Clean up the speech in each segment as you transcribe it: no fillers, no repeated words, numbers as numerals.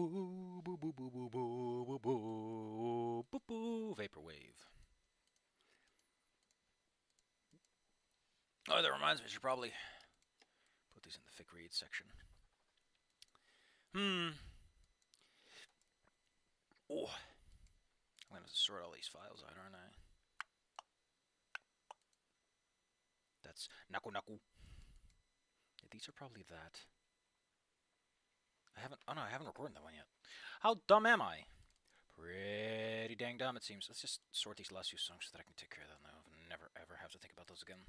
boo boo boo boo boo boo boo boo boo vaporwave. Oh, that reminds me, I should probably put these in the fic read section. Oh, I'm gonna sort all these files out, aren't I? That's naku naku. Yeah, these are probably that. I haven't recorded that one yet. How dumb am I? Pretty dang dumb, it seems. Let's just sort these last few songs so that I can take care of them now. I'll never ever have to think about those again.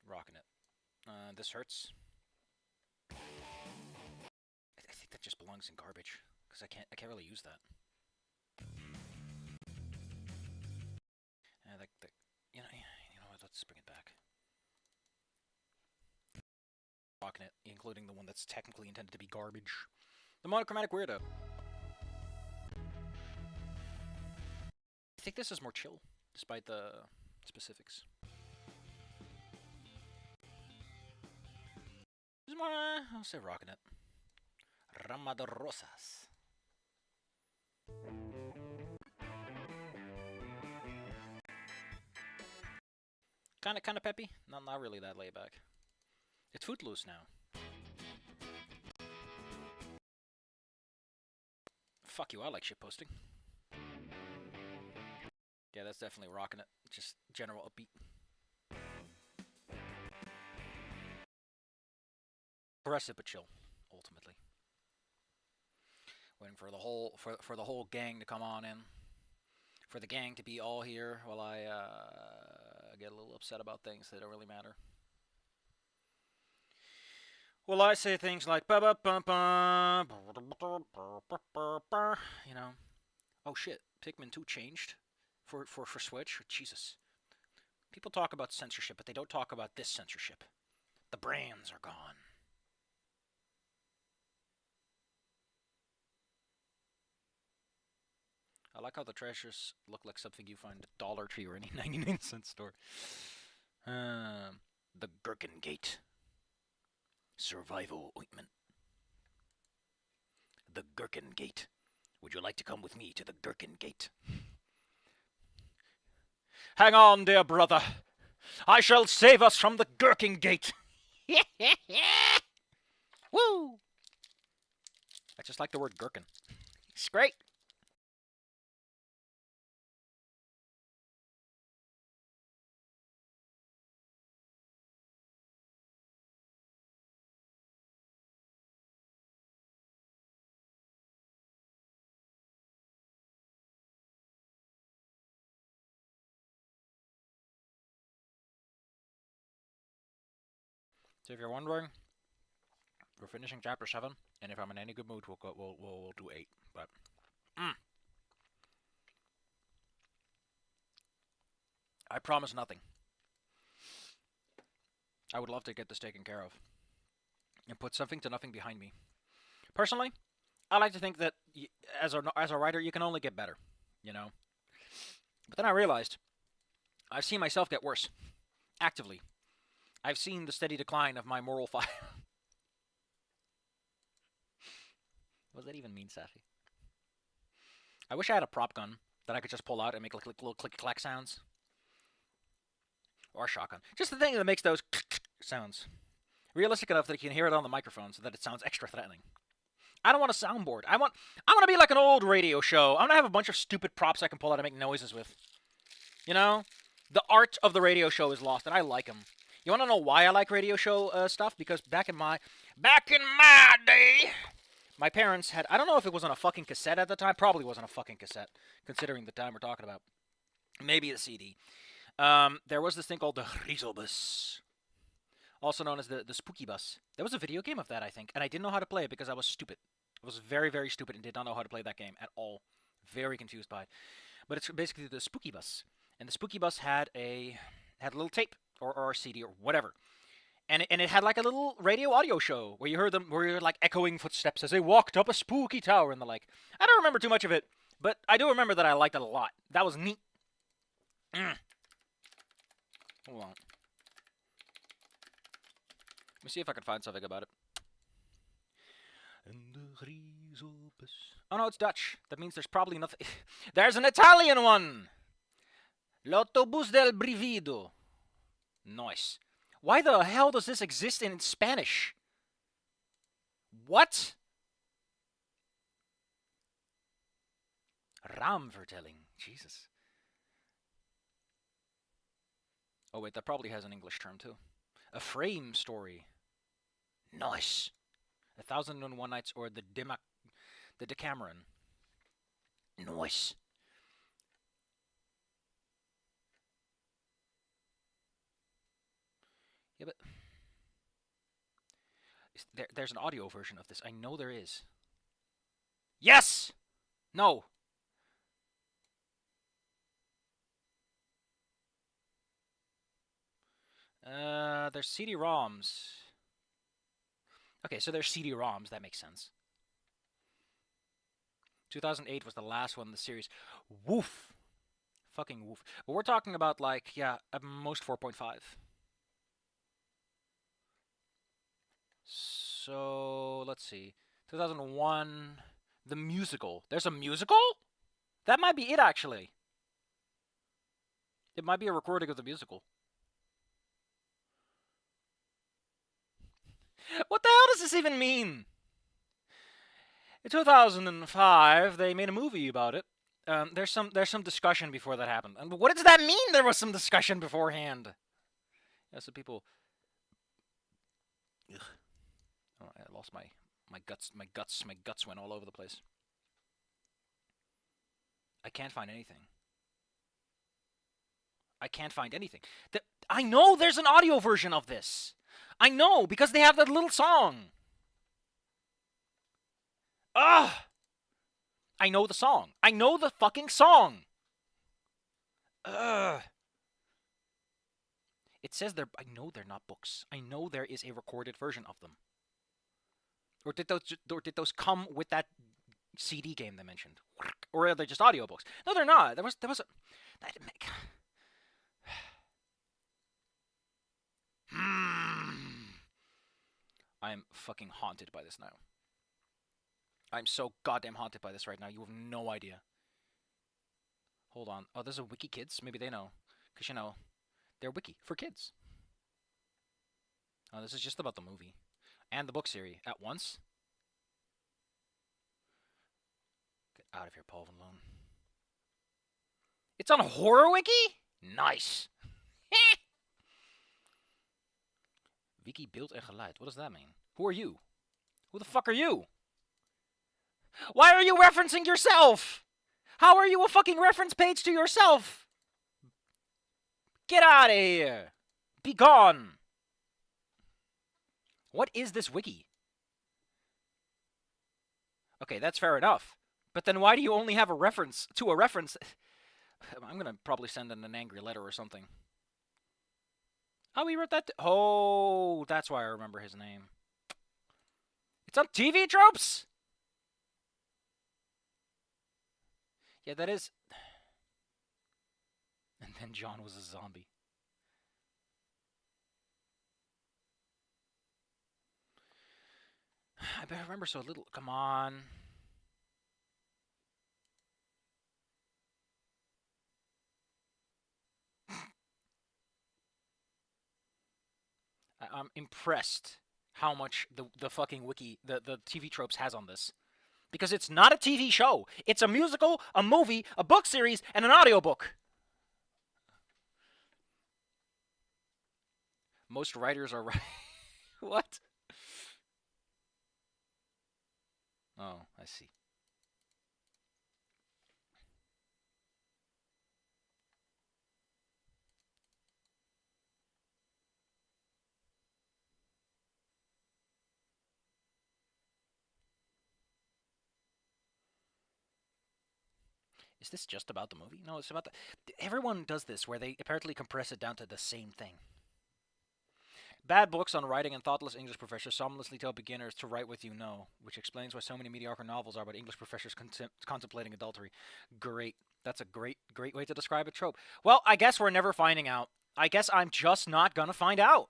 Rocking it. This hurts. I think that just belongs in garbage because I can't really use that. You know what? Let's bring it back. Rocking it, including the one that's technically intended to be garbage. The monochromatic weirdo. I think this is more chill, despite the specifics. This is more, I'll say rocking it. Rama de Rosas. Kinda peppy? Not really that laid back. It's footloose now. Fuck you, I like shitposting. Yeah, that's definitely rocking it. Just general upbeat. Aggressive but chill, ultimately. Waiting for the whole gang to come on in. For the gang to be all here while I get a little upset about things that don't really matter. Well, I say things like ba ba ba ba, you know. Oh shit, Pikmin 2 changed for Switch. Jesus. People talk about censorship, but they don't talk about this censorship. The brands are gone. I like how the treasures look like something you find at Dollar Tree or any 99-cent store. The Gherkin Gate. Survival ointment. The Gherkin Gate. Would you like to come with me to the Gherkin Gate? Hang on, dear brother. I shall save us from the Gherkin Gate. Woo! I just like the word gherkin. It's great. So if you're wondering, we're finishing chapter 7, and if I'm in any good mood, we'll do 8. But I promise nothing. I would love to get this taken care of and put something to nothing behind me. Personally, I like to think that as a writer, you can only get better, you know. But then I realized I've seen myself get worse, actively. I've seen the steady decline of my moral fire. What does that even mean, Safi? I wish I had a prop gun that I could just pull out and make like little click-clack sounds. Or a shotgun. Just the thing that makes those sounds realistic enough that you can hear it on the microphone so that it sounds extra threatening. I don't want a soundboard. I want to be like an old radio show. I want to have a bunch of stupid props I can pull out and make noises with. You know? The art of the radio show is lost, and I like them. You want to know why I like radio show stuff? Because back in my day, my parents had, I don't know if it was on a fucking cassette at the time. Probably wasn't a fucking cassette, considering the time we're talking about. Maybe a CD. There was this thing called the Rizobus, also known as the Spooky Bus. There was a video game of that, I think, and I didn't know how to play it because I was stupid. I was very, very stupid and did not know how to play that game at all. Very confused by it. But it's basically the Spooky Bus. And the Spooky Bus had a little tape. Or a CD or whatever, and it had like a little radio audio show where you heard them, where you're like echoing footsteps as they walked up a spooky tower and the like. I don't remember too much of it, but I do remember that I liked it a lot. That was neat. Hold on. Let me see if I can find something about it. Oh no, it's Dutch. That means there's probably nothing. There's an Italian one! L'autobus del brivido. Nice. Why the hell does this exist in Spanish? What? Raamvertelling. Jesus. Oh wait, that probably has an English term too. A frame story. Nice. 1001 Nights or the Decameron. Nice. Yeah, but there's an audio version of this. I know there is. Yes! No. There's CD-ROMs. Okay, so there's CD-ROMs. That makes sense. 2008 was the last one in the series. Woof. Fucking woof. But we're talking about, like, yeah, at most 4.5. So, let's see. 2001, the musical. There's a musical? That might be it, actually. It might be a recording of the musical. What the hell does this even mean? In 2005, they made a movie about it. There's some discussion before that happened. And what does that mean? There was some discussion beforehand. Yeah, so people. Ugh. Oh, I lost my guts. My guts went all over the place. I can't find anything. I can't find anything. I know there's an audio version of this. I know, because they have that little song. Ugh! I know the song. I know the fucking song. Ugh. It says they're... I know they're not books. I know there is a recorded version of them. Or did those come with that CD game they mentioned? Or are they just audiobooks? No, they're not. There was a... I'm fucking haunted by this now. I'm so goddamn haunted by this right now. You have no idea. Hold on. Oh, there's a Wiki Kids. Maybe they know. Because, you know, they're Wiki for kids. Oh, this is just about the movie. And the book series at once. Get out of here, Paul Van Loon. It's on Horror Wiki? Nice. Wiki beeld en geluid. What does that mean? Who are you? Who the fuck are you? Why are you referencing yourself? How are you a fucking reference page to yourself? Get out of here. Be gone. What is this wiki? Okay, that's fair enough. But then why do you only have a reference to a reference? I'm going to probably send in an angry letter or something. Oh, he wrote that. Oh, that's why I remember his name. It's on TV Tropes? Yeah, that is. And then John was a zombie. I better remember so little. Come on. I'm impressed how much the fucking wiki, the TV Tropes has on this. Because it's not a TV show. It's a musical, a movie, a book series, and an audiobook. Most writers are right. What? Oh, I see. Is this just about the movie? No, it's about the... Everyone does this, where they apparently compress it down to the same thing. Bad books on writing and thoughtless English professors somnolently tell beginners to write what you know, which explains why so many mediocre novels are about English professors contemplating adultery. Great. That's a great way to describe a trope. Well, I guess we're never finding out. I guess I'm just not gonna find out.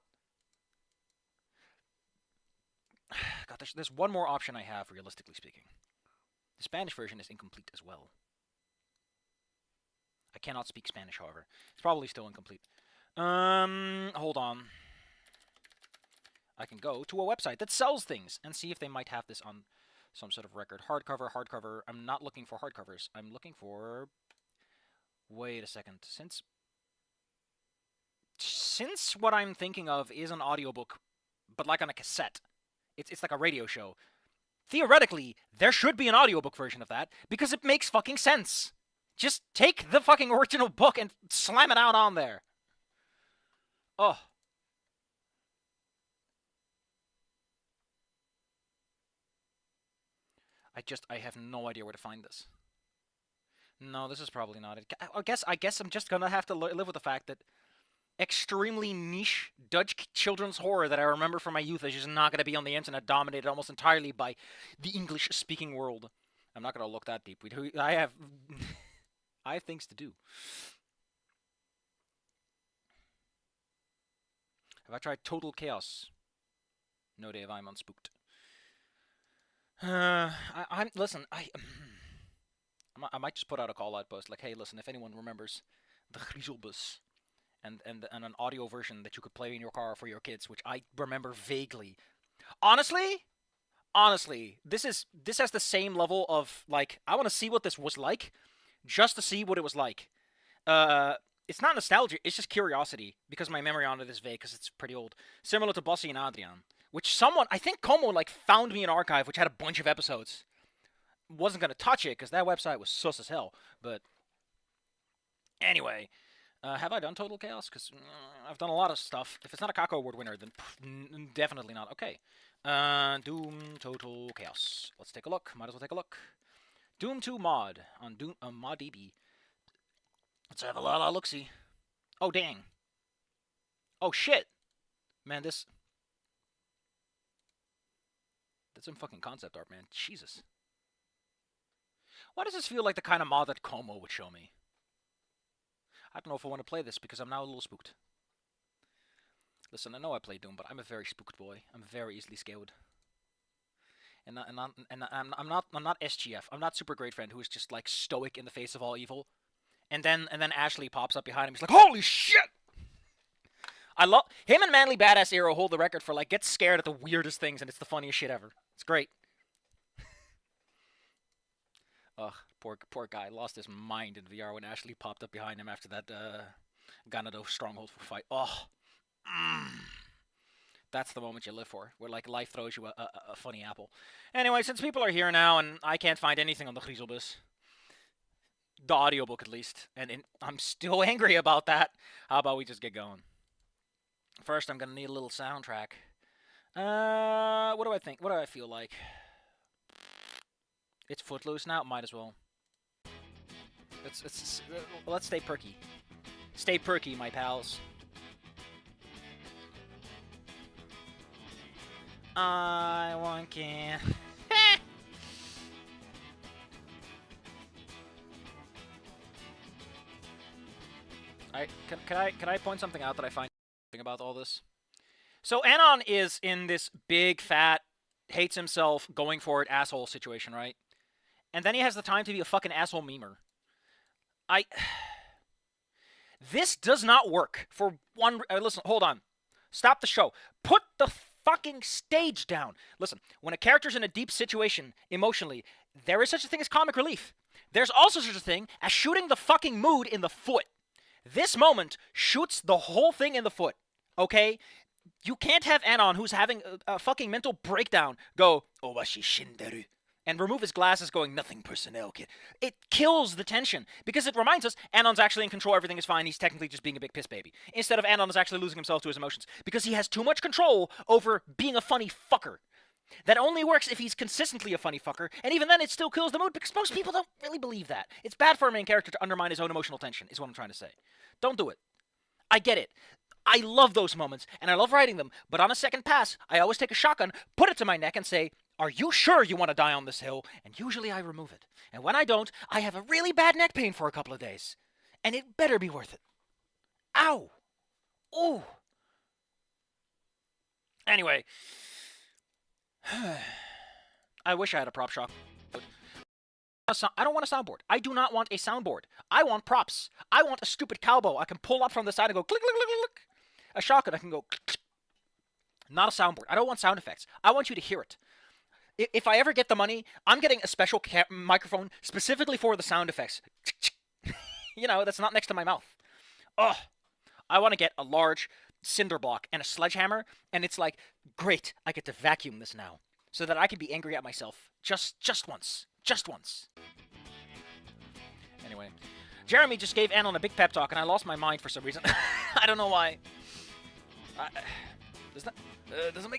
God, there's one more option I have, realistically speaking. The Spanish version is incomplete as well. I cannot speak Spanish, however. It's probably still incomplete. Hold on. I can go to a website that sells things and see if they might have this on some sort of record. Hardcover. I'm not looking for hardcovers. I'm looking for... Wait a second. Since what I'm thinking of is an audiobook, but like on a cassette, it's like a radio show, theoretically, there should be an audiobook version of that, because it makes fucking sense. Just take the fucking original book and slam it out on there. Oh. I have no idea where to find this. No, this is probably not it. I guess I'm just gonna have to live with the fact that extremely niche Dutch children's horror that I remember from my youth is just not gonna be on the internet, dominated almost entirely by the English-speaking world. I'm not gonna look that deep. I have things to do. Have I tried Total Chaos? No, Dave, I'm unspooked. Listen, I might just put out a call-out post like, hey, listen, if anyone remembers the Griezelbus and an audio version that you could play in your car for your kids, which I remember vaguely. Honestly, this has the same level of, like, I want to see what this was like, just to see what it was like. It's not nostalgia, it's just curiosity, because my memory on it is vague, because it's pretty old. Similar to Bossy and Adrian, which someone, I think Como, like, found me an archive which had a bunch of episodes. Wasn't going to touch it, because that website was sus as hell, but anyway, have I done Total Chaos? Because I've done a lot of stuff. If it's not a Kako Award winner, then definitely not. Okay. Doom Total Chaos. Let's take a look. Might as well take a look. Doom 2 mod on Doom ModDB. Let's have a look-see. Oh, dang. Oh, shit. Man, that's some fucking concept art, man. Jesus. Why does this feel like the kind of mod that Como would show me? I don't know if I want to play this because I'm now a little spooked. Listen, I know I play Doom, but I'm a very spooked boy. I'm very easily scared. And I'm not SGF. I'm not Super Great Friend, who is just like stoic in the face of all evil. And then Ashley pops up behind him. He's like, "Holy shit!" I love him and Manly Badass Hero hold the record for like gets scared at the weirdest things, and it's the funniest shit ever. It's great. Ugh, poor guy lost his mind in VR when Ashley popped up behind him after that Ganado Stronghold fight. Oh, that's the moment you live for, where like life throws you a funny apple. Anyway, since people are here now and I can't find anything on the Griezelbus, the audiobook at least, and I'm still angry about that, how about we just get going? First, I'm gonna need a little soundtrack. What do I think? What do I feel like? It's Footloose now. Might as well. Let's stay perky. Stay perky, my pals. I want can. Can I point something out that I find about all this? So Anon is in this big fat hates himself going for it asshole situation, right? And then he has the time to be a fucking asshole memer. This does not work for one. Listen, hold on. Stop the show. Put the fucking stage down. Listen, when a character's in a deep situation emotionally, there is such a thing as comic relief. There's also such a thing as shooting the fucking mood in the foot. This moment shoots the whole thing in the foot, okay? You can't have Anon, who's having a fucking mental breakdown, go, "Owashi shinderu," and remove his glasses going, "Nothing personnel, kid." It kills the tension, because it reminds us Anon's actually in control, everything is fine, he's technically just being a big piss baby. Instead of Anon is actually losing himself to his emotions, because he has too much control over being a funny fucker. That only works if he's consistently a funny fucker, and even then it still kills the mood, because most people don't really believe that. It's bad for a main character to undermine his own emotional tension, is what I'm trying to say. Don't do it. I get it. I love those moments, and I love writing them, but on a second pass, I always take a shotgun, put it to my neck, and say, "Are you sure you want to die on this hill?" And usually I remove it. And when I don't, I have a really bad neck pain for a couple of days. And it better be worth it. Ow! Ooh! Anyway, I wish I had a prop shock. I don't want a soundboard. I do not want a soundboard. I want props. I want a stupid cowbell I can pull up from the side and go click, click, click, click, click. A shotgun I can go click, click. Not a soundboard. I don't want sound effects. I want you to hear it. If I ever get the money, I'm getting a special microphone specifically for the sound effects. You know, that's not next to my mouth. Ugh. I want to get a large cinder block and a sledgehammer, and it's like, great, I get to vacuum this now, so that I can be angry at myself just once. Just once. Anyway, Jeremy just gave Anon a big pep talk, and I lost my mind for some reason. I don't know why. Doesn't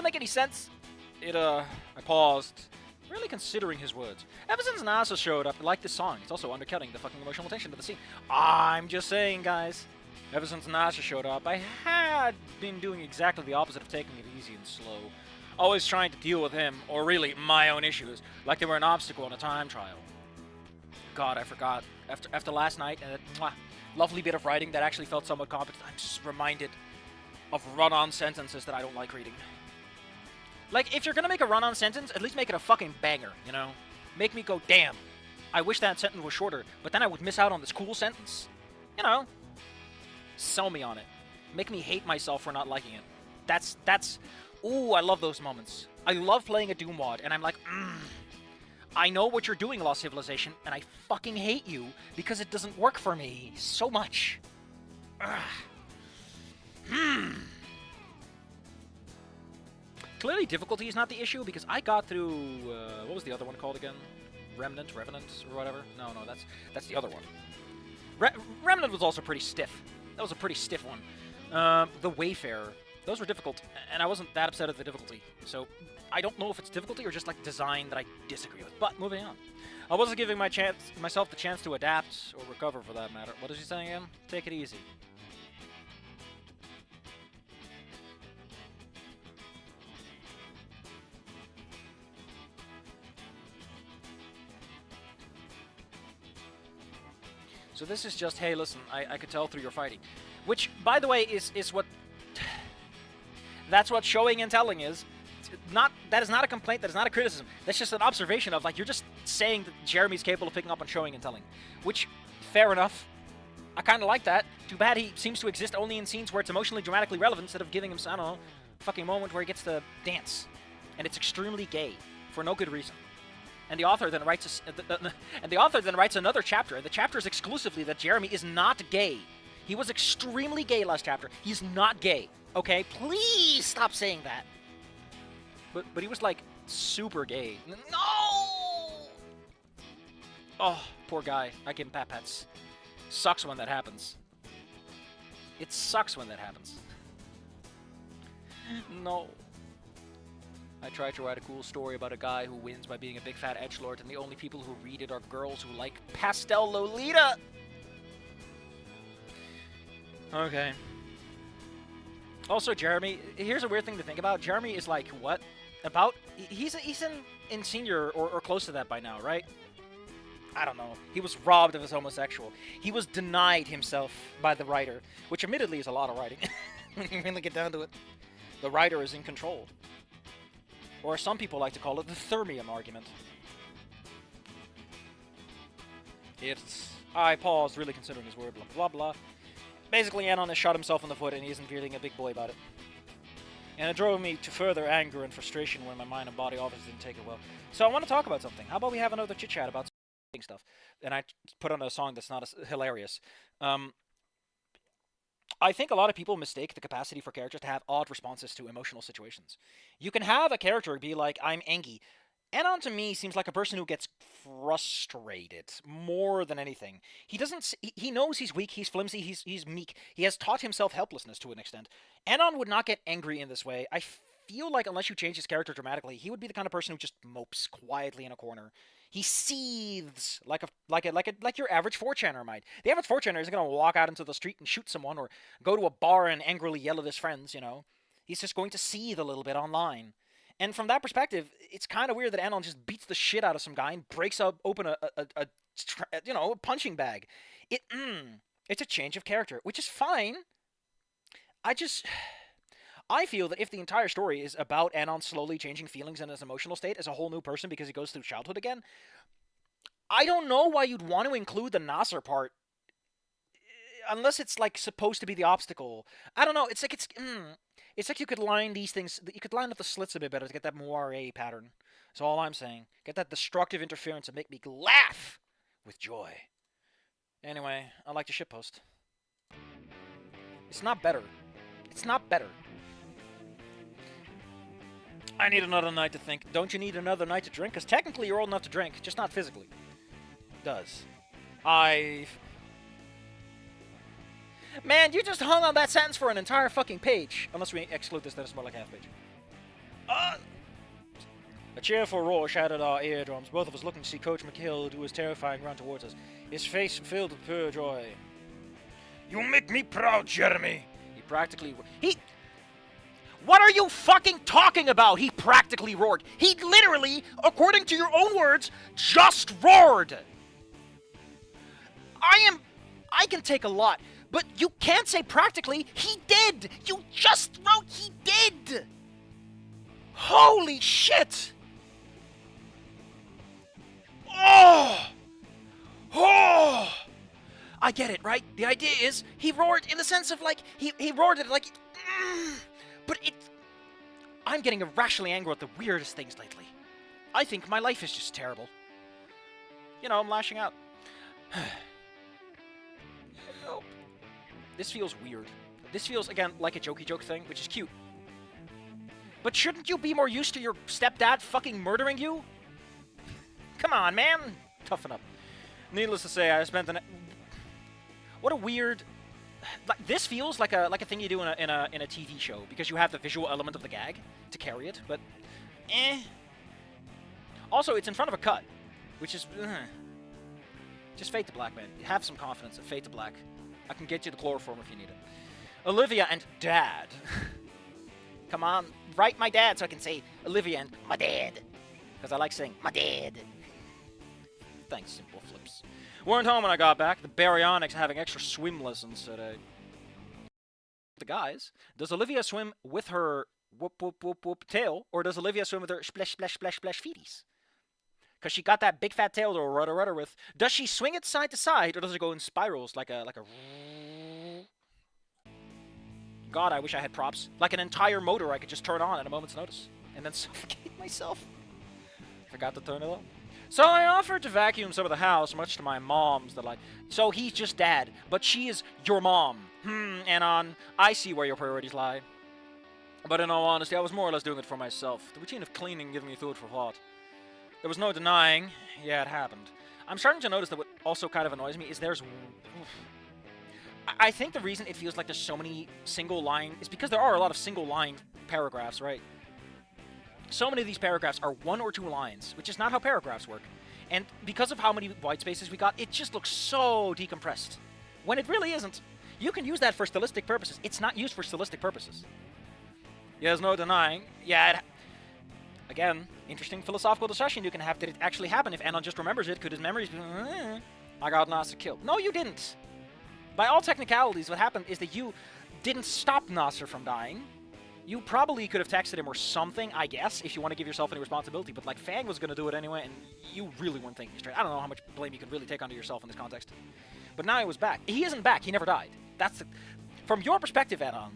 make any sense. I paused, really considering his words. Ever since NASA showed up, I like this song. It's also undercutting the fucking emotional tension of the scene. I'm just saying, guys. Ever since NASA showed up, I had been doing exactly the opposite of taking it easy and slow. Always trying to deal with him, or really my own issues, like they were an obstacle in a time trial. God, I forgot. After last night, and that lovely bit of writing that actually felt somewhat competent, I'm just reminded of run-on sentences that I don't like reading. Like, if you're gonna make a run-on sentence, at least make it a fucking banger, you know? Make me go, damn, I wish that sentence was shorter, but then I would miss out on this cool sentence. You know? Sell me on it. Make me hate myself for not liking it. That's... Ooh, I love those moments. I love playing a Doom WOD, and I'm like, I know what you're doing, Lost Civilization, and I fucking hate you because it doesn't work for me so much. Clearly, difficulty is not the issue because I got through. What was the other one called again? Revenant, or whatever. No, that's the other one. Remnant was also pretty stiff. That was a pretty stiff one. The Wayfarer. Those were difficult, and I wasn't that upset at the difficulty. So, I don't know if it's difficulty or just, like, design that I disagree with. But, moving on. I wasn't giving myself the chance to adapt, or recover for that matter. What is he saying again? Take it easy. So this is just, hey, listen, I could tell through your fighting. Which, by the way, is what... That's what showing and telling is. That is not a complaint, that is not a criticism. That's just an observation of, like, you're just saying that Jeremy's capable of picking up on showing and telling. Which, fair enough. I kind of like that. Too bad he seems to exist only in scenes where it's emotionally, dramatically relevant instead of giving him, I don't know, a fucking moment where he gets to dance. And it's extremely gay, for no good reason. And the author then writes another chapter, and the chapter is exclusively that Jeremy is not gay. He was extremely gay last chapter. He's not gay. Okay? Please stop saying that. But he was, like, super gay. No! Oh, poor guy. I give him pat-pats. Sucks when that happens. It sucks when that happens. No. I tried to write a cool story about a guy who wins by being a big fat edgelord, and the only people who read it are girls who like pastel Lolita! Okay. Also, Jeremy, here's a weird thing to think about. Jeremy is like, what? He's in senior or close to that by now, right? I don't know. He was robbed of his homosexual. He was denied himself by the writer, which admittedly is a lot of writing. When you really get down to it. The writer is in control. Or some people like to call it the thermium argument. I paused, really considering his word, blah, blah, blah. Basically, Anon has shot himself in the foot and he isn't feeling a big boy about it. And it drove me to further anger and frustration when my mind and body obviously didn't take it well. So I want to talk about something. How about we have another chit-chat about stuff? And I put on a song that's not hilarious. I think a lot of people mistake the capacity for characters to have odd responses to emotional situations. You can have a character be like, I'm angry. Anon to me seems like a person who gets frustrated more than anything. He knows he's weak, he's flimsy, he's meek. He has taught himself helplessness to an extent. Anon would not get angry in this way. I feel like unless you change his character dramatically, he would be the kind of person who just mopes quietly in a corner. He seethes like your average 4chaner might. The average 4chaner isn't going to walk out into the street and shoot someone or go to a bar and angrily yell at his friends, you know. He's just going to seethe a little bit online. And from that perspective, it's kind of weird that Anon just beats the shit out of some guy and breaks open a punching bag. It's a change of character, which is fine. I feel that if the entire story is about Anon slowly changing feelings and his emotional state as a whole new person because he goes through childhood again, I don't know why you'd want to include the Nasser part unless it's like supposed to be the obstacle. I don't know. It's like you could line these things. You could line up the slits a bit better to get that moire pattern. That's all I'm saying. Get that destructive interference and make me laugh with joy. Anyway, I like to shitpost. It's not better. It's not better. I need another night to think. Don't you need another night to drink? Because technically you're old enough to drink, just not physically. Does. Man, you just hung on that sentence for an entire fucking page. Unless we exclude this, then it's more like half page. A cheerful roar shattered our eardrums. Both of us looking to see Coach McHill, who was terrifying, run towards us. His face filled with pure joy. You make me proud, Jeremy. What are you fucking talking about? He practically roared. He literally, according to your own words, just roared. I can take a lot, but you can't say practically. He did. You just wrote he did. Holy shit. Oh. I get it, right? The idea is he roared in the sense of like, he roared it like, but I'm getting irrationally angry at the weirdest things lately. I think my life is just terrible. You know, I'm lashing out. Oh. This feels weird. This feels, again, like a jokey joke thing, which is cute. But shouldn't you be more used to your stepdad fucking murdering you? Come on, man. Toughen up. Needless to say, I spent what a weird... Like, this feels like a thing you do in a TV show, because you have the visual element of the gag to carry it, but Also, it's in front of a cut, which is just fade to black, man. Have some confidence and fade to black. I can get you the chloroform if you need it. Olivia and Dad. Come on, write my dad so I can say Olivia and my dad, because I like saying my dad. Thanks, simple flips. Weren't home when I got back. The baryonyx having extra swim lessons today. The guys, does Olivia swim with her whoop whoop whoop whoop tail, or does Olivia swim with her splash splash splash splash feeties? Because she got that big fat tail to rudder rudder with. Does she swing it side to side, or does it go in spirals like a God, I wish I had props. Like an entire motor I could just turn on at a moment's notice and then suffocate myself. Forgot to turn it on. So I offered to vacuum some of the house, much to my mom's delight. So he's just Dad, but she is your mom. Anon, I see where your priorities lie. But in all honesty, I was more or less doing it for myself. The routine of cleaning giving me food for thought. There was no denying, yeah, it happened. I'm starting to notice that what also kind of annoys me is I think the reason it feels like there's so many single line is because there are a lot of single line paragraphs, right? So many of these paragraphs are 1 or 2 lines, which is not how paragraphs work. And because of how many white spaces we got, it just looks so decompressed. When it really isn't. You can use that for stylistic purposes. It's not used for stylistic purposes. There's no denying. Yeah, again, interesting philosophical discussion you can have. Did it actually happen? If Anon just remembers it, could his memories be... I got Nasser killed. No, you didn't. By all technicalities, what happened is that you didn't stop Nasser from dying. You probably could have texted him or something, I guess, if you want to give yourself any responsibility. But, like, Fang was going to do it anyway, and you really weren't thinking straight. I don't know how much blame you can really take onto yourself in this context. But now he was back. He isn't back. He never died. That's the... From your perspective, Anon,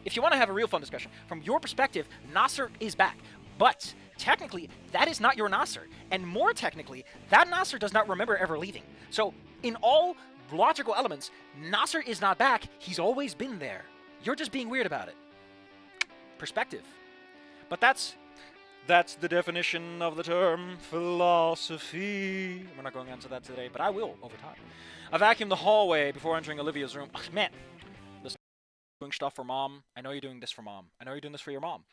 if you want to have a real fun discussion, from your perspective, Nasser is back. But, technically, that is not your Nasser. And more technically, that Nasser does not remember ever leaving. So, in all logical elements, Nasser is not back. He's always been there. You're just being weird about it. Perspective. But that's the definition of the term philosophy. We're not going into that today, but I will over time. I vacuumed the hallway before entering Olivia's room. Oh, man, listen, doing stuff for Mom. I know you're doing this for Mom. I know you're doing this for your mom.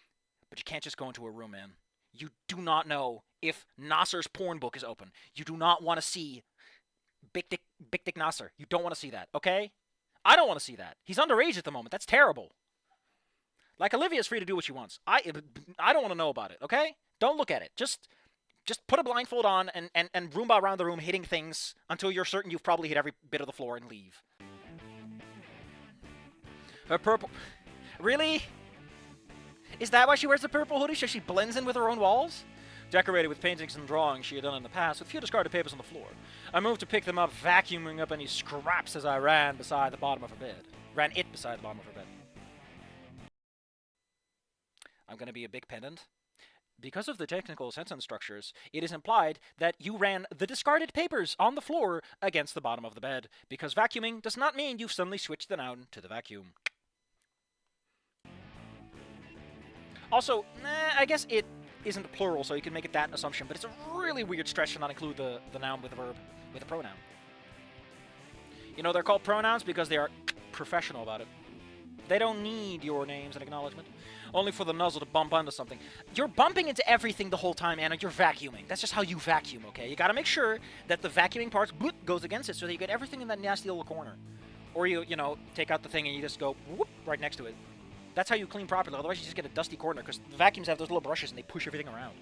But you can't just go into a room, man. You do not know if Nasser's porn book is open. You do not want to see Big Dick Nasser. You don't want to see that, okay? I don't want to see that. He's underage at the moment. That's terrible. Like, Olivia's free to do what she wants. I don't want to know about it, okay? Don't look at it. Just put a blindfold on and Roomba around the room hitting things until you're certain you've probably hit every bit of the floor and leave. Her purple... Really? Is that why she wears the purple hoodie, so she blends in with her own walls? Decorated with paintings and drawings she had done in the past, with few discarded papers on the floor. I moved to pick them up, vacuuming up any scraps as I ran beside the bottom of her bed. Ran it beside the bottom of her bed. I'm gonna be a big pedant. Because of the technical sentence structures, it is implied that you ran the discarded papers on the floor against the bottom of the bed, because vacuuming does not mean you've suddenly switched the noun to the vacuum. Also, I guess it isn't plural, so you can make it that assumption, but it's a really weird stretch to not include the noun with the verb, with a pronoun. You know, they're called pronouns because they are professional about it. They don't need your names and acknowledgement. Only for the nuzzle to bump onto something. You're bumping into everything the whole time, Anna. You're vacuuming. That's just how you vacuum, okay? You gotta make sure that the vacuuming part goes against it so that you get everything in that nasty little corner. Or you know, take out the thing and you just go whoop right next to it. That's how you clean properly. Otherwise, you just get a dusty corner because the vacuums have those little brushes and they push everything around.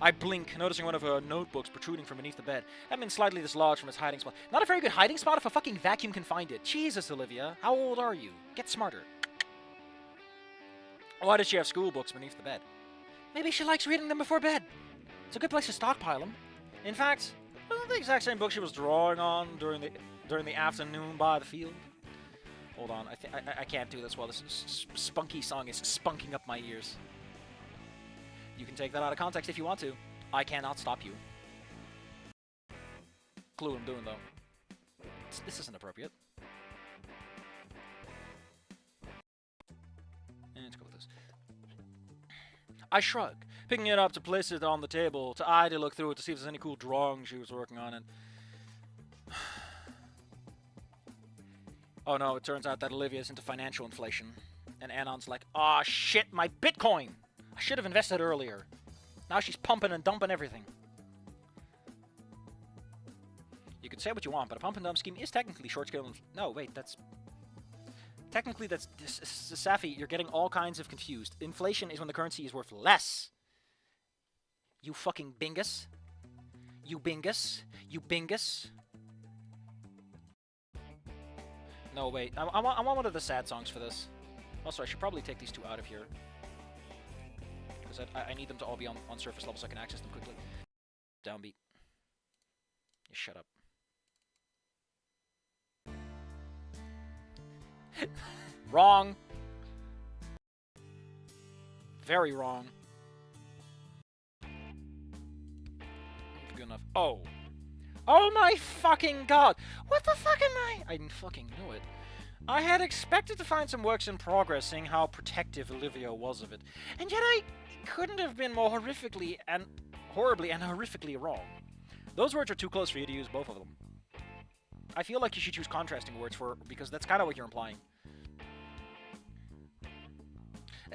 I blink, noticing one of her notebooks protruding from beneath the bed. I've been slightly dislodged from its hiding spot. Not a very good hiding spot if a fucking vacuum can find it. Jesus, Olivia. How old are you? Get smarter. Why does she have school books beneath the bed? Maybe she likes reading them before bed. It's a good place to stockpile them. In fact, wasn't the exact same book she was drawing on during the afternoon by the field? Hold on, I can't do this while this spunky song is spunking up my ears. You can take that out of context if you want to. I cannot stop you. Clue what I'm doing, though. This isn't appropriate. Let's go with this. I shrug, picking it up to place it on the table, to eye to look through it to see if there's any cool drawings she was working on, and... Oh no, it turns out that Olivia's into financial inflation. And Anon's like, aw shit, my Bitcoin! I should have invested earlier. Now she's pumping and dumping everything. You can say what you want, but a pump and dump scheme is technically short-scale. No, wait, that's... Technically, that's... Safi, you're getting all kinds of confused. Inflation is when the currency is worth less. You fucking bingus. You bingus. You bingus. No, wait. I want one of the sad songs for this. Also, I should probably take these two out of here. Because I need them to all be on surface level so I can access them quickly. Downbeat. You shut up. Wrong. Very wrong. Good enough. Oh. Oh my fucking god! What the fuck am I? I didn't fucking know it. I had expected to find some works in progress, seeing how protective Olivia was of it, and yet I couldn't have been more horrifically and horrifically wrong. Those words are too close for you to use both of them. I feel like you should use contrasting words because that's kind of what you're implying.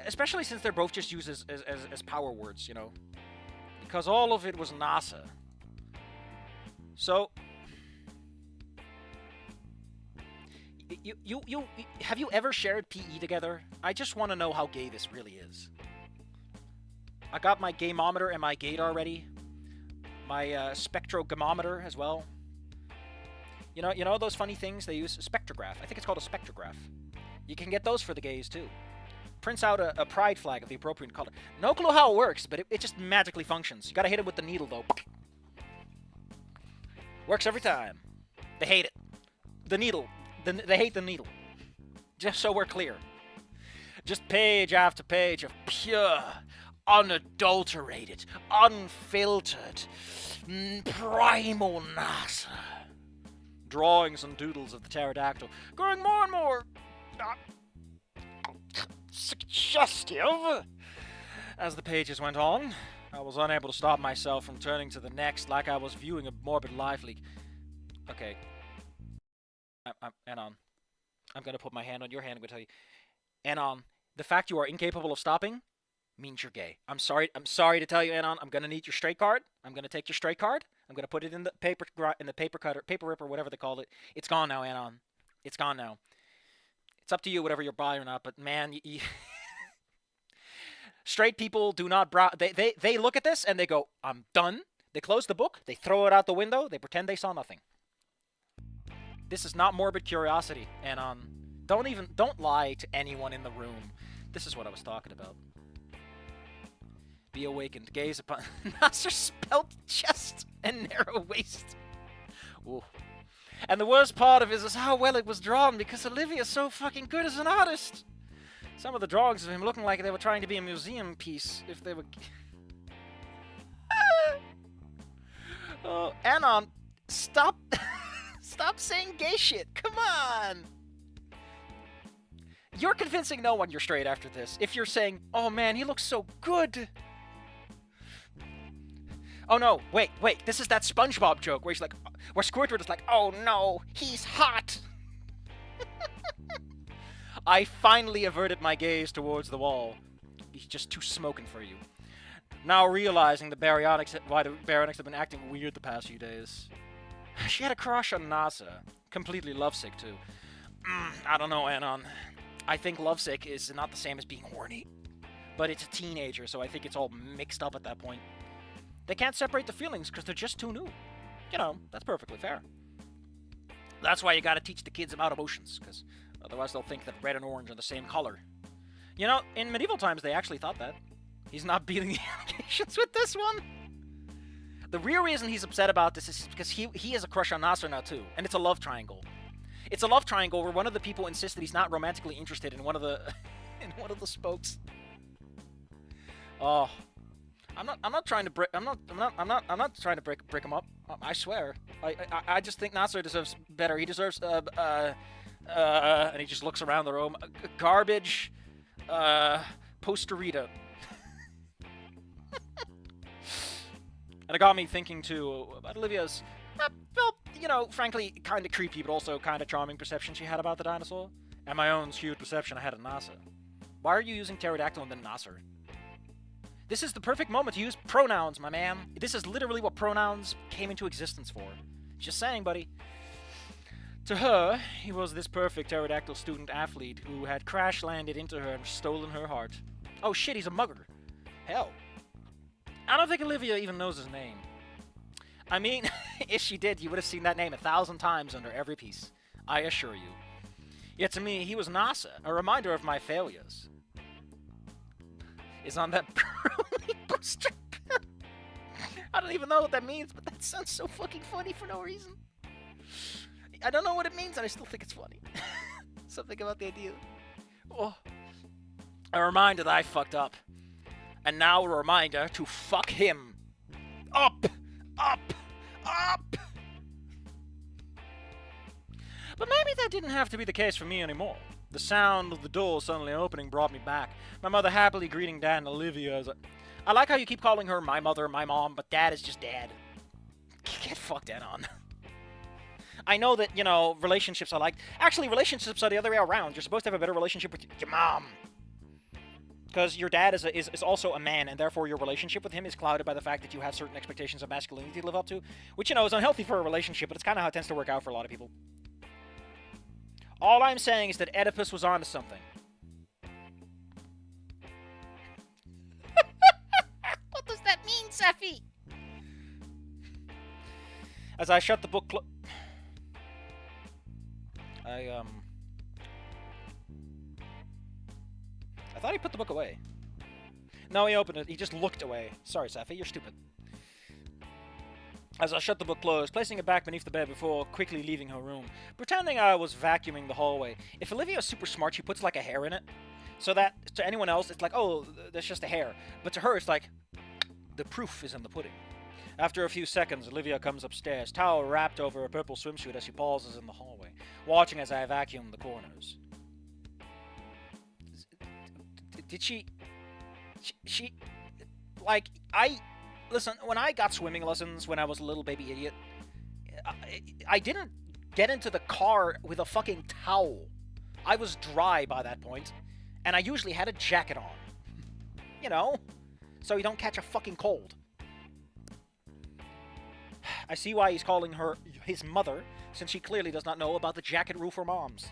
Especially since they're both just used as power words, you know. Because all of it was NASA. So, have you ever shared PE together? I just want to know how gay this really is. I got my gameometer and my gaydar ready. My spectrogamometer as well. You know those funny things they use? A spectrograph. I think it's called a spectrograph. You can get those for the gays too. Prints out a pride flag of the appropriate color. No clue how it works, but it just magically functions. You gotta hit it with the needle though. Works every time. They hate it. The needle. They hate the needle. Just so we're clear. Just page after page of pure, unadulterated, unfiltered, primal NASA. Drawings and doodles of the pterodactyl, growing more and more suggestive. As the pages went on, I was unable to stop myself from turning to the next like I was viewing a morbid life leak. Okay. Anon. I'm gonna put my hand on your hand and tell you. Anon, the fact you are incapable of stopping means you're gay. I'm sorry to tell you, Anon, I'm gonna need your straight card. I'm gonna take your straight card. I'm gonna put it in the paper cutter, paper ripper, whatever they call it. It's gone now, Anon. It's gone now. It's up to you, whatever you're buying or not, but man, straight people do not they look at this and they go, I'm done. They close the book, they throw it out the window, they pretend they saw nothing. This is not morbid curiosity, and don't lie to anyone in the room. This is what I was talking about. Be awakened. Gaze upon Nasser's spelt chest and narrow waist. Ooh. And the worst part of it is how well it was drawn, because Olivia's so fucking good as an artist. Some of the drawings of him looking like they were trying to be a museum piece if they were... Oh, Anon, stop... Stop saying gay shit. Come on. You're convincing no one you're straight after this. If you're saying, oh man, he looks so good. Oh no, wait. This is that SpongeBob joke where he's like, where Squidward is like, oh no, he's hot. I finally averted my gaze towards the wall. He's just too smoking for you. Now realizing why the Baryonyx have been acting weird the past few days. She had a crush on NASA. Completely lovesick, too. I don't know, Anon. I think lovesick is not the same as being horny. But it's a teenager, so I think it's all mixed up at that point. They can't separate the feelings because they're just too new. You know, that's perfectly fair. That's why you gotta teach the kids about emotions, because otherwise they'll think that red and orange are the same color. You know, in medieval times they actually thought that. He's not beating the allegations with this one. The real reason he's upset about this is because he has a crush on Nasser now too, and it's a love triangle. It's a love triangle where one of the people insists that he's not romantically interested in one of the spokes. Oh, I'm not trying to break. I'm not trying to break him up. I swear. I just think Nasser deserves better. He deserves and he just looks around the room. Garbage. Posterita. And it got me thinking, too, about Olivia's, well, you know, frankly, kind of creepy, but also kind of charming perception she had about the dinosaur. And my own skewed perception I had of Nasser. Why are you using pterodactyl and then Nasser? This is the perfect moment to use pronouns, my man. This is literally what pronouns came into existence for. Just saying, buddy. To her, he was this perfect pterodactyl student-athlete who had crash-landed into her and stolen her heart. Oh shit, he's a mugger. Hell. I don't think Olivia even knows his name. I mean, if she did, you would have seen that name 1,000 times under every piece. I assure you. Yet to me, he was NASA, a reminder of my failures. Is on that Broly booster. I don't even know what that means, but that sounds so fucking funny for no reason. I don't know what it means, and I still think it's funny. Something about the idea. Oh. A reminder that I fucked up. And now a reminder to fuck him. Up! Up! Up! But maybe that didn't have to be the case for me anymore. The sound of the door suddenly opening brought me back. My mother happily greeting Dad and Olivia as I like how you keep calling her my mother, my mom, but Dad is just Dad. Get fucked in on. I know that, you know, relationships are like... Actually, relationships are the other way around. You're supposed to have a better relationship with your mom. Because your dad is also a man, and therefore your relationship with him is clouded by the fact that you have certain expectations of masculinity to live up to. Which, you know, is unhealthy for a relationship, but it's kind of how it tends to work out for a lot of people. All I'm saying is that Oedipus was onto something. What does that mean, Safi? As I shut the book I thought he put the book away. No, he opened it. He just looked away. Sorry, Safi, you're stupid. As I shut the book closed, placing it back beneath the bed before quickly leaving her room, pretending I was vacuuming the hallway. If Olivia's super smart, she puts like a hair in it. So that, to anyone else, it's like, oh, that's just a hair. But to her, it's like, the proof is in the pudding. After a few seconds, Olivia comes upstairs, towel wrapped over a purple swimsuit as she pauses in the hallway, watching as I vacuum the corners. Did she... Like, Listen, when I got swimming lessons when I was a little baby idiot, I didn't get into the car with a fucking towel. I was dry by that point, and I usually had a jacket on. You know? So you don't catch a fucking cold. I see why he's calling her his mother, since she clearly does not know about the jacket rule for moms.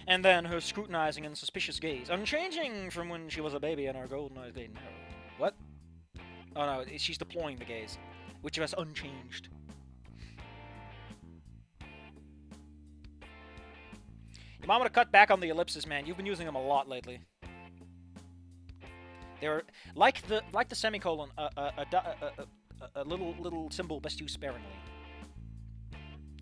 And then her scrutinizing and suspicious gaze, unchanging from when she was a baby and her golden eyes gleamed. What? Oh no, she's deploying the gaze, which was unchanged. You might want to cut back on the ellipses, man. You've been using them a lot lately. They're like the semicolon, a little symbol best used sparingly.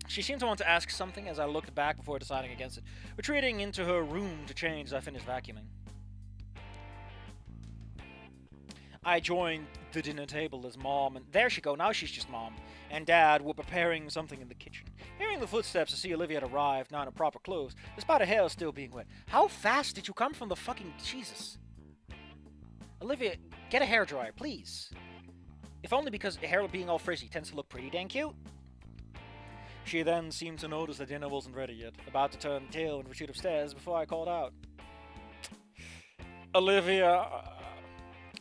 She seemed to want to ask something as I looked back before deciding against it, retreating into her room to change as I finished vacuuming. I joined the dinner table as Mom, and there she go, now she's just Mom, and Dad were preparing something in the kitchen. Hearing the footsteps, I see Olivia had arrived, now in her proper clothes, despite her hair still being wet. How fast did you come from the fucking... Jesus. Olivia, get a hairdryer, please. If only because hair being all frizzy tends to look pretty dang cute. She then seemed to notice the dinner wasn't ready yet, about to turn tail and retreat upstairs before I called out. Olivia...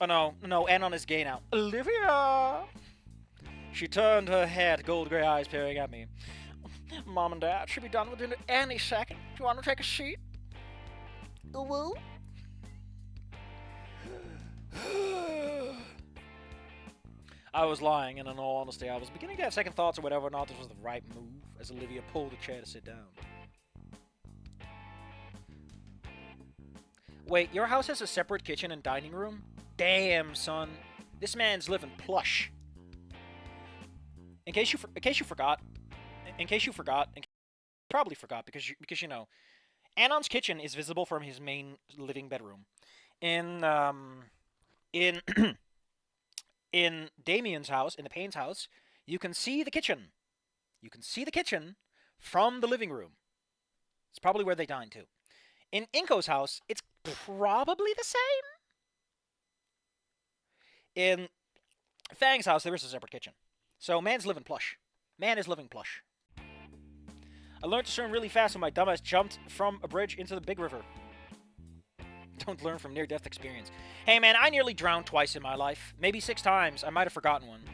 Oh no, Anon is gay now. Olivia! She turned her head, gold grey eyes peering at me. Mom and Dad should be done with dinner any second. Do you want to take a seat? Woo? I was lying, and in all honesty, I was beginning to have second thoughts or whatever or not this was the right move, as Olivia pulled a chair to sit down. Wait, your house has a separate kitchen and dining room? Damn, son. This man's living plush. In case you forgot, probably forgot because you know, Anon's kitchen is visible from his main living bedroom. In Damien's house, in the Payne's house, you can see the kitchen. You can see the kitchen from the living room. It's probably where they dine too. In Inko's house, it's probably the same. In Fang's house, there is a separate kitchen. So, man's living plush. Man is living plush. I learned to swim really fast when my dumbass jumped from a bridge into the big river. Don't learn from near-death experience. Hey, man, I nearly drowned twice in my life. Maybe 6 times. I might have forgotten one.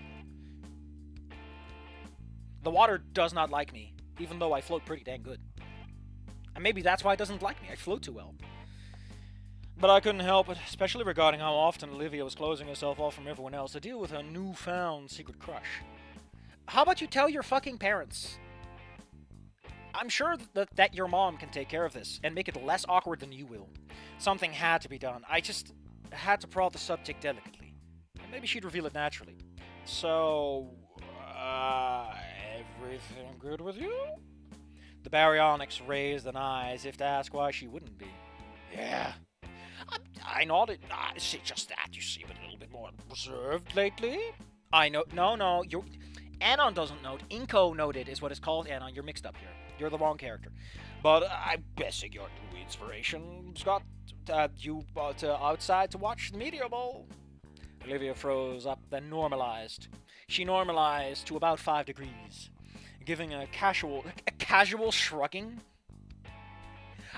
The water does not like me, even though I float pretty dang good. And maybe that's why it doesn't like me. I float too well. But I couldn't help it, especially regarding how often Olivia was closing herself off from everyone else to deal with her newfound secret crush. How about you tell your fucking parents? I'm sure that your mom can take care of this and make it less awkward than you will. Something had to be done. I just had to prod the subject delicately. And maybe she'd reveal it naturally. So, everything good with you? The baryonyx raised an eye as if to ask why she wouldn't be. Yeah. I nodded. It's just that you seem a little bit more reserved lately. I know. No. Anon doesn't note. Inko noted is what it's called. Anon, you're mixed up here. You're the wrong character. But I'm guessing your new inspiration's got you outside to watch the Meteor Bowl. Olivia froze up, then normalized. She normalized to about 5 degrees, giving a casual shrugging.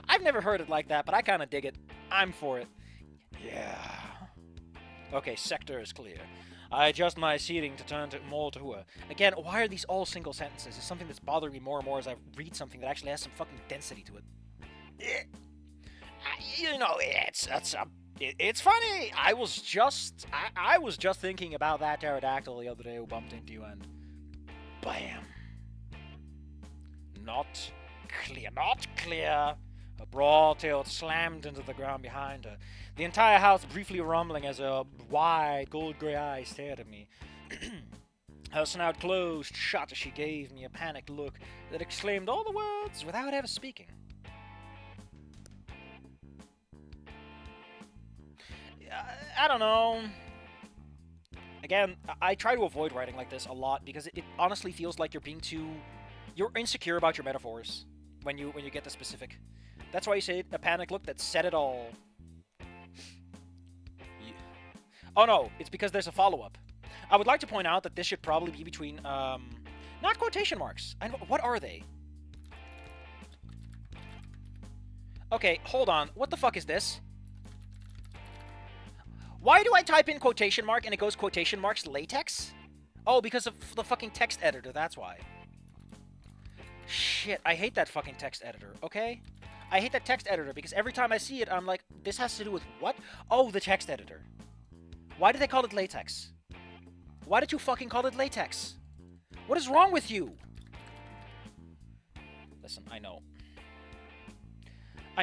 I've never heard it like that, but I kind of dig it. I'm for it. Yeah. Okay, sector is clear. I adjust my seating to turn more to her. Again, why are these all single sentences? It's something that's bothering me more and more as I read something that actually has some fucking density to it. You know, it's funny. I was just thinking about that pterodactyl the other day who bumped into you and bam. Not clear. A broad tail slammed into the ground behind her. The entire house briefly rumbling as a wide, gold-gray eye stared at me. Her snout closed shut as she gave me a panicked look that exclaimed all the words without ever speaking. I don't know. Again, I try to avoid writing like this a lot because it honestly feels like you're insecure about your metaphors when you get the specific. That's why you say a panic look that said it all. Yeah. Oh no, it's because there's a follow-up. I would like to point out that this should probably be between, not quotation marks. What are they? Okay, hold on. What the fuck is this? Why do I type in quotation mark and it goes quotation marks latex? Oh, because of the fucking text editor, that's why. Shit, I hate that fucking text editor, okay? I hate that text editor because every time I see it, I'm like, this has to do with what? Oh, the text editor. Why did they call it latex? Why did you fucking call it latex? What is wrong with you? Listen, I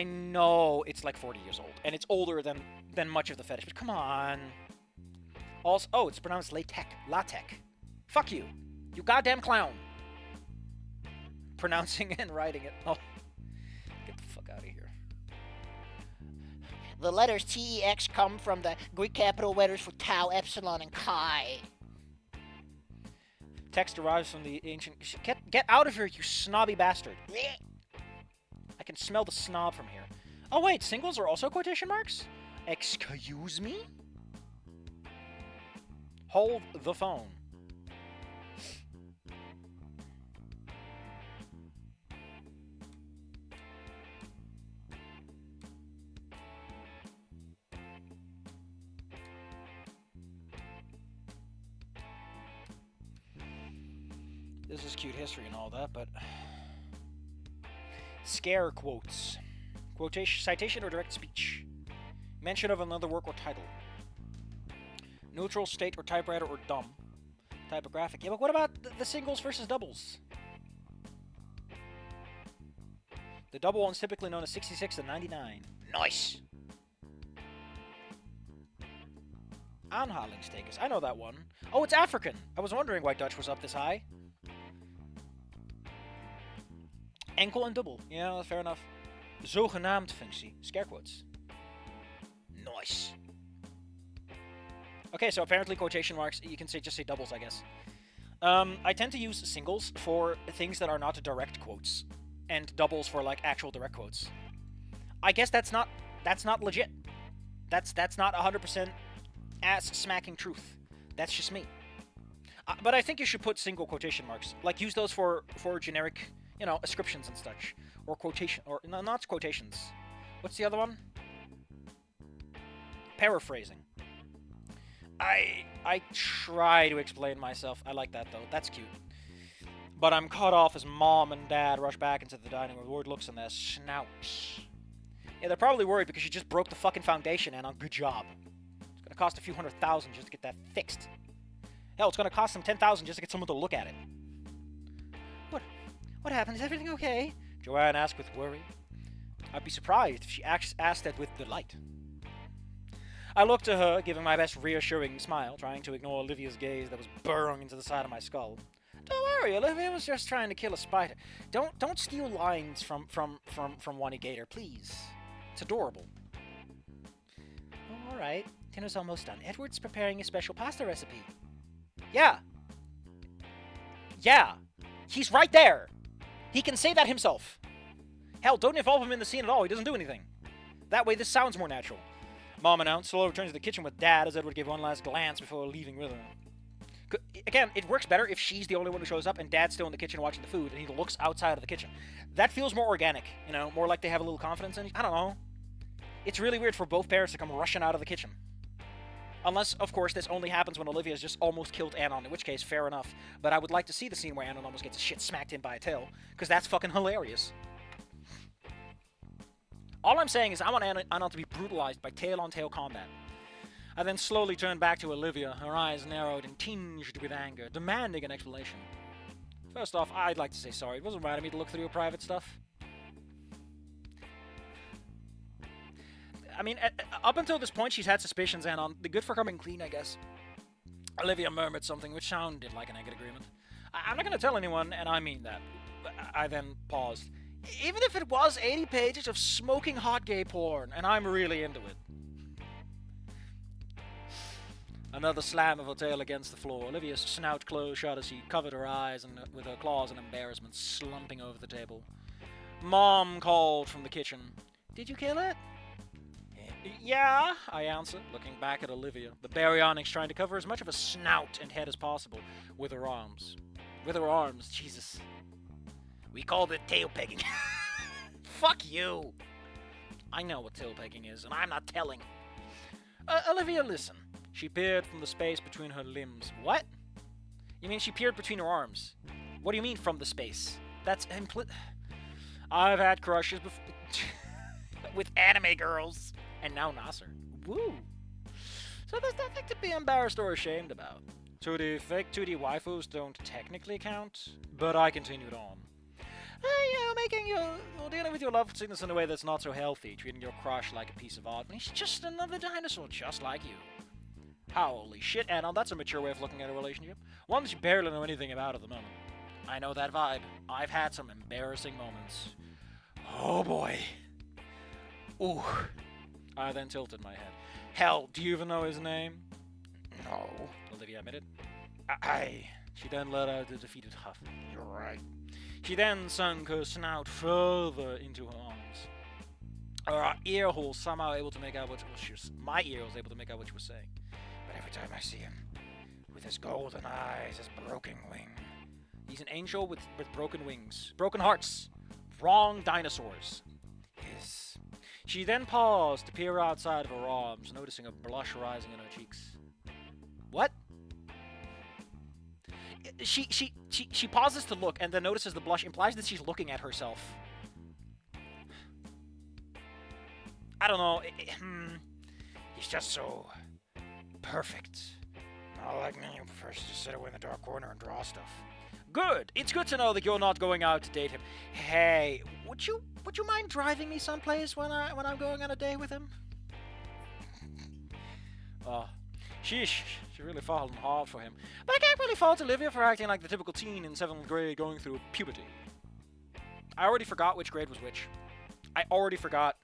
know it's like 40 years old, and it's older than than much of the fetish. But come on. Also, oh, it's pronounced latex. Latex. Fuck you. You goddamn clown. Pronouncing and writing it. Oh. Get the fuck out of here. The letters T-E-X come from the Greek capital letters for Tau, Epsilon, and Chi. Text derives from the ancient... Get out of here, you snobby bastard. I can smell the snob from here. Oh, wait, singles are also quotation marks? Excuse me? Hold the phone. This is cute history and all that, but... Scare quotes. Quotation, citation, or direct speech. Mention of another work or title. Neutral, state, or typewriter, or dumb. Typographic. Yeah, but what about the singles versus doubles? The double one's typically known as 66 and 99. Nice. Aanhalingstekens. I know that one. Oh, it's African. I was wondering why Dutch was up this high. Enkel and dubbel. Yeah, fair enough. Zogenaamd functie. Scare quotes. Nice. Okay, so apparently quotation marks, you can just say doubles, I guess. I tend to use singles for things that are not direct quotes, and doubles for like actual direct quotes. I guess that's not legit. That's not 100% ass-smacking truth. That's just me. But I think you should put single quotation marks. Like, use those for generic, you know, ascriptions and such. Or quotation, or, no, not quotations. What's the other one? Paraphrasing. I try to explain myself. I like that, though. That's cute. But I'm cut off as Mom and Dad rush back into the dining room. Lord looks in their snouts. Yeah, they're probably worried because you just broke the fucking foundation, Anna. Good job. It's gonna cost a few $100,000 just to get that fixed. Hell, it's gonna cost them $10,000 just to get someone to look at it. What happened? Is everything okay? Joanne asked with worry. I'd be surprised if she asked that with delight. I looked to her, giving my best reassuring smile, trying to ignore Olivia's gaze that was burrowing into the side of my skull. Don't worry, Olivia was just trying to kill a spider. Don't steal lines from Wani Gator, please. It's adorable. All right, dinner's almost done. Edward's preparing a special pasta recipe. Yeah. He's right there. He can say that himself. Hell, don't involve him in the scene at all. He doesn't do anything. That way, this sounds more natural. Mom announced, slowly returned to the kitchen with Dad as Edward gave one last glance before leaving with her. Again, it works better if she's the only one who shows up and Dad's still in the kitchen watching the food and he looks outside of the kitchen. That feels more organic, you know, more like they have a little confidence in each. I don't know. It's really weird for both parents to come rushing out of the kitchen. Unless, of course, this only happens when Olivia's just almost killed Anon, in which case, fair enough. But I would like to see the scene where Anon almost gets his shit smacked in by a tail, because that's fucking hilarious. All I'm saying is I want Anon to be brutalized by tail-on-tail combat. I then slowly turned back to Olivia, her eyes narrowed and tinged with anger, demanding an explanation. First off, I'd like to say sorry. It wasn't right of me to look through your private stuff. I mean, up until this point, she's had suspicions, and the good for coming clean, I guess. Olivia murmured something which sounded like an exit agreement. I'm not going to tell anyone, and I mean that. I then paused. Even if it was 80 pages of smoking hot gay porn, and I'm really into it. Another slam of her tail against the floor. Olivia's snout closed shut as she covered her eyes and with her claws in embarrassment, slumping over the table. Mom called from the kitchen. Did you kill it? Yeah, I answered, looking back at Olivia, the baryonyx trying to cover as much of a snout and head as possible with her arms. With her arms, Jesus. We called it tail pegging. Fuck you. I know what tail pegging is, and I'm not telling. Olivia, listen. She peered from the space between her limbs. What? You mean she peered between her arms? What do you mean from the space? That's I've had crushes before with anime girls. And now Nasser. Woo! So there's nothing to be embarrassed or ashamed about. 2D waifus don't technically count, but I continued on. making you're dealing with your love sickness in a way that's not so healthy, treating your crush like a piece of art, and he's just another dinosaur, just like you. Holy shit, Anna, that's a mature way of looking at a relationship. One that you barely know anything about at the moment. I know that vibe. I've had some embarrassing moments. Oh boy. Ooh. I then tilted my head. Hell, do you even know his name? No. Olivia admitted. I. She then let out a defeated huff. You're right. She then sunk her snout further into her arms. Her ear hole somehow able to make out what she was. My ear was able to make out what she was saying. But every time I see him, with his golden eyes, his broken wing. He's an angel with broken wings. Broken hearts. Wrong dinosaurs. His. She then paused to peer outside of her arms, noticing a blush rising in her cheeks. What? She pauses to look and then notices the blush implies that she's looking at herself. I don't know. He's just so perfect. Not like me, who prefers to sit away in the dark corner and draw stuff. Good. It's good to know that you're not going out to date him. Hey, would you mind driving me someplace when I'm going on a date with him? Sheesh, she really fallen hard for him. But I can't really fault Olivia for acting like the typical teen in 7th grade going through puberty. I already forgot which grade was which. I already forgot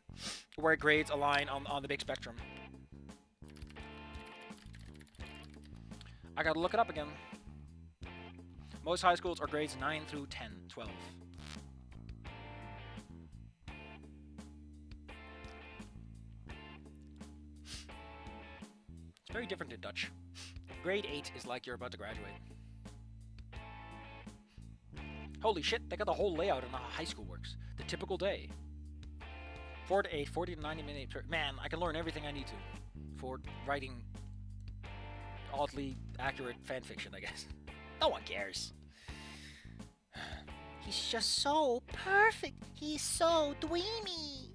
where grades align on the big spectrum. I gotta look it up again. Most high schools are grades 9 through 10, 12. It's very different in Dutch. Grade 8 is like you're about to graduate. Holy shit, they got the whole layout on how high school works. The typical day. 4 to 8, 40 to 90 minutes. Man, I can learn everything I need to for writing oddly accurate fanfiction, I guess. No one cares. He's just so perfect. He's so dweemy.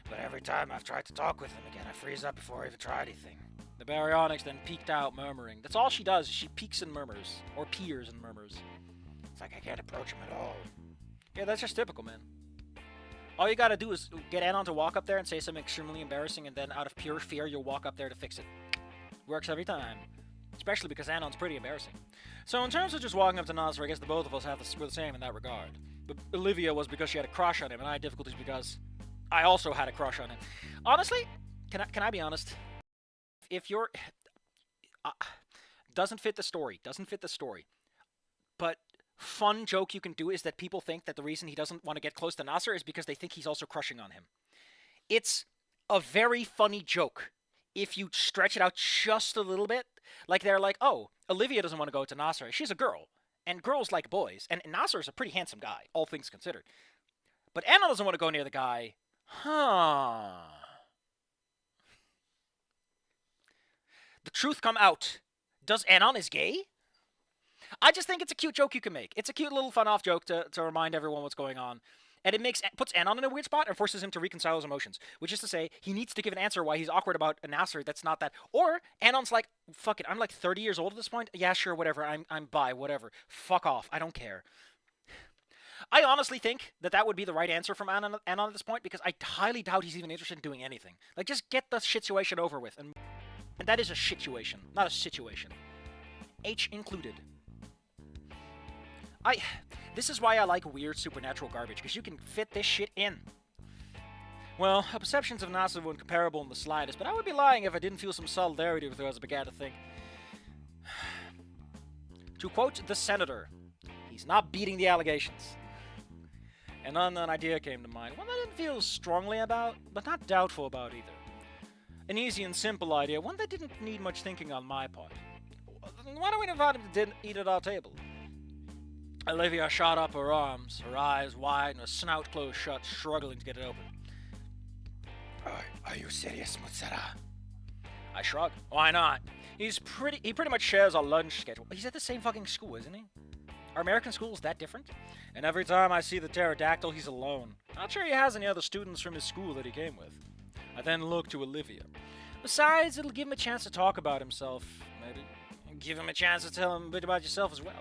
But every time I've tried to talk with him again, I freeze up before I even try anything. The baryonyx then peeked out, murmuring. That's all she does. She peeks and murmurs. Or peers and murmurs. It's like I can't approach him at all. Yeah, that's just typical, man. All you gotta do is get Anon to walk up there and say something extremely embarrassing, and then out of pure fear, you'll walk up there to fix it. Works every time. Especially because Anon's pretty embarrassing. So in terms of just walking up to Nasser, I guess the both of us were the same in that regard. But Olivia was because she had a crush on him, and I had difficulties because I also had a crush on him. Honestly, can I be honest? If you're... doesn't fit the story. But fun joke you can do is that people think that the reason he doesn't want to get close to Nasser is because they think he's also crushing on him. It's a very funny joke if you stretch it out just a little bit. Like they're like, oh, Olivia doesn't want to go to Nasser. She's a girl. And girls like boys. And Nasser is a pretty handsome guy, all things considered. But Anna doesn't want to go near the guy. Huh. The truth come out. Does Anon is gay? I just think it's a cute joke you can make. It's a cute little fun-off joke to remind everyone what's going on. And it puts Anon in a weird spot and forces him to reconcile his emotions. Which is to say, he needs to give an answer why he's awkward about a Nasser that's not that. Or Anon's like, fuck it, I'm like 30 years old at this point. Yeah, sure, whatever. I'm bi, whatever. Fuck off. I don't care. I honestly think that would be the right answer from Anon at this point, because I highly doubt he's even interested in doing anything. Like, just get the situation over with. And that is a situation, not a situation. H included. This is why I like weird supernatural garbage, because you can fit this shit in. Well, her perceptions of Nasser weren't comparable in the slightest, but I would be lying if I didn't feel some solidarity with her as I began to think. To quote the senator, he's not beating the allegations. And then an idea came to mind, one I didn't feel strongly about, but not doubtful about either. An easy and simple idea, one that didn't need much thinking on my part. Why don't we invite him to eat at our table? Olivia shot up her arms, her eyes wide and her snout closed shut, struggling to get it open. Are you serious, Mutsara? I shrugged. Why not? He pretty much shares our lunch schedule. He's at the same fucking school, isn't he? Are American schools that different? And every time I see the pterodactyl, he's alone. Not sure he has any other students from his school that he came with. I then looked to Olivia. Besides, it'll give him a chance to talk about himself, maybe. And give him a chance to tell him a bit about yourself as well.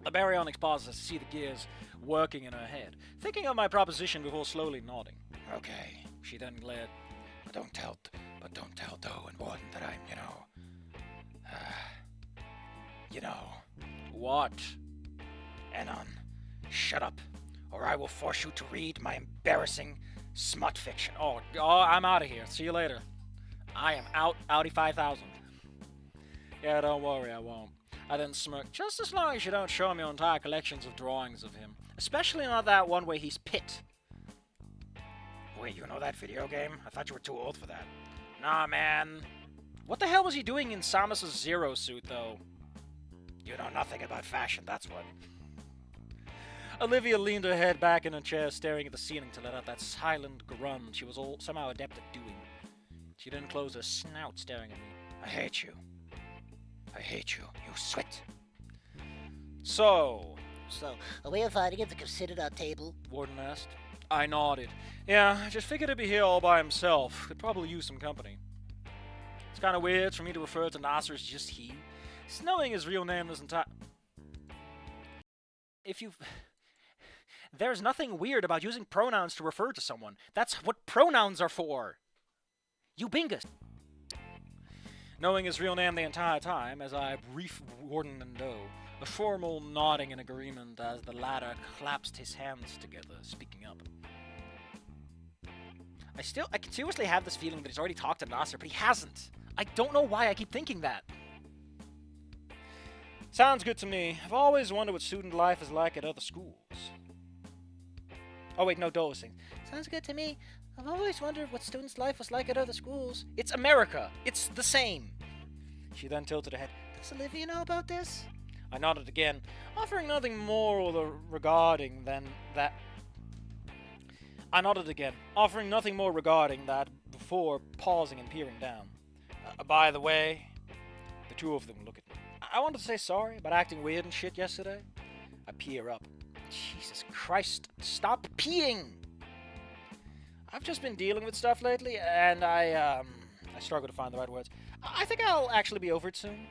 The baryonyx pauses to see the gears working in her head, thinking of my proposition before slowly nodding. Okay. She then glared. But don't tell Doe and Warden that I'm, What? Anon, shut up, or I will force you to read my embarrassing smut fiction. Oh, I'm out of here. See you later. I am out, Audi 5000. Yeah, don't worry, I won't. I then smirked, just as long as you don't show me your entire collections of drawings of him. Especially not that one where he's Pit. Wait, you know that video game? I thought you were too old for that. Nah, man. What the hell was he doing in Samus's Zero suit, though? You know nothing about fashion, that's what. Olivia leaned her head back in her chair, staring at the ceiling to let out that silent grunt she was somehow adept at doing. She then closed her snout, staring at me. I hate you. I hate you, you swit. So, a way of finding him to consider our table? Warden asked. I nodded. Yeah, I just figured he'd be here all by himself. Could probably use some company. It's kind of weird for me to refer to Nasser as just he. Knowing his real name this entire... There's nothing weird about using pronouns to refer to someone. That's what pronouns are for. You bingus. Knowing his real name the entire time, as I briefed Warden and Doe, a formal nodding in agreement as the latter clasped his hands together, speaking up. I continuously have this feeling that he's already talked to Nasser, but he hasn't. I don't know why I keep thinking that. Sounds good to me. I've always wondered what student life is like at other schools. Oh wait, no, Doe was saying. Sounds good to me. I've always wondered what students' life was like at other schools. It's America. It's the same. She then tilted her head. Does Olivia know about this? I nodded again, offering nothing more regarding that before pausing and peering down. By the way, the two of them look at me. I wanted to say sorry about acting weird and shit yesterday. I peer up. Jesus Christ, stop peeing! I've just been dealing with stuff lately, and I struggle to find the right words. I think I'll actually be over it soon.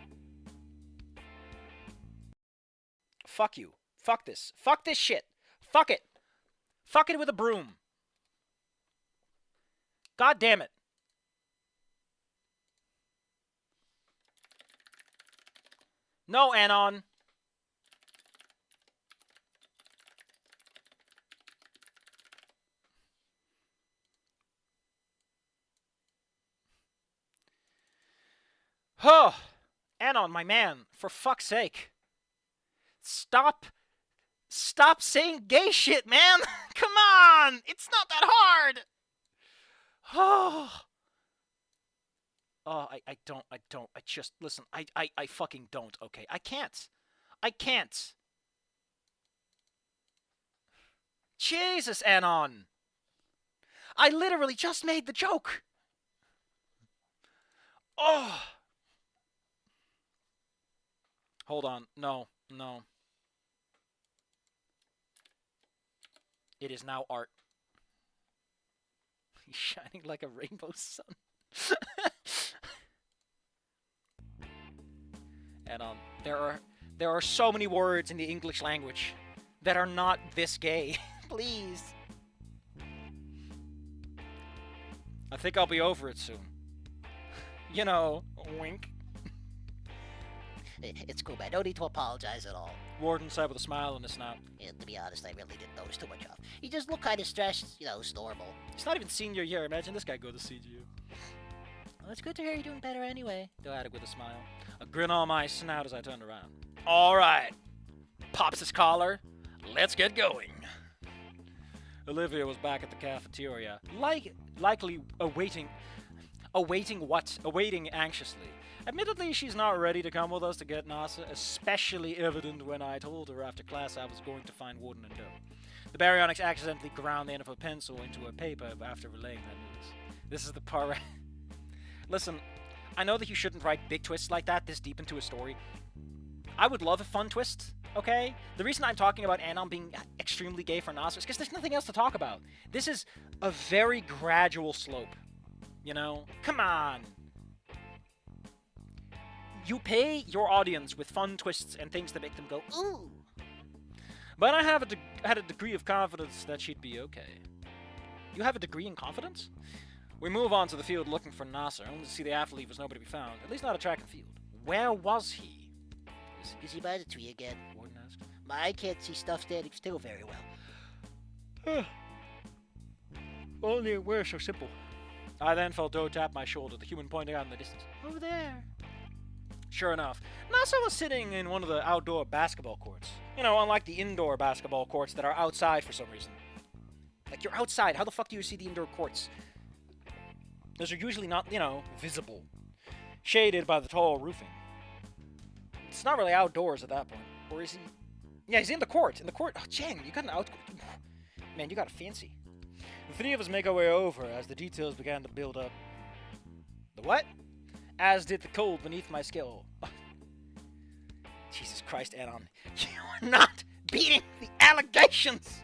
Fuck you. Fuck this. Fuck this shit. Fuck it. Fuck it with a broom. God damn it. No, Anon. Huh. Anon, my man, for fuck's sake. Stop saying gay shit, man. Come on. It's not that hard. Oh. Oh, I don't. I just, listen, I fucking don't, okay? I can't. Jesus, Anon. I literally just made the joke. Oh. Hold on. No. It is now art. He's shining like a rainbow sun. And there are so many words in the English language that are not this gay. Please. I think I'll be over it soon. You know, wink. It's cool, man. No need to apologize at all. Warden said with a smile on his snout. Yeah, to be honest, I really didn't notice too much of. He just looked kind of stressed, it's normal. It's not even senior year. Imagine this guy go to CGU. Well, it's good to hear you're doing better anyway. Doe added with a smile. A grin on my snout as I turned around. All right. Pops his collar. Let's get going. Olivia was back at the cafeteria, likely awaiting anxiously. Admittedly, she's not ready to come with us to get NASA, especially evident when I told her after class I was going to find Warden and Doe. The baryonyx accidentally ground the end of a pencil into her paper after relaying that news. This is the part. Listen, I know that you shouldn't write big twists like that this deep into a story. I would love a fun twist, okay? The reason I'm talking about Anon being extremely gay for Nasser is because there's nothing else to talk about. This is a very gradual slope, you know? Come on! You pay your audience with fun twists and things that make them go, ooh! But I had a degree of confidence that she'd be okay. You have a degree in confidence? We move on to the field looking for Nasser, only to see the athlete was nowhere to be found, at least not a track and field. Where was he? Is he by the tree again? Warden asked. I can't see stuff standing still very well. Only we're so simple. I then felt Doe tap my shoulder, the human pointing out in the distance. Over there. Sure enough, Nasser was sitting in one of the outdoor basketball courts. You know, unlike the indoor basketball courts that are outside for some reason. Like, you're outside. How the fuck do you see the indoor courts? Those are usually not, you know, visible. Shaded by the tall roofing. It's not really outdoors at that point. Or is he? Yeah, he's in the court. In the court. Oh, Chang, you got an out... Man, you got a fancy. The three of us make our way over as the details began to build up. The what? As did the cold beneath my skull. Jesus Christ, Anon. You are not beating the allegations!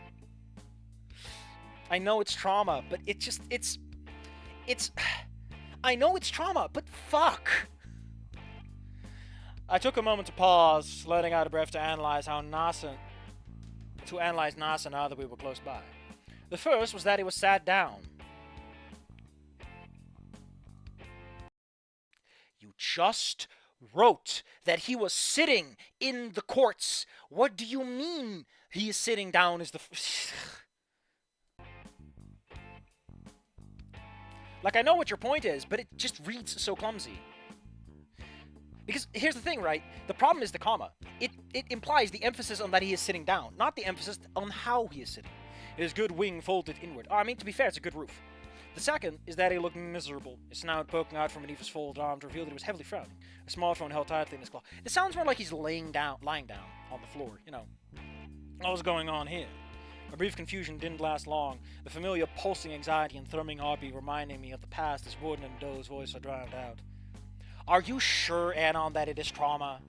I know it's trauma, but it's... I know it's trauma, but fuck! I took a moment to pause, letting out a breath to analyze Nasser now that we were close by. The first was that he was sat down. You just wrote that he was sitting in the courts. What do you mean he is sitting down is the... Like, I know what your point is, but it just reads so clumsy. Because here's the thing, right? The problem is the comma. It implies the emphasis on that he is sitting down, not the emphasis on how he is sitting. His good wing folded inward. Oh, I mean, to be fair, it's a good roof. The second is that he looked miserable. His snout poking out from beneath his folded arms revealed that he was heavily frowning. A smartphone held tightly in his claw. It sounds more like he's lying down on the floor, you know. What was going on here? A brief confusion didn't last long. The familiar pulsing anxiety and thrumming heartbeat reminding me of the past as Warden and Doe's voice are drowned out. Are you sure, Anon, that it is trauma?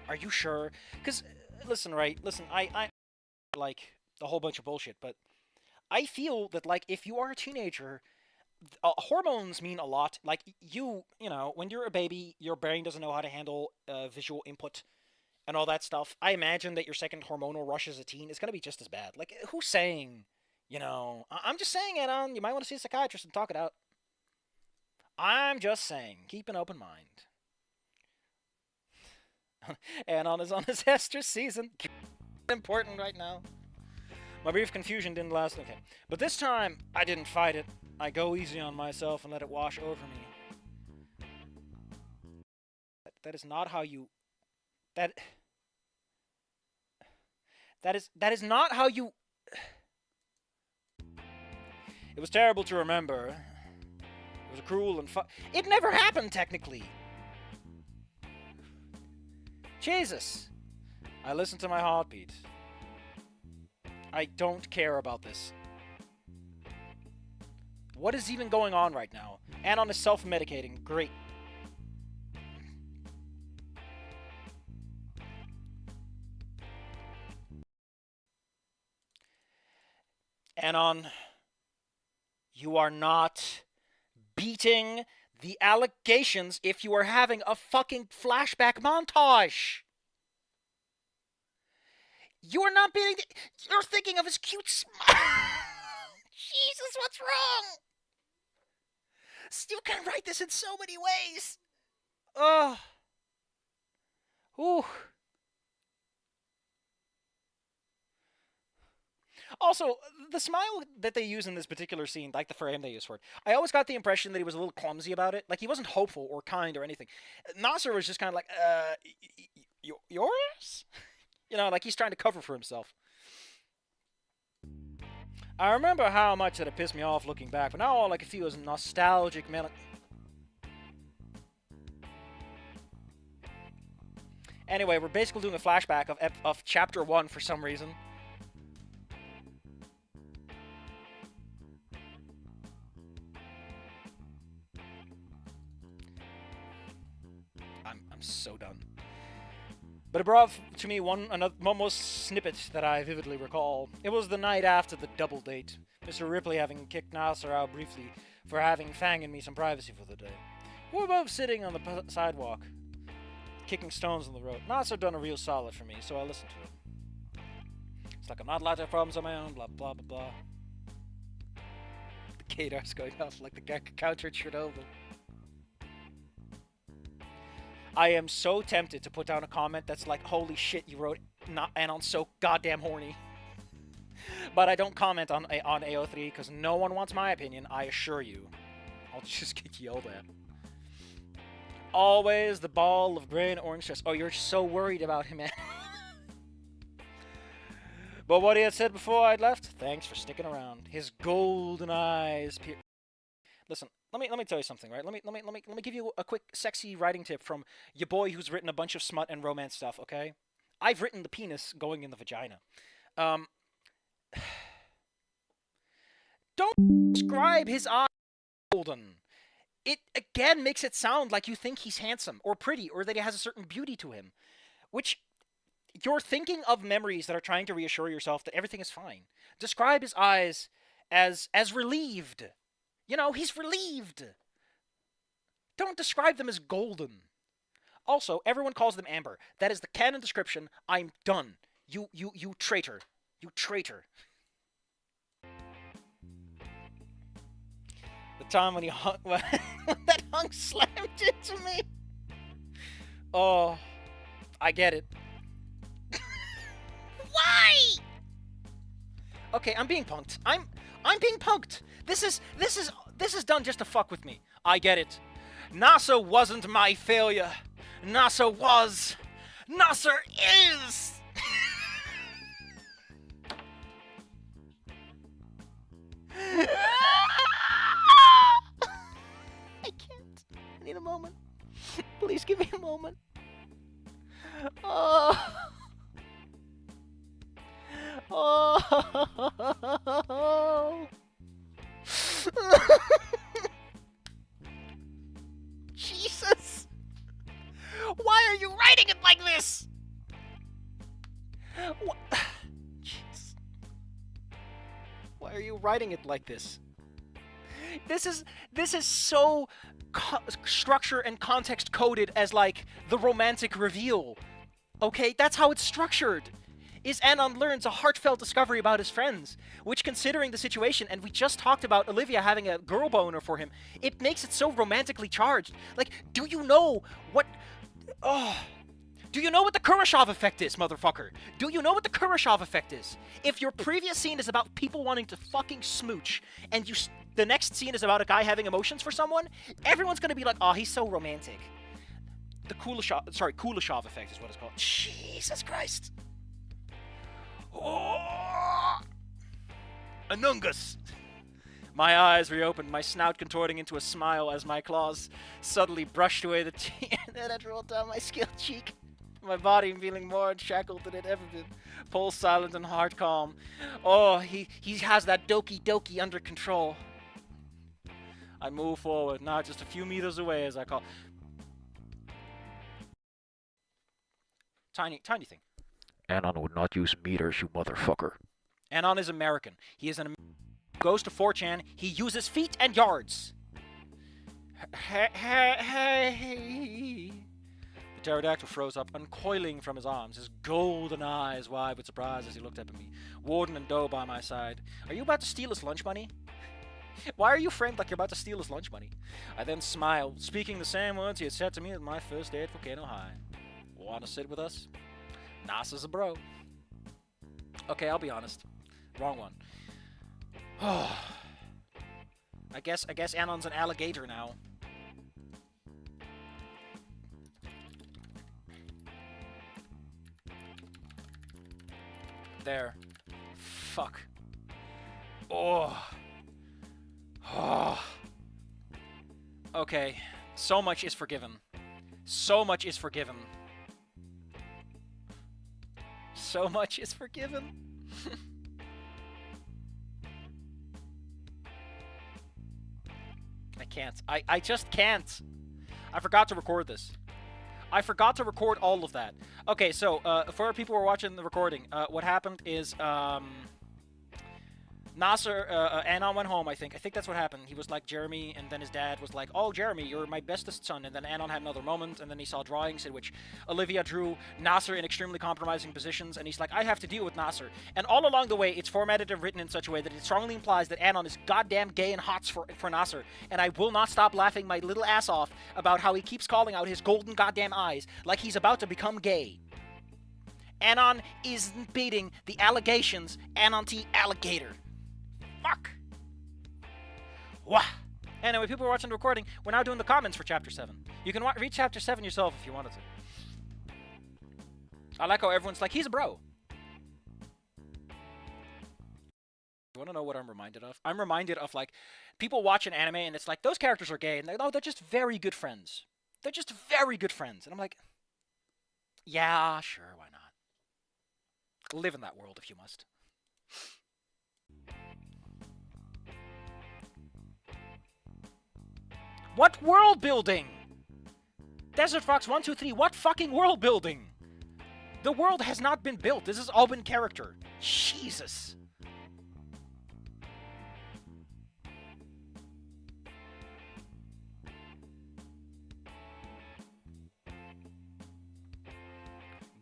Are you sure? Because, listen, I like a whole bunch of bullshit, but I feel that, like, if you are a teenager, hormones mean a lot. Like, you know, when you're a baby, your brain doesn't know how to handle visual input and all that stuff. I imagine that your second hormonal rush as a teen is going to be just as bad. Like, who's saying, you know, I'm just saying, Anon, you might want to see a psychiatrist and talk it out. I'm just saying, keep an open mind. Anon is on his estrus season. Important right now. My brief confusion didn't last. Okay. But this time, I didn't fight it. I go easy on myself and let it wash over me. That is not how you... That is not how you... It was terrible to remember. It was a cruel and It never happened, technically! Jesus! I listened to my heartbeat. I don't care about this. What is even going on right now? Anon is self-medicating. Great. Anon, you are not beating the allegations if you are having a fucking flashback montage. You are not beating You're thinking of his cute smile. Jesus, what's wrong? You can write this in so many ways. Ugh. Ooh. Also, the smile that they use in this particular scene, like the frame they use for it, I always got the impression that he was a little clumsy about it. Like, he wasn't hopeful or kind or anything. Nasser was just kind of like, yours? You know, like he's trying to cover for himself. I remember how much it had pissed me off looking back, but now all I could feel was nostalgic Anyway, we're basically doing a flashback of Chapter 1 for some reason. I'm so done. But it brought to me one more snippet that I vividly recall. It was the night after the double date, Mr. Ripley having kicked Nasser out briefly for having Fang and me some privacy for the day. We were both sitting on the sidewalk, kicking stones in the road. Nasser done a real solid for me, so I listened to him. like, I'm not allowed to have problems on my own, blah, blah, blah, blah. The Gator's going off like the counter at Chernobyl. I am so tempted to put down a comment that's like, holy shit, you wrote Anon's so goddamn horny. But I don't comment on AO3 because no one wants my opinion, I assure you. I'll just get yelled at. Always the ball of gray and orange stress. Oh, you're so worried about him, man. But what he had said before I'd left, thanks for sticking around. His golden eyes Listen, let me tell you something, right? Let me give you a quick sexy writing tip from your boy who's written a bunch of smut and romance stuff, okay? I've written the penis going in the vagina. Don't describe his eyes golden. It again makes it sound like you think he's handsome or pretty or that he has a certain beauty to him, which you're thinking of memories that are trying to reassure yourself that everything is fine. Describe his eyes as relieved. You know, he's relieved. Don't describe them as golden. Also, everyone calls them amber. That is the canon description. I'm done. You traitor. You traitor. The time when he hung... when that hunk slammed into me. Oh, I get it. Why? Okay, I'm being punked. I'm being punked. This is done just to fuck with me. I get it. NASA wasn't my failure. NASA was. NASA is. I can't. I need a moment. Please give me a moment. Oh. Oh. Jesus. Why are you writing it like this? What? Jeez. Why are you writing it like this? This is so structure and context coded as like the romantic reveal. Okay, that's how it's structured. Is Anon learns a heartfelt discovery about his friends, which, considering the situation, and we just talked about Olivia having a girl boner for him, it makes it so romantically charged. Like, do you know what... Oh... Do you know what the Kurashov effect is, motherfucker? Do you know what the Kurashov effect is? If your previous scene is about people wanting to fucking smooch, and the next scene is about a guy having emotions for someone, everyone's gonna be like, oh, he's so romantic. The Kuleshov effect is what it's called. Jesus Christ. Oh! Anungus! My eyes reopened, my snout contorting into a smile as my claws suddenly brushed away the tear that rolled down my skilled cheek. My body feeling more shackled than it ever been. Pulse silent and heart calm. Oh, he has that doki under control. I move forward, now just a few meters away as I call. Tiny thing. Anon would not use meters, you motherfucker. Anon is American. He is goes to 4chan. He uses feet and yards. Hey. The pterodactyl froze up, uncoiling from his arms, his golden eyes wide with surprise as he looked up at me. Warden and Doe by my side. Are you about to steal his lunch money? Why are you framed like you're about to steal his lunch money? I then smiled, speaking the same words he had said to me at my first day at Volcano High. Wanna sit with us? NASA's a bro. Okay, I'll be honest. Wrong one. I guess Anon's an alligator now. There. Fuck. Oh. Okay. So much is forgiven. So much is forgiven. So much is forgiven. I can't. I just can't. I forgot to record this. I forgot to record all of that. Okay, so, for people who are watching the recording, what happened is, Nasser, Anon went home, I think. I think that's what happened. He was like Jeremy, and then his dad was like, oh, Jeremy, you're my bestest son. And then Anon had another moment, and then he saw drawings in which Olivia drew Nasser in extremely compromising positions, and he's like, I have to deal with Nasser. And all along the way, it's formatted and written in such a way that it strongly implies that Anon is goddamn gay and hots for Nasser. And I will not stop laughing my little ass off about how he keeps calling out his golden goddamn eyes like he's about to become gay. Anon isn't beating the allegations, Anon-T-alligator. Fuck! Wah! Anyway, people are watching the recording. We're now doing the comments for Chapter 7. You can read Chapter 7 yourself if you wanted to. I like how everyone's like, he's a bro. You want to know what I'm reminded of? I'm reminded of, like, people watch an anime and it's like, those characters are gay. And they're just very good friends. They're just very good friends. And I'm like, yeah, sure, why not? Live in that world if you must. What world building? Desert Fox 123, what fucking world building? The world has not been built. This has all been character. Jesus.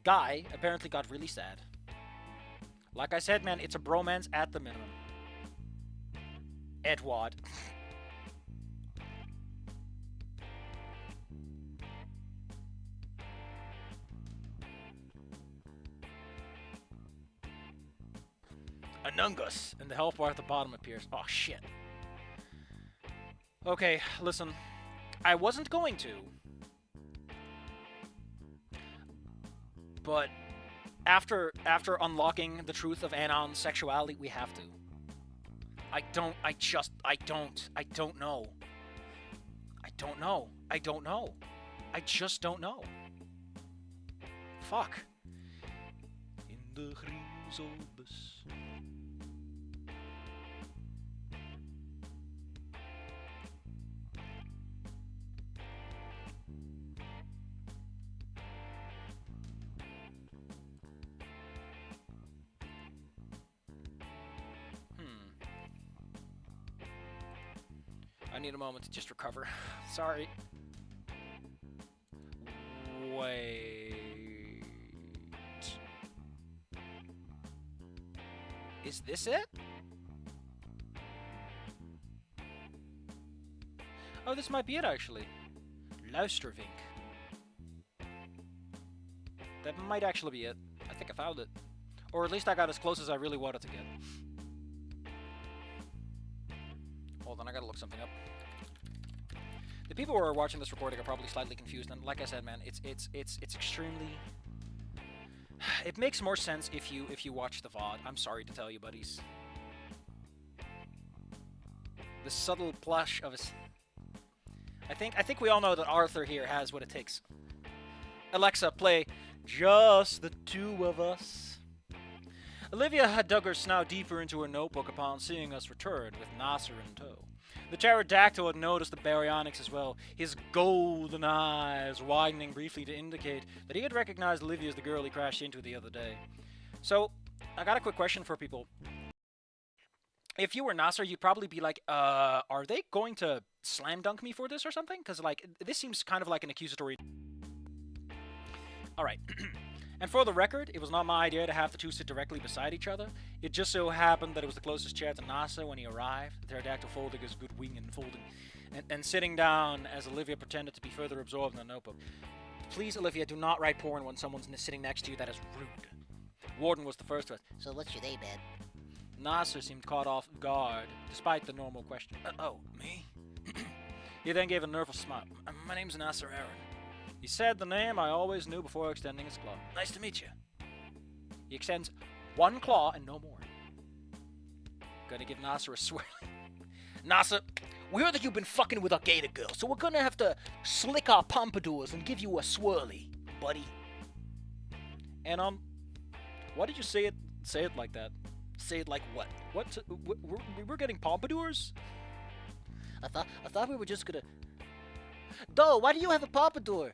Guy apparently got really sad. Like I said, man, it's a bromance at the minimum. Edward. Anungus, and the health bar at the bottom appears. Oh, shit. Okay, listen. I wasn't going to. But after unlocking the truth of Anon's sexuality, we have to. I don't know. I don't know. I just don't know. Fuck. In the Griezobus. I need a moment to just recover. Sorry. Wait. Is this it? Oh, this might be it, actually. Luistervink. That might actually be it. I think I found it. Or at least I got as close as I really wanted to get. Hold on, I gotta look something up. The people who are watching this recording are probably slightly confused, and like I said, man, it's extremely. It makes more sense if you watch the VOD. I'm sorry to tell you, buddies. The subtle plush of his. I think we all know that Arthur here has what it takes. Alexa, play Just the Two of Us. Olivia had dug her snout deeper into her notebook upon seeing us return with Nasser in tow. The pterodactyl had noticed the baryonyx as well, his golden eyes widening briefly to indicate that he had recognized Olivia as the girl he crashed into the other day. So, I got a quick question for people. If you were Nasser, you'd probably be like, are they going to slam dunk me for this or something? Because, like, this seems kind of like an accusatory... Alright. And for the record, it was not my idea to have the two sit directly beside each other. It just so happened that it was the closest chair to Nasser when he arrived, the pterodactyl folding his good wing and folding, and sitting down as Olivia pretended to be further absorbed in the notebook. Please, Olivia, do not write porn when someone's sitting next to you. That is rude. Warden was the first to us. So what's your name, man? Nasser seemed caught off guard, despite the normal question. Oh, me? He then gave a nervous smile. My name's Nasser Aaron. He said the name I always knew before extending his claw. Nice to meet you. He extends one claw and no more. Gonna give Nasser a swirl. Nasser, we heard that you've been fucking with our gator girl, so we're gonna have to slick our pompadours and give you a swirly, buddy. And why did you say it like that? Say it like what? What? We're getting pompadours? I thought we were just gonna... Duh, why do you have a pompadour?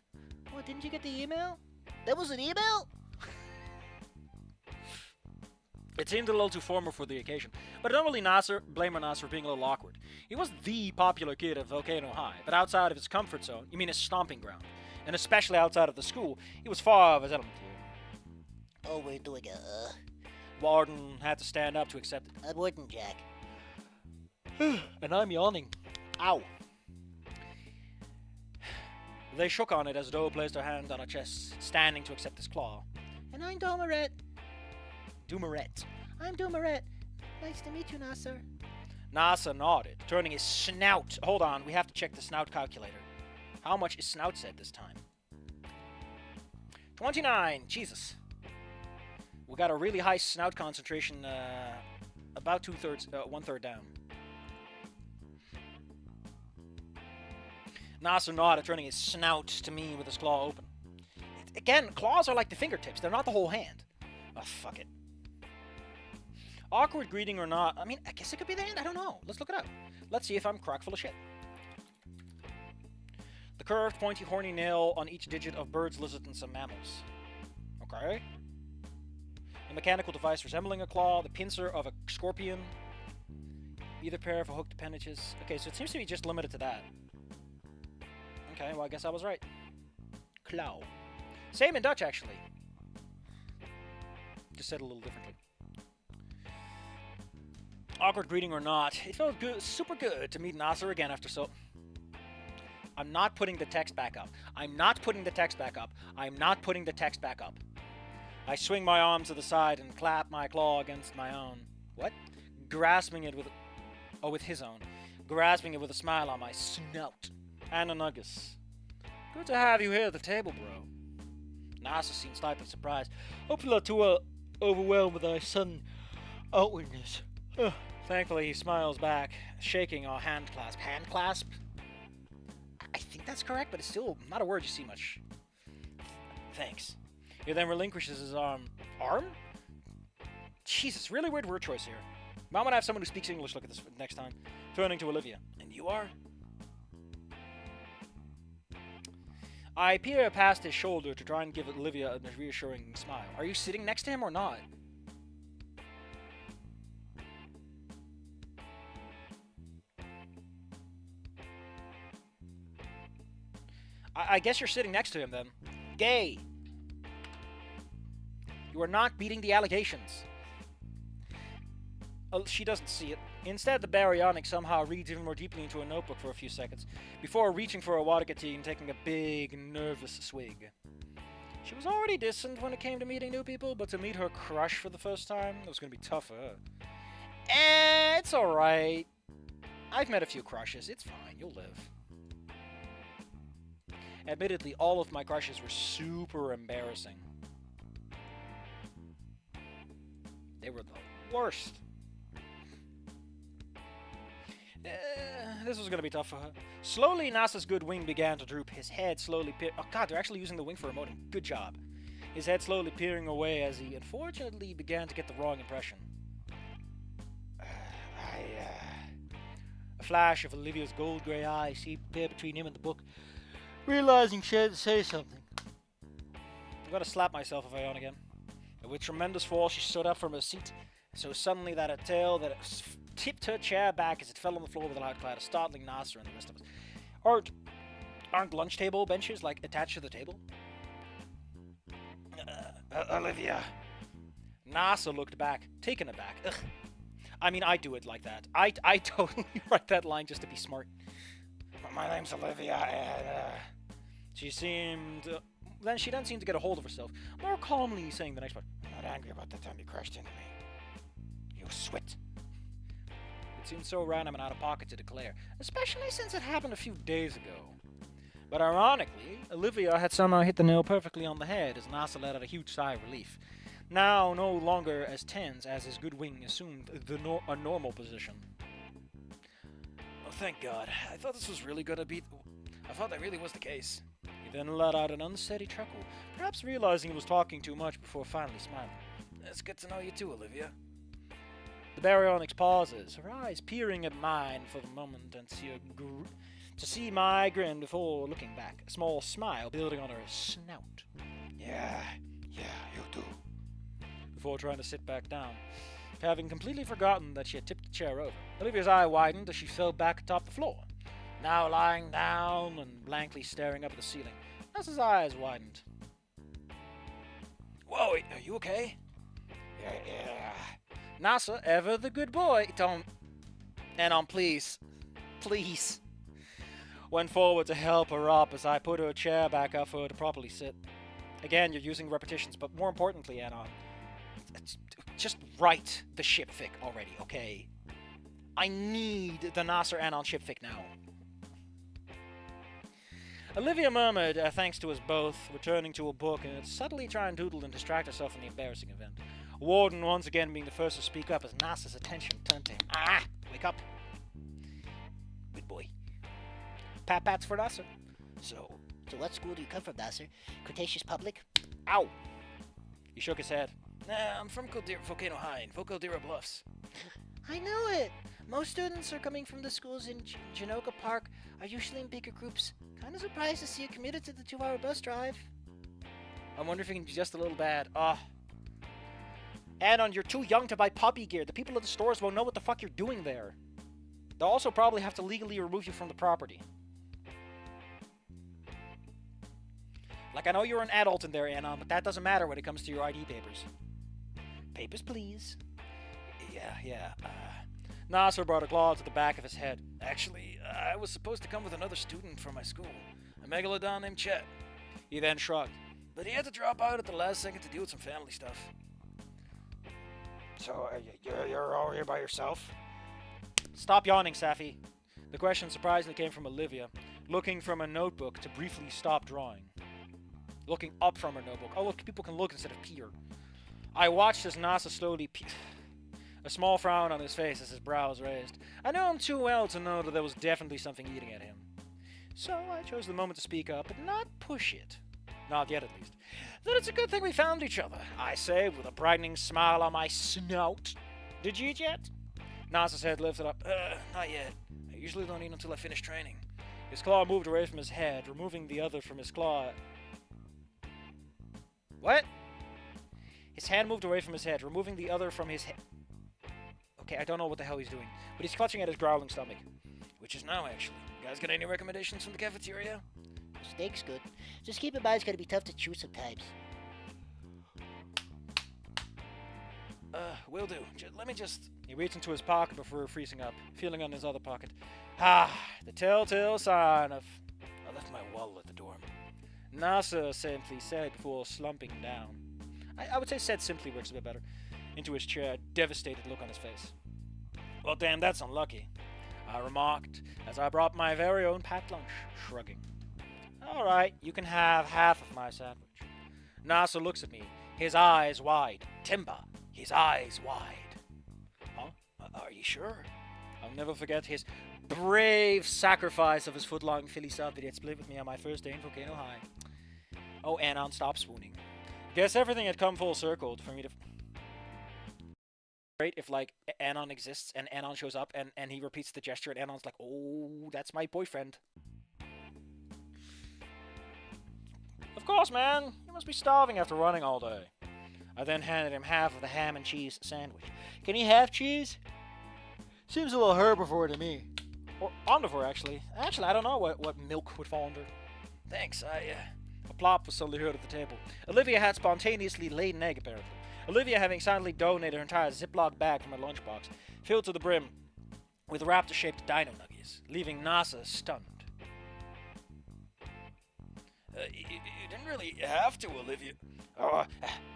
What, didn't you get the email? That was an email? It seemed a little too formal for the occasion, but I don't really blame Nasser for being a little awkward. He was the popular kid at Volcano High, but outside of his comfort zone, you mean his stomping ground, and especially outside of the school, he was far of his element here. Oh, we're doing Warden had to stand up to accept it. a Warden Jack. And I'm yawning. Ow. They shook on it as Doe placed her hand on her chest, standing to accept his claw. And I'm Domaret. Dumaret. I'm Domaret. Nice to meet you, Nasser. Nasser nodded, turning his snout. Hold on, we have to check the snout calculator. How much is snout said this time? 29. Jesus. We got a really high snout concentration, about 2/3, 1/3 down. Nasser nodded, turning his snout to me with his claw open. Again, claws are like the fingertips. They're not the whole hand. Oh, fuck it. Awkward greeting or not, I mean, I guess it could be the hand. I don't know. Let's look it up. Let's see if I'm crock full of shit. The curved, pointy, horny nail on each digit of birds, lizards, and some mammals. Okay. A mechanical device resembling a claw, the pincer of a scorpion. Either pair of hooked appendages. Okay, so it seems to be just limited to that. Okay, well, I guess I was right. Claw. Same in Dutch, actually. Just said a little differently. Awkward greeting or not, it felt good, super good to meet Nasser again after so... I'm not putting the text back up. I'm not putting the text back up. I'm not putting the text back up. I swing my arm to the side and clap my claw against my own. What? Grasping it with... Oh, with his own. Grasping it with a smile on my snout. And a nuggus. Good to have you here at the table, bro. Nasser seemed slightly surprised. Hopefully not too overwhelmed with thy sudden outwardness. Thankfully, he smiles back, shaking our hand clasp. Hand clasp? I think that's correct, but it's still not a word you see much. Thanks. He then relinquishes his arm. Arm? Jesus, really weird word choice here. I'm gonna have someone who speaks English look at this next time. Turning to Olivia. And you are? I peer past his shoulder to try and give Olivia a reassuring smile. Are you sitting next to him or not? I guess you're sitting next to him then. Gay! You are not beating the allegations. She doesn't see it. Instead, the baryonic somehow reads even more deeply into a notebook for a few seconds, before reaching for a vodka tea and taking a big, nervous swig. She was already distant when it came to meeting new people, but to meet her crush for the first time, it was going to be tough for her. It's alright. I've met a few crushes. It's fine. You'll live. Admittedly, all of my crushes were super embarrassing. They were the worst. This was going to be tough for her. Slowly, Nasser's good wing began to droop. His head slowly oh god, they're actually using the wing for emoting. Good job. His head slowly peering away as he unfortunately began to get the wrong impression. A flash of Olivia's gold-grey eyes appeared between him and the book, realizing she had to say something. I'm going to slap myself if I yawn again. And with tremendous force, she stood up from her seat, so suddenly that her tail that tipped her chair back as it fell on the floor with a loud clatter, startling Nasser and the rest of us. Aren't lunch table benches, like, attached to the table? Olivia. Nasser looked back, taken aback. Ugh. I mean, I do it like that. I totally write that line just to be smart. My name's Olivia, and, She seemed... then she didn't seem to get a hold of herself, more calmly saying the next part. I'm not angry about the time you crashed into me. You swit. It seemed so random and out of pocket to declare, especially since it happened a few days ago. But ironically, Olivia had somehow hit the nail perfectly on the head as Nasser let out a huge sigh of relief. Now no longer as tense as his good wing assumed a normal position. Oh, thank God. I thought this was really gonna be... I thought that really was the case. He then let out an unsteady chuckle, perhaps realizing he was talking too much before finally smiling. It's good to know you too, Olivia. The baryonyx pauses, her eyes peering at mine for the moment and to see my grin before looking back, a small smile building on her snout. Yeah, you do. before trying to sit back down, having completely forgotten that she had tipped the chair over. Olivia's eye widened as she fell back atop the floor, now lying down and blankly staring up at the ceiling. Nasa's eyes widened. Whoa, are you okay? Yeah. Nasa, ever the good boy, Anon, please, went forward to help her up as I put her chair back up for her to properly sit. Again, you're using repetitions, but more importantly, Anon, just write the ship fic already, okay? I need the Nasser Anon ship fic now. Olivia murmured, thanks to us both, returning to a book and subtly trying to doodle and distract herself from the embarrassing event. Warden once again being the first to speak up as Nasser's attention turned to him. Wake up. Good boy. Pat-pats for Nasser. So what school do you come from, Nasser? Cretaceous Public? Ow! He shook his head. Nah, I'm from Volcano High in Caldera Bluffs. I know it. Most students are coming from the schools in Genoka Park, are usually in bigger groups. Kinda surprised to see you committed to the 2-hour bus drive. I wonder if he can be just a little bad. Anon, you're too young to buy puppy gear. The people at the stores won't know what the fuck you're doing there. They'll also probably have to legally remove you from the property. Like, I know you're an adult in there, Anon, but that doesn't matter when it comes to your ID papers. Papers, please. Yeah. Nasser brought a claw to the back of his head. Actually, I was supposed to come with another student from my school, a megalodon named Chet. He then shrugged. But he had to drop out at the last second to deal with some family stuff. So, you're all here by yourself? Stop yawning, Safi. The question surprisingly came from Olivia, looking from a notebook to briefly stop drawing. Looking up from her notebook. Oh, look, people can look instead of peer. I watched as Nasa slowly a small frown on his face as his brows raised. I knew him too well to know that there was definitely something eating at him. So I chose the moment to speak up, but not push it. Not yet, at least. Then it's a good thing we found each other, I say, with a brightening smile on my snout. Did you eat yet? Nasa's head lifted up. Not yet. I usually don't eat until I finish training. His claw moved away from his head, removing the other from his claw. What? His hand moved away from his head, removing the other from his head. Okay, I don't know what the hell he's doing, but he's clutching at his growling stomach. Which is now, actually. You guys got any recommendations from the cafeteria? Steak's good. Just keep in mind it's gonna be tough to chew sometimes. Will do. Let me just... He reached into his pocket before freezing up, feeling on his other pocket. The telltale sign of... I left my wallet at the dorm. Nasa simply said before slumping down. I would say said simply works a bit better. Into his chair, a devastated look on his face. Well, damn, that's unlucky, I remarked as I brought my very own packed lunch, shrugging. All right, you can have half of my sandwich. Nasa looks at me, his eyes wide. Timber, his eyes wide. Huh? Are you sure? I'll never forget his brave sacrifice of his foot-long filly sub that he had split with me on my first day in Volcano High. Oh, Anon, stop swooning. Guess everything had come full circle for me to... Great if, like, Anon exists and Anon shows up and he repeats the gesture and Anon's like, oh, that's my boyfriend. Of course, man. You must be starving after running all day. I then handed him half of the ham and cheese sandwich. Can he have cheese? Seems a little herbivore to me. Or omnivore, actually. Actually, I don't know what milk would fall under. Thanks, A plop was suddenly heard at the table. Olivia had spontaneously laid an egg, apparently. Olivia, having silently donated her entire Ziploc bag from her lunchbox, filled to the brim with raptor-shaped dino nuggies, leaving Nasa stunned. You didn't really have to, Olivia. Oh,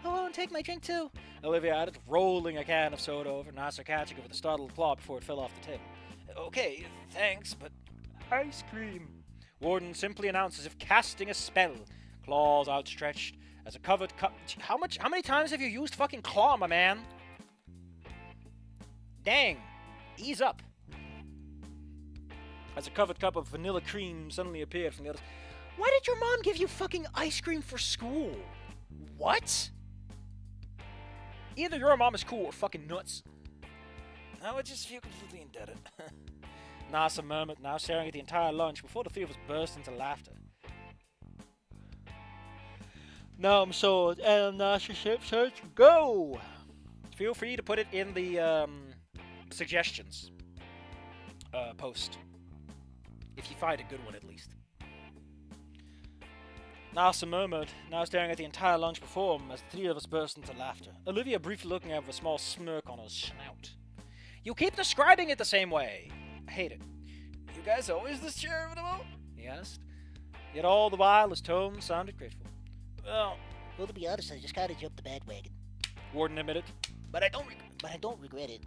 and take my drink too. Olivia added, rolling a can of soda over, Nasa catching it with a startled claw before it fell off the table. Okay, thanks, but... Ice cream. Warden simply announced as if casting a spell, claws outstretched as a covered cup. How many times have you used fucking claw, my man? Dang. Ease up. As a covered cup of vanilla cream suddenly appeared from the other. Why did your mom give you fucking ice cream for school? What? Either your mom is cool or fucking nuts. Now I just feel completely indebted. Nasa murmured, now staring at the entire lunch before the three of us burst into laughter. Now I'm sold, and Nasa ship search, go! Feel free to put it in the suggestions post. If you find a good one, at least. Nasa murmured, now staring at the entire lunch before him as the three of us burst into laughter. Olivia briefly looking at him with a small smirk on her snout. You keep describing it the same way. I hate it. You guys always this charitable? He asked. Yet all the while his tone sounded grateful. Well, to be honest, I just kind of jumped the bandwagon. Warden admitted. But I don't regret it.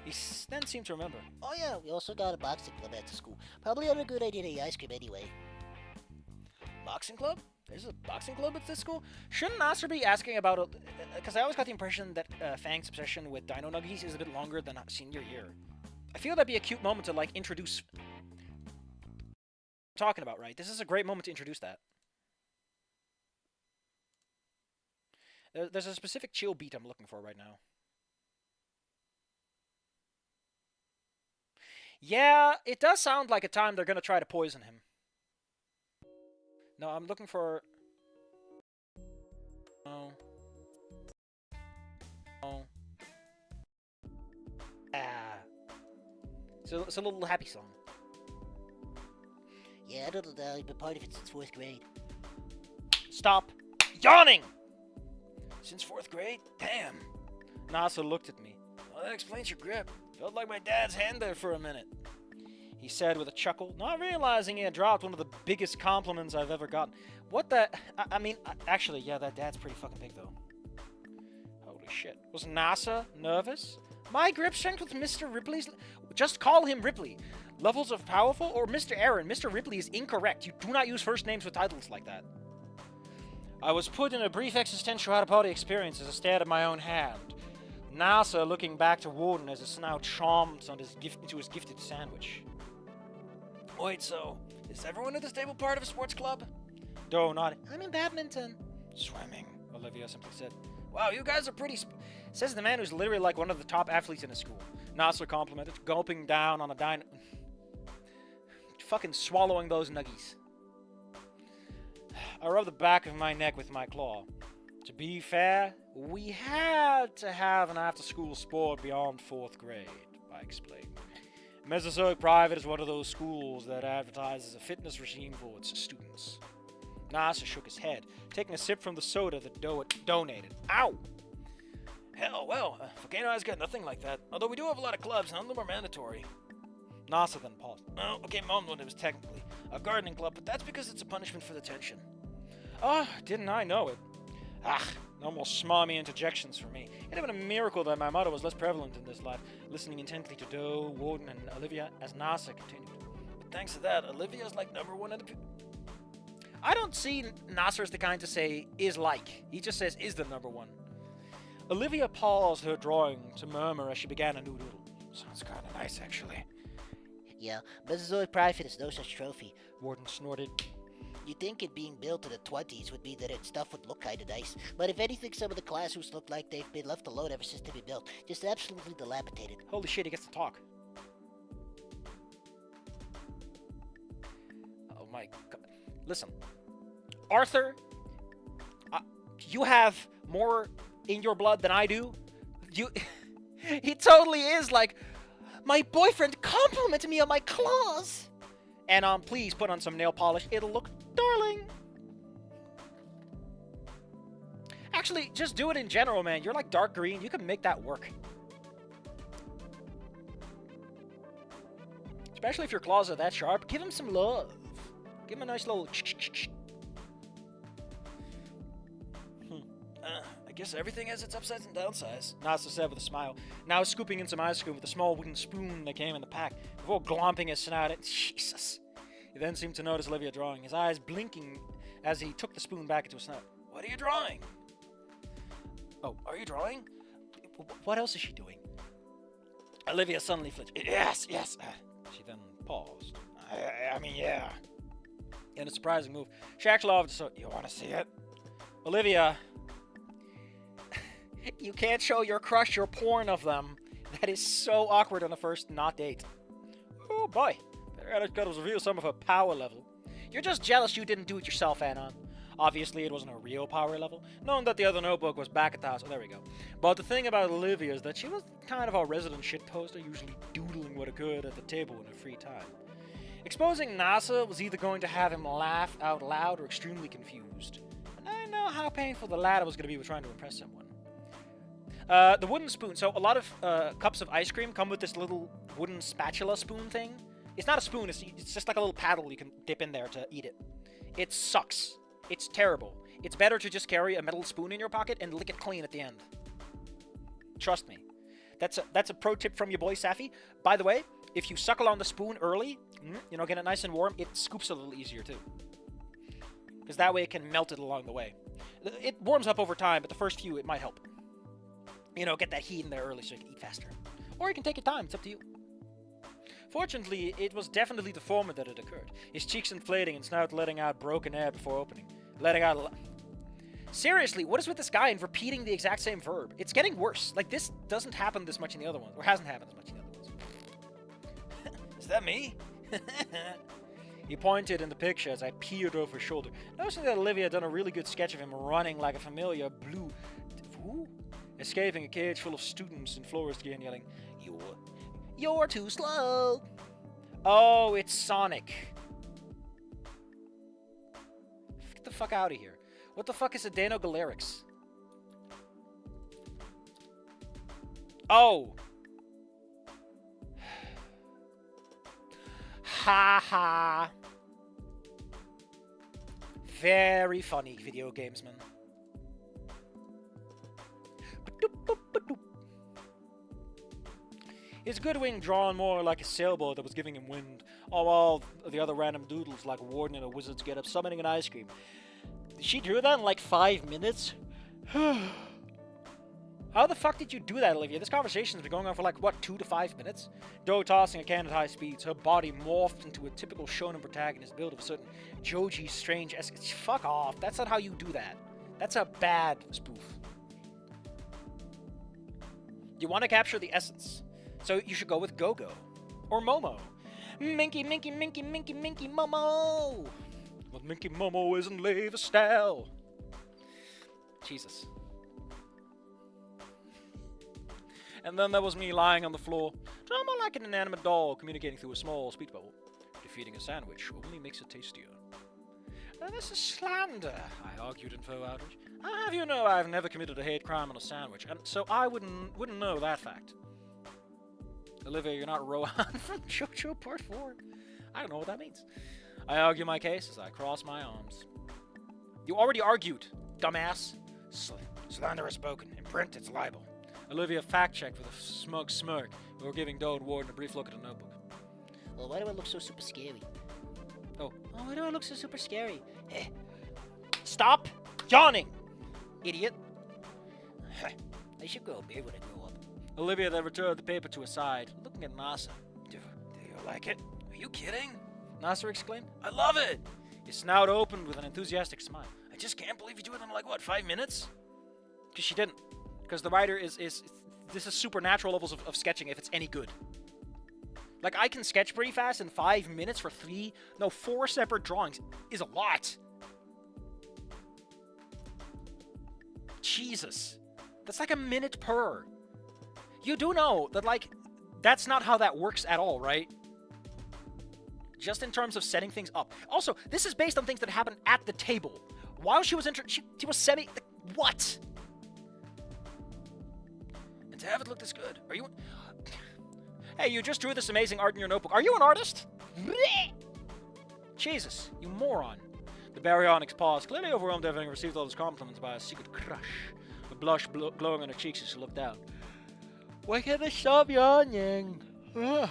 He then seemed to remember. Oh yeah, we also got a boxing club at the school. Probably not a good idea to eat ice cream anyway. Boxing club? There's a boxing club at this school? Shouldn't Nasser be asking about... Because I always got the impression that Fang's obsession with Dino Nuggies is a bit longer than senior year. I feel that'd be a cute moment to, like, introduce... Talking about, right? This is a great moment to introduce that. There's a specific chill beat I'm looking for right now. Yeah, it does sound like a time they're gonna try to poison him. No, I'm looking for... Oh. Oh. Ah. It's a little happy song. Yeah, I don't know, I've been part of it since 4th grade. Stop yawning! Since 4th grade? Damn. Nasa looked at me. Well, that explains your grip. Felt like my dad's hand there for a minute. He said with a chuckle, not realizing he had dropped one of the biggest compliments I've ever gotten. What the... I mean, actually, yeah, that dad's pretty fucking big, though. Holy shit. Was NASA nervous? My grip strength with Mr. Ripley's... Just call him Ripley. Levels of powerful or Mr. Aaron. Mr. Ripley is incorrect. You do not use first names with titles like that. I was put in a brief existential out-of-body experience as I stared at my own hand. NASA looking back to Warden as his snout chomped on into his gifted sandwich. Wait, so, is everyone at this table part of a sports club? Doe nodded. I'm in badminton. Swimming, Olivia simply said. Wow, you guys are pretty Says the man who's literally like one of the top athletes in his school. Nasser complimented, gulping down on a fucking swallowing those nuggies. I rubbed the back of my neck with my claw. To be fair, we had to have an after-school sport beyond 4th grade, I explained. Mesozoic Private is one of those schools that advertises a fitness regime for its students. Nasser shook his head, taking a sip from the soda that Doe had donated. Ow! Hell, well, Volcano has got nothing like that. Although we do have a lot of clubs, none of them are mandatory. Nasser then paused. Oh, okay, Mom, it was technically a gardening club, but that's because it's a punishment for the tension. Oh, didn't I know it? Ah, no more smarmy interjections for me. It'd have been a miracle that my mother was less prevalent in this life, listening intently to Doe, Warden, and Olivia as Nasser continued. But thanks to that, Olivia's like #1 in the... I don't see Nasser as the kind to say, is like. He just says, is the #1. Olivia paused her drawing to murmur as she began a new doodle. Sounds kind of nice, actually. Yeah, Mesozoic Private is no such trophy. Warden snorted. You'd think it being built in the 20s would mean that its stuff would look kinda nice. But if anything, some of the classrooms look like they've been left alone ever since they've been built. Just absolutely dilapidated. Holy shit, he gets to talk. Oh my god. Listen. Arthur, you have more in your blood than I do. He totally is like, my boyfriend complimented me on my claws. And please put on some nail polish. It'll look darling. Actually, just do it in general, man. You're like dark green. You can make that work. Especially if your claws are that sharp. Give him some love. Give him a nice little... I guess everything has its upsides and downsides. Nasser said with a smile, now scooping in some ice cream with a small wooden spoon that came in the pack, before glomping his snout at... Jesus. He then seemed to notice Olivia drawing, his eyes blinking as he took the spoon back into his snout. What are you drawing? Oh, are you drawing? What else is she doing? Olivia suddenly flinched. Yes. She then paused. I mean, yeah. In a surprising move, she actually offered to... You want to see it? Olivia... You can't show your crush your porn of them. That is so awkward on a first not date. Oh boy. Better gotta reveal some of her power level. You're just jealous you didn't do it yourself, Anon. Obviously, it wasn't a real power level, knowing that the other notebook was back at the house. Oh, there we go. But the thing about Olivia is that she was kind of our resident shitposter, usually doodling what occurred at the table in her free time. Exposing NASA was either going to have him laugh out loud or extremely confused. And I know how painful the latter was going to be with trying to impress someone. The wooden spoon. So a lot of cups of ice cream come with this little wooden spatula spoon thing. It's not a spoon, it's just like a little paddle you can dip in there to eat it. It sucks. It's terrible. It's better to just carry a metal spoon in your pocket and lick it clean at the end. Trust me. That's a pro tip from your boy Safi. By the way, if you suckle on the spoon early, get it nice and warm, it scoops a little easier too. Because that way it can melt it along the way. It warms up over time, but the first few, it might help. Get that heat in there early so you can eat faster. Or you can take your time, it's up to you. Fortunately, it was definitely the former that had occurred. His cheeks inflating and snout letting out broken air before opening. Letting out Seriously, what is with this guy and repeating the exact same verb? It's getting worse. Like, this doesn't happen this much in the other ones, or hasn't happened as much in the other ones. Is that me? He pointed in the picture as I peered over his shoulder, noticing that Olivia had done a really good sketch of him running like a familiar blue... Who? Escaping a cage full of students in florist gear and yelling, You're too slow! Oh, it's Sonic. Get the fuck out of here. What the fuck is a Danogalerix? Oh! Ha ha! Very funny, video gamesman. His good wing drawn more like a sailboat that was giving him wind, all the other random doodles like a warden in a wizard's getup summoning an ice cream. She drew that in like 5 minutes? How the fuck did you do that, Olivia? This conversation's been going on for like, what, 2 to 5 minutes? Doe tossing a can at high speeds, her body morphed into a typical shonen protagonist build of a certain Joji's strange Fuck off, that's not how you do that. That's a bad spoof. You want to capture the essence, so you should go with Go-Go. Or Momo. Minky, Minky, Minky, Minky, Minky, Momo! But Minky Momo isn't Levi style. Jesus. And then there was me lying on the floor, more like an inanimate doll communicating through a small speech bubble. Defeating a sandwich only makes it tastier. This is slander, I argued in faux outrage. I'll have you know I've never committed a hate crime on a sandwich, and so I wouldn't know that fact. Olivia, you're not Rohan from JoJo Part 4. I don't know what that means. I argue my case as I cross my arms. You already argued, dumbass. Slander is spoken. In print, it's libel. Olivia fact-checked with a smug smirk before giving Doe and Warden a brief look at a notebook. Well, why do I look so super scary? Oh, why do I look so super scary? Stop yawning, idiot. I should grow a beard when I grow up. Olivia then returned the paper to his side, looking at Nasa. Do you like it? Are you kidding? Nasser exclaimed. I love it! His snout opened with an enthusiastic smile. I just can't believe you do it in like, what, 5 minutes? Because she didn't. Because the writer is this is supernatural levels of sketching if it's any good. Like, I can sketch pretty fast in 5 minutes for 4 separate drawings is a lot. Jesus. That's like a minute per. You do know that, like, that's not how that works at all, right? Just in terms of setting things up. Also, this is based on things that happened at the table. While she was she was setting... What? And to have it look this good, are you... Hey, you just drew this amazing art in your notebook. Are you an artist? Jesus, you moron. The baryonyx paused, clearly overwhelmed having received all his compliments by a secret crush. A blush glowing on her cheeks as she looked down. Why can't I stop yawning? The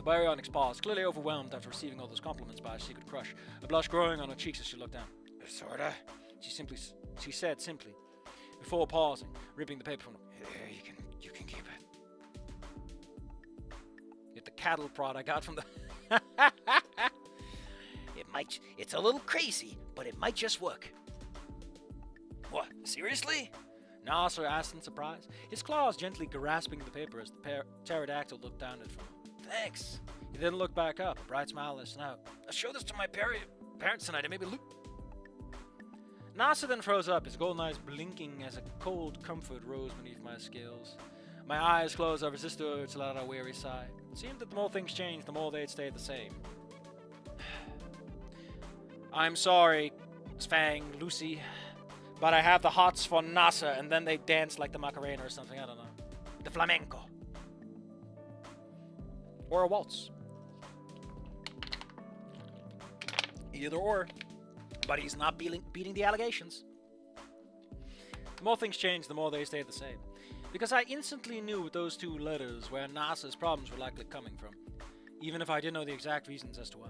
baryonyx paused, clearly overwhelmed after receiving all those compliments by a secret crush. A blush growing on her cheeks as she looked down. Sorta. She said simply, before pausing, ripping the paper from her. Here, you can keep it. Get the cattle prod I got from the... It's a little crazy, but it might just work. What, seriously? Nasser asked in surprise, his claws gently grasping the paper as the pterodactyl looked down at him. Thanks. He then looked back up, a bright smile on his snout. I'll show this to my Parents tonight, and maybe Luke. Nasa then froze up, his golden eyes blinking as a cold comfort rose beneath my scales. My eyes closed, I resisted to let out a weary sigh. It seemed that the more things changed, the more they'd stayed the same. I'm sorry, Fang, Lucy, but I have the hots for Nasa, and then they dance like the Macarena or something, I don't know. The flamenco. Or a waltz. Either or. But he's not beating the allegations. The more things changed, the more they stayed the same. Because I instantly knew with those two letters where NASA's problems were likely coming from. Even if I didn't know the exact reasons as to why.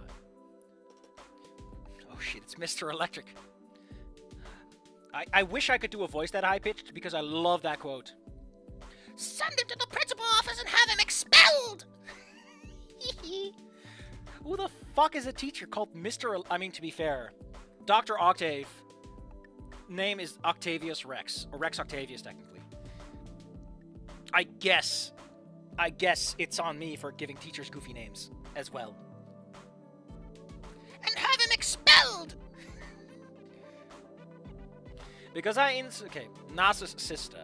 Oh shit, it's Mr. Electric. I wish I could do a voice that high-pitched because I love that quote. Send him to the principal office and have him expelled! Who the fuck is a teacher called Mr. I mean, to be fair, Dr. Octave, name is Octavius Rex, or Rex Octavius, technically. I guess it's on me for giving teachers goofy names, as well. And have him expelled! Because okay, NASA's sister.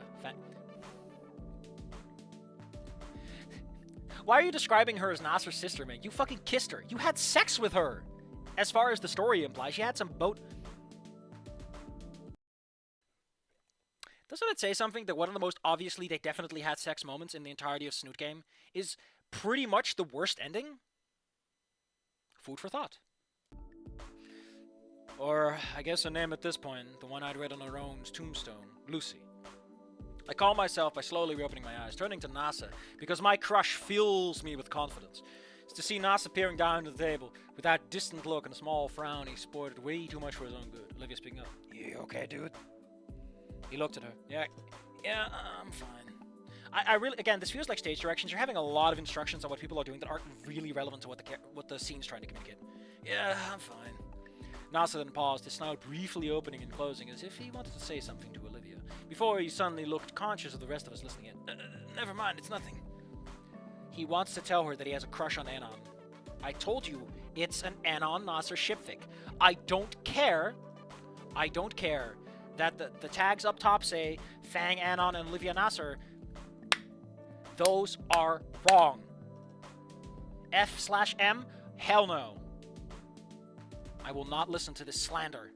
Why are you describing her as Nasser's sister, man? You fucking kissed her. You had sex with her. As far as the story implies, she had some boat. Doesn't it say something that one of the most obviously they definitely had sex moments in the entirety of Snoot Game is pretty much the worst ending? Food for thought. Or, I guess her name at this point, the one I'd read on her own tombstone, Lucy. I calm myself by slowly reopening my eyes, turning to Nasa, because my crush fills me with confidence. It's to see Nasa peering down to the table, with that distant look and a small frown he sported way too much for his own good. Olivia speaking up. You okay, dude? He looked at her. Yeah, I'm fine. I really, again, this feels like stage directions. You're having a lot of instructions on what people are doing that aren't really relevant to what the scene's trying to communicate. Yeah, I'm fine. Nasa then paused, his snout briefly opening and closing as if he wanted to say something to Olivia, before he suddenly looked conscious of the rest of us listening in. Never mind, it's nothing. He wants to tell her that he has a crush on Anon. I told you, it's an Anon Nasser shipfic. I don't care that the tags up top say Fang Anon and Olivia Nasser. Those are wrong. F/M? Hell no. I will not listen to this slander.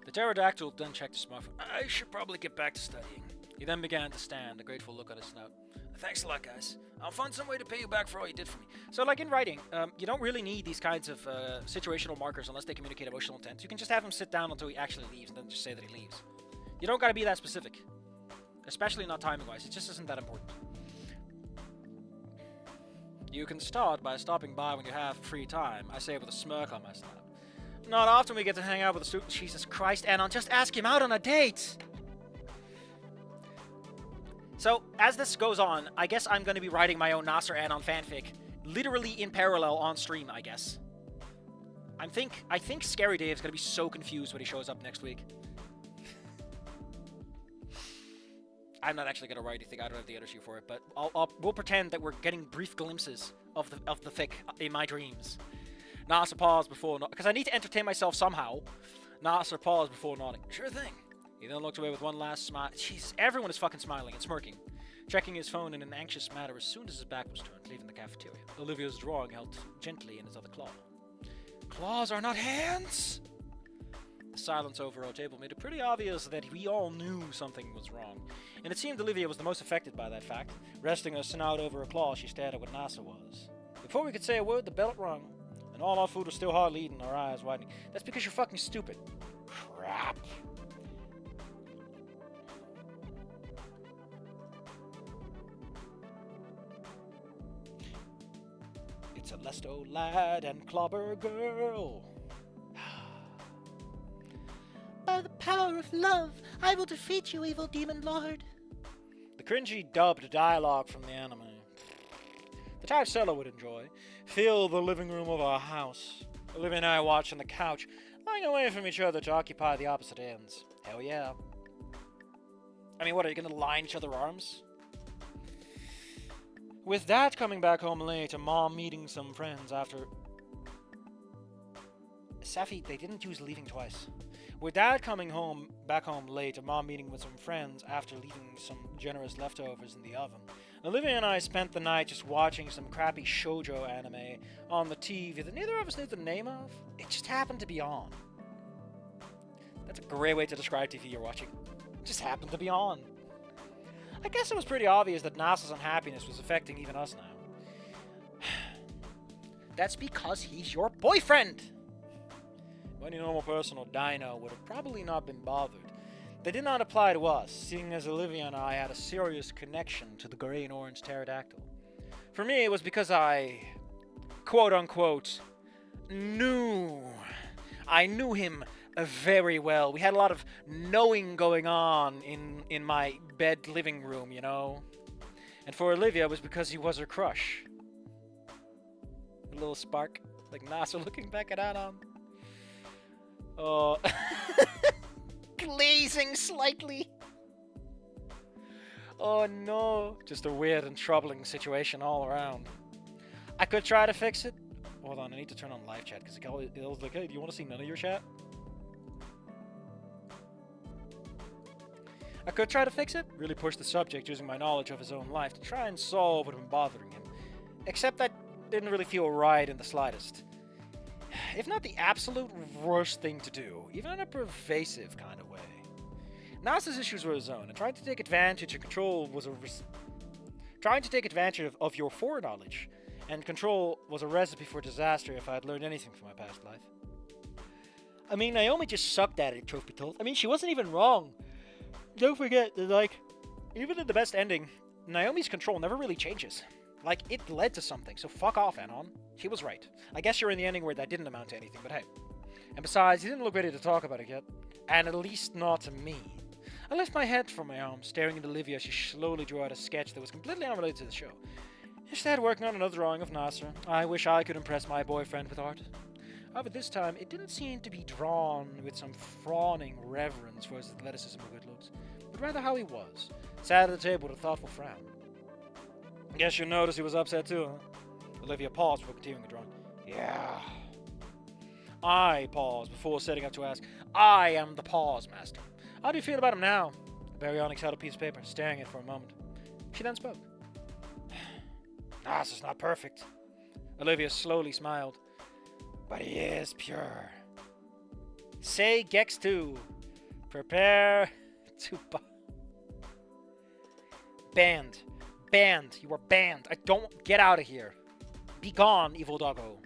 The pterodactyl then checked his smartphone. I should probably get back to studying. He then began to stand, a grateful look on his snout. Thanks a lot, guys. I'll find some way to pay you back for all you did for me. So, like in writing, you don't really need these kinds of situational markers unless they communicate emotional intent. You can just have him sit down until he actually leaves, and then just say that he leaves. You don't gotta be that specific. Especially not timing-wise. It just isn't that important. You can start by stopping by when you have free time, I say with a smirk on my snout. Not often we get to hang out with a student. Jesus Christ, Anon, just ask him out on a date! So, as this goes on, I guess I'm going to be writing my own Nasser Anon fanfic, literally in parallel on stream, I guess. I think Scary Dave's going to be so confused when he shows up next week. I'm not actually going to write anything, I don't have the energy for it, but we'll pretend that we're getting brief glimpses of the fic in my dreams. Nasser paused before because I need to entertain myself somehow. Nasser paused before nodding. Sure thing. He then looked away with one last smile. Jeez, everyone is fucking smiling and smirking. Checking his phone in an anxious manner as soon as his back was turned, leaving the cafeteria. Olivia's drawing held gently in his other claw. Claws are not hands! The silence over our table made it pretty obvious that we all knew something was wrong. And it seemed Olivia was the most affected by that fact. Resting her snout over her claw, she stared at what Nasser was. Before we could say a word, the bell rung. And all our food was still hardly eaten, our eyes widening. That's because you're fucking stupid. Crap. It's a Lesto lad and Clobber girl. By the power of love, I will defeat you, evil demon lord. The cringy dubbed dialogue from the anime. The type Stella would enjoy. Fill the living room of our house. Olivia and I watched on the couch. pulling away from each other to occupy the opposite ends. Hell yeah. I mean, what, are you gonna line each other's arms? With Dad coming back home late and Mom meeting some friends after... Safi, they didn't use leaving twice. With Dad coming back home late and Mom meeting with some friends after leaving some generous leftovers in the oven, Olivia and I spent the night just watching some crappy shoujo anime on the TV that neither of us knew the name of. It just happened to be on. That's a great way to describe TV you're watching. It just happened to be on. I guess it was pretty obvious that NASA's unhappiness was affecting even us now. That's because he's your boyfriend! Any normal person or dino would have probably not been bothered. They did not apply to us, seeing as Olivia and I had a serious connection to the gray and orange pterodactyl. For me, it was because I, quote-unquote, knew. I knew him very well. We had a lot of knowing going on in my bed living room, you know? And for Olivia, it was because he was her crush. A little spark, like NASA looking back at Adam. Oh, glazing slightly. Oh no, just a weird and troubling situation all around. I could try to fix it. Hold on, I need to turn on live chat because it was like, hey, do you want to see none of your chat? I could try to fix it, really push the subject using my knowledge of his own life to try and solve what had been bothering him. Except that didn't really feel right in the slightest. If not the absolute worst thing to do, even in a pervasive kind of way. NASA's issues were his own, and trying to take advantage of control was trying to take advantage of your foreknowledge and control was a recipe for disaster if I had learned anything from my past life. I mean, Naomi just sucked at it, truth be told. I mean, she wasn't even wrong. Don't forget that, like, even in the best ending, Naomi's control never really changes. Like, it led to something, so fuck off, Anon. She was right. I guess you're in the ending where that didn't amount to anything, but hey. And besides, he didn't look ready to talk about it yet. And at least not to me. I left my head from my arm, staring at Olivia as she slowly drew out a sketch that was completely unrelated to the show. Instead, working on another drawing of Nasser. I wish I could impress my boyfriend with art. However, this time, it didn't seem to be drawn with some fawning reverence for his athleticism or good looks, but rather how he was, sat at the table with a thoughtful frown. Guess you noticed he was upset too, huh? Olivia paused before continuing the drawing. Yeah. I paused before setting up to ask, I am the pause master. How do you feel about him now? Baryonyx held a piece of paper, staring at it for a moment. She then spoke. Nas is not perfect. Olivia slowly smiled. But he is pure. Say Gex 2. Prepare to Banned. Banned. You are banned. I don't... Get out of here. Be gone, evil doggo.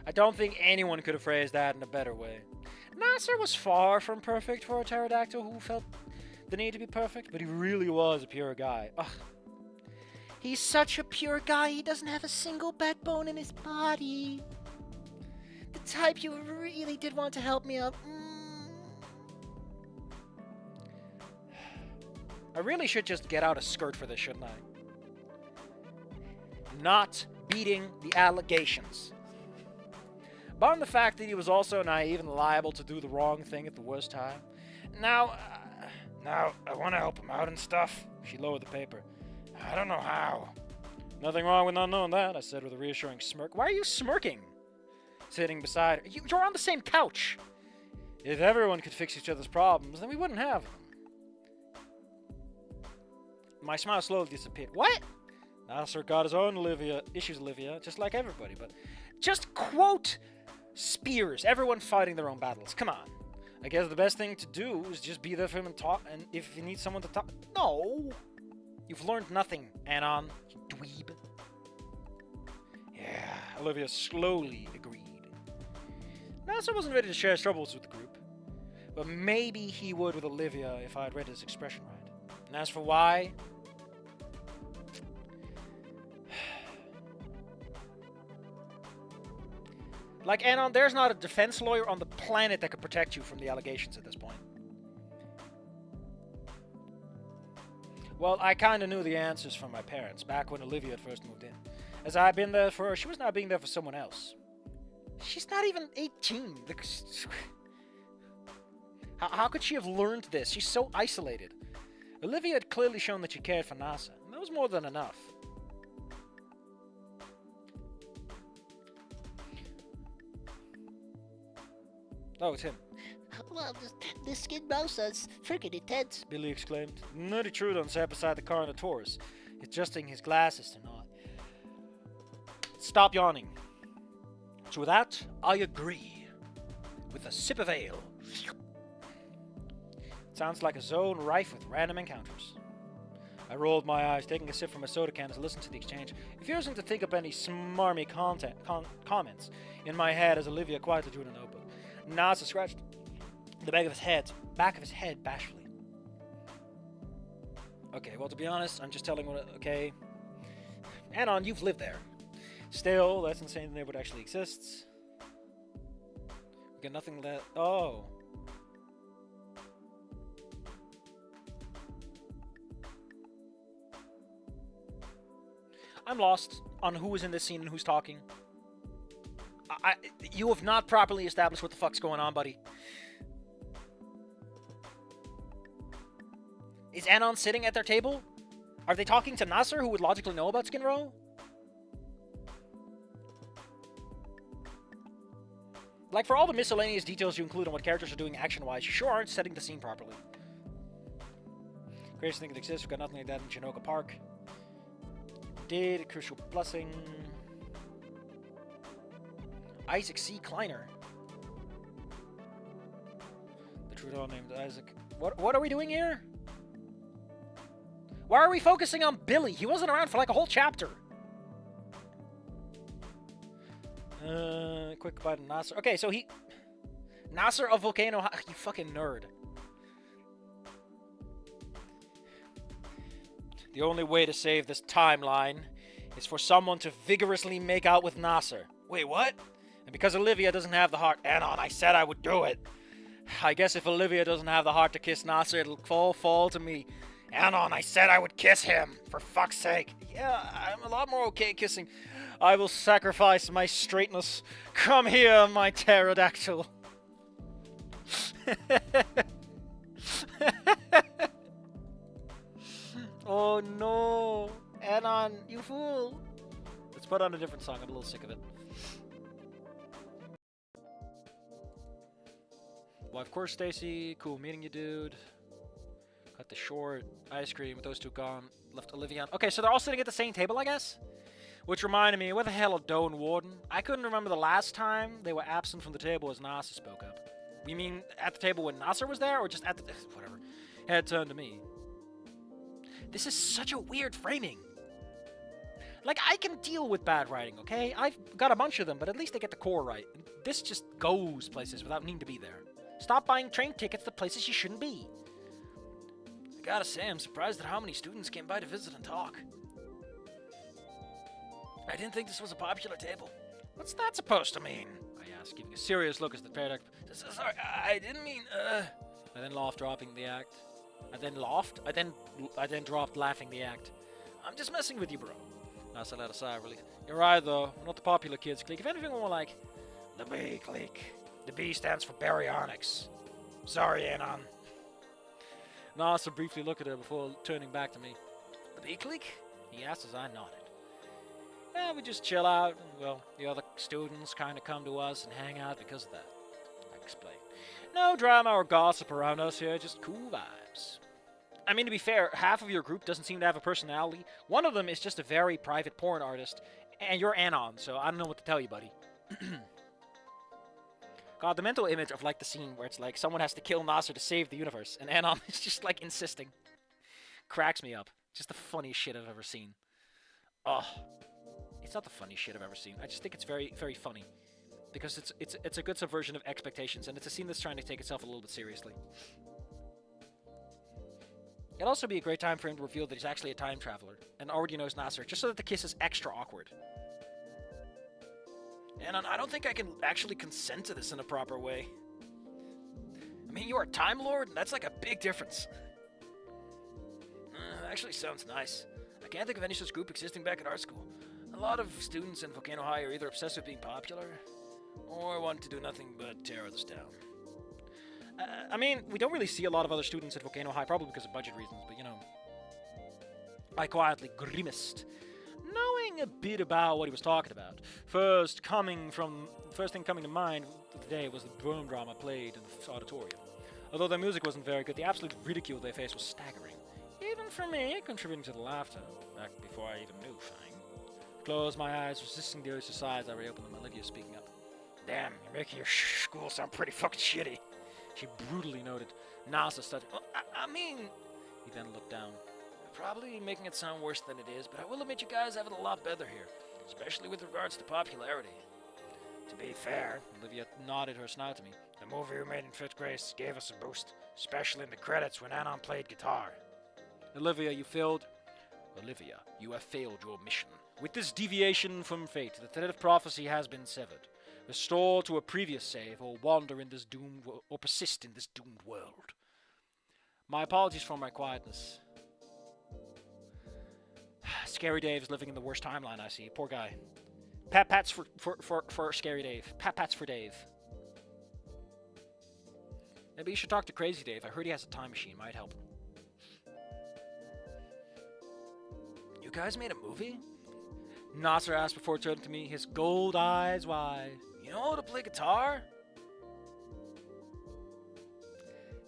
I don't think anyone could have phrased that in a better way. Nasser was far from perfect for a pterodactyl who felt the need to be perfect, but he really was a pure guy. Ugh. He's such a pure guy, he doesn't have a single backbone in his body. The type you really did want to help me up. I really should just get out a skirt for this, shouldn't I? Not beating the allegations. Barring the fact that he was also naive and liable to do the wrong thing at the worst time. Now, I want to help him out and stuff. She lowered the paper. I don't know how. Nothing wrong with not knowing that, I said with a reassuring smirk. Why are you smirking? Sitting beside her. You're on the same couch. If everyone could fix each other's problems, then we wouldn't have them. My smile slowly disappeared. What? Nasser got his own issues, Olivia, just like everybody, but just quote Spears. Everyone fighting their own battles. Come on. I guess the best thing to do is just be there for him and talk, and if you need someone to talk... No! You've learned nothing, Anon, you dweeb. Yeah, Olivia slowly agreed. Nasser wasn't ready to share his troubles with the group, but maybe he would with Olivia if I had read his expression right. And as for why... Like, Anon, there's not a defense lawyer on the planet that could protect you from the allegations at this point. Well, I kind of knew the answers from my parents back when Olivia had first moved in. As I had been there for her, she was now being there for someone else. She's not even 18. How could she have learned this? She's so isolated. Olivia had clearly shown that she cared for NASA, and that was more than enough. Oh, it's him. Well, this skin mouse is freaking intense. Billy exclaimed. Nutty Trudon sat beside the car on the Taurus, adjusting his glasses to nod. Stop yawning. To that, I agree. With a sip of ale. Sounds like a zone rife with random encounters. I rolled my eyes, taking a sip from a soda can as I listened to the exchange, refusing to think up any smarmy comments in my head as Olivia quietly drew in a notebook. NASA scratched the back of his head bashfully. Okay, well, to be honest, I'm just telling what. Okay, Anon, you've lived there. Still, that's insane the neighborhood actually exists. We got nothing left. Oh. I'm lost on who is in this scene and who's talking. You have not properly established what the fuck's going on, buddy. Is Anon sitting at their table? Are they talking to Nasser, who would logically know about Skid Row? Like, for all the miscellaneous details you include on what characters are doing action-wise, you sure aren't setting the scene properly. Greatest thing that exists, we've got nothing like that in Chinook Park. Did a crucial blessing. Isaac C. Kleiner. The Trudeau named Isaac. What are we doing here? Why are we focusing on Billy? He wasn't around for like a whole chapter. Quick goodbye to Nasser. Okay, so Nasser of Volcano. You fucking nerd. The only way to save this timeline is for someone to vigorously make out with Nasser. Wait, what? And because Olivia doesn't have the heart... Anon, I said I would do it. I guess if Olivia doesn't have the heart to kiss Nasser, it'll fall to me. Anon, I said I would kiss him. For fuck's sake. Yeah, I'm a lot more okay kissing. I will sacrifice my straightness. Come here, my pterodactyl. Oh no, Anon, you fool. Let's put on a different song, I'm a little sick of it. Well, of course, Stacy, cool meeting you, dude. Cut the short, ice cream, with those two gone, left Olivia on. Okay, so they're all sitting at the same table, I guess? Which reminded me, where the hell are Doe and Warden? I couldn't remember the last time they were absent from the table as Nasser spoke up. You mean at the table when Nasser was there, or just at the... whatever. Head turned to me. This is such a weird framing. Like, I can deal with bad writing, okay? I've got a bunch of them, but at least they get the core right. This just goes places without needing to be there. Stop buying train tickets to places you shouldn't be. I gotta say, I'm surprised at how many students came by to visit and talk. I didn't think this was a popular table. What's that supposed to mean? I asked, giving a serious look as the paradox. Sorry, I didn't mean, I then laughed, dropping the act. I then dropped, laughing the act. I'm just messing with you, bro. Nasser let a sigh of relief. You're right, though. We're not the popular kids clique. If anything, we're more like the B clique. The B stands for baryonyx. Sorry, Anon. Nasser briefly looked at her before turning back to me. The B clique? He asked as I nodded. Yeah, we just chill out, and, well, the other students kind of come to us and hang out because of that. I explained. No drama or gossip around us here, just cool vibes. I mean, to be fair, half of your group doesn't seem to have a personality. One of them is just a very private porn artist, and you're Anon, so I don't know what to tell you, buddy. God, the mental image of, like, the scene where it's like someone has to kill Nasser to save the universe, and Anon is just, like, insisting. Cracks me up. Just the funniest shit I've ever seen. Ugh. It's not the funniest shit I've ever seen. I just think it's very, very funny. Because it's a good subversion of expectations, and it's a scene that's trying to take itself a little bit seriously. It'd also be a great time for him to reveal that he's actually a time traveler, and already knows Nasser, just so that the kiss is extra awkward. And I don't think I can actually consent to this in a proper way. I mean, you are a Time Lord, and that's like a big difference. Actually sounds nice. I can't think of any such group existing back at art school. A lot of students in Volcano High are either obsessed with being popular, or want to do nothing but tear this down. I mean, we don't really see a lot of other students at Volcano High, probably because of budget reasons, but you know. I quietly grimaced, knowing a bit about what he was talking about. First thing coming to mind today was the boom drama played in the auditorium. Although their music wasn't very good, the absolute ridicule they faced was staggering. Even for me, contributing to the laughter, back before I even knew Fang. Closed my eyes, resisting the urge to sigh as I reopened them. Olivia speaking up. Damn, you're making your school sound pretty fucking shitty. She brutally noted. Nasa studied. Well, I mean... He then looked down. Probably making it sound worse than it is, but I will admit you guys have it a lot better here. Especially with regards to popularity. To be fair, Olivia nodded her snout to me. the movie we made in 5th grade gave us a boost, especially in the credits when Anon played guitar. Olivia, you have failed your mission. With this deviation from fate, the thread of prophecy has been severed. Restore to a previous save, or wander in this doomed or persist in this doomed world. My apologies for my quietness. Scary Dave is living in the worst timeline I see. Poor guy. Pats for Scary Dave. Pats for Dave. Maybe you should talk to Crazy Dave. I heard he has a time machine. Might help. You guys made a movie? Nasser asked before turning to me, his gold eyes wide. You know how to play guitar?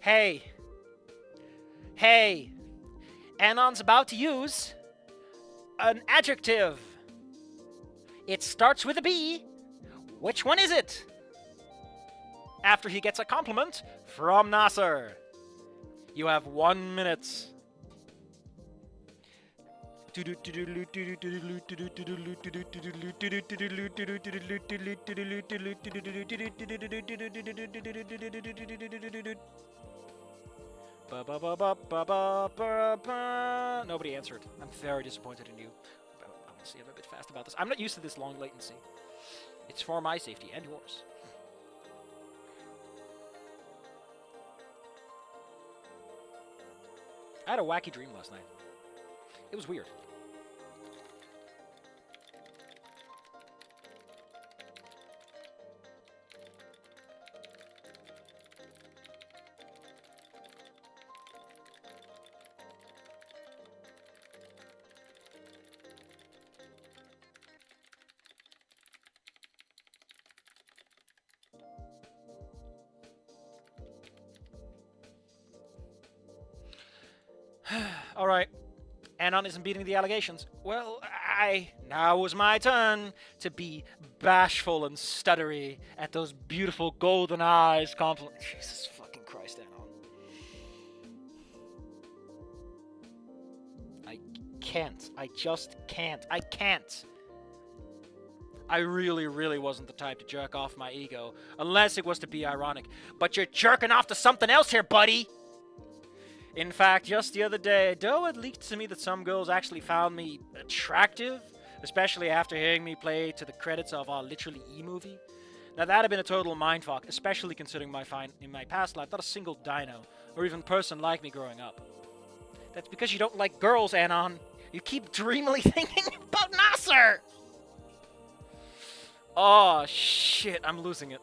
Hey. Anon's about to use an adjective. It starts with a B. Which one is it? After he gets a compliment from Nasser. You have 1 minute. Nobody answered. I'm very disappointed in you. Honestly, I'm a bit fast about this. I'm not used to this long latency. It's for my safety and yours. I had a wacky dream last night. It was weird. All right. Anon isn't beating the allegations. Well, now was my turn to be bashful and stuttery at those beautiful golden eyes compliment. Jesus fucking Christ, Anon. I can't. I just can't. I can't. I really wasn't the type to jerk off my ego, unless it was to be ironic. But you're jerking off to something else here, buddy! In fact, just the other day, Doe had leaked to me that some girls actually found me attractive, especially after hearing me play to the credits of our Literally E movie. Now that'd have been a total mindfuck, especially considering in my past life, not a single dino, or even person like me growing up. That's because you don't like girls, Anon. You keep dreamily thinking about Nasser! Oh, shit, I'm losing it.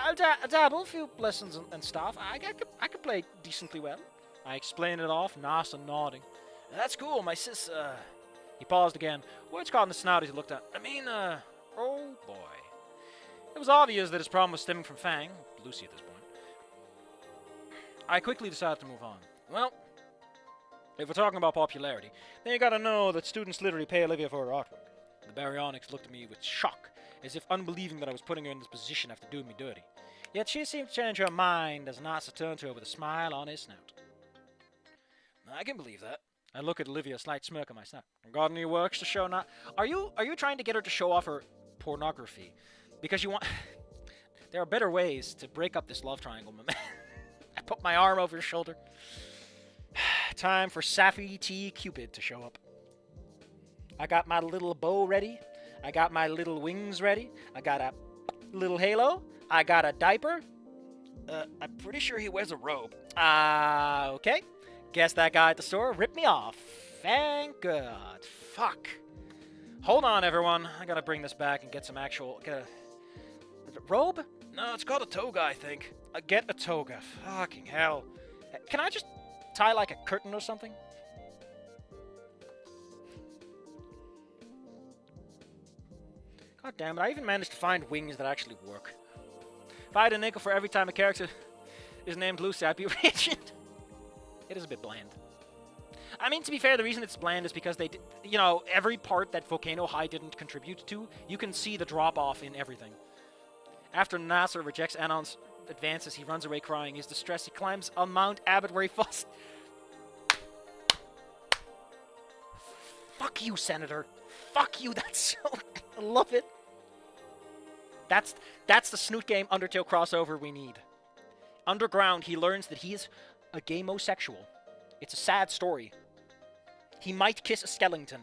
I'll dabble a few lessons and stuff. I could play decently well. I explained it off, Nasa nodding. That's cool, my sis, He paused again. Words caught in the snout as he looked at. Oh boy. It was obvious that his problem was stemming from Fang, Lucy at this point. I quickly decided to move on. Well, if we're talking about popularity, then you gotta know that students literally pay Olivia for her artwork. The baryonyx looked at me with shock, as if unbelieving that I was putting her in this position after doing me dirty. Yet she seemed to change her mind as Nasa turned to her with a smile on his snout. I can believe that. I look at Olivia, a slight smirk on my snout. Got any works to show now? Are you trying to get her to show off her pornography? Because you want... There are better ways to break up this love triangle, my man. I put my arm over her shoulder. Time for Sappy T. Cupid to show up. I got my little bow ready. I got my little wings ready. I got a little halo. I got a diaper. I'm pretty sure he wears a robe. Okay. Guess that guy at the store ripped me off. Thank God. Fuck. Hold on, everyone. I gotta bring this back and get some actual... Robe? No, it's called a toga, I think. Get a toga. Fucking hell. Can I just tie like a curtain or something? God damn it, I even managed to find wings that actually work. If I had a nickel for every time a character is named Lucy, I'd be rich. It is a bit bland. I mean, to be fair, the reason it's bland is because they, you know, every part that Volcano High didn't contribute to, you can see the drop-off in everything. After Nasser rejects Anon's advances, he runs away crying. He's distressed. He climbs on Mount Abbott where he falls. Fuck you, Senator. Fuck you. That's so... I love it. That's the Snoot Game Undertale crossover we need. Underground, he learns that he is a gamosexual. It's a sad story. He might kiss a skeleton.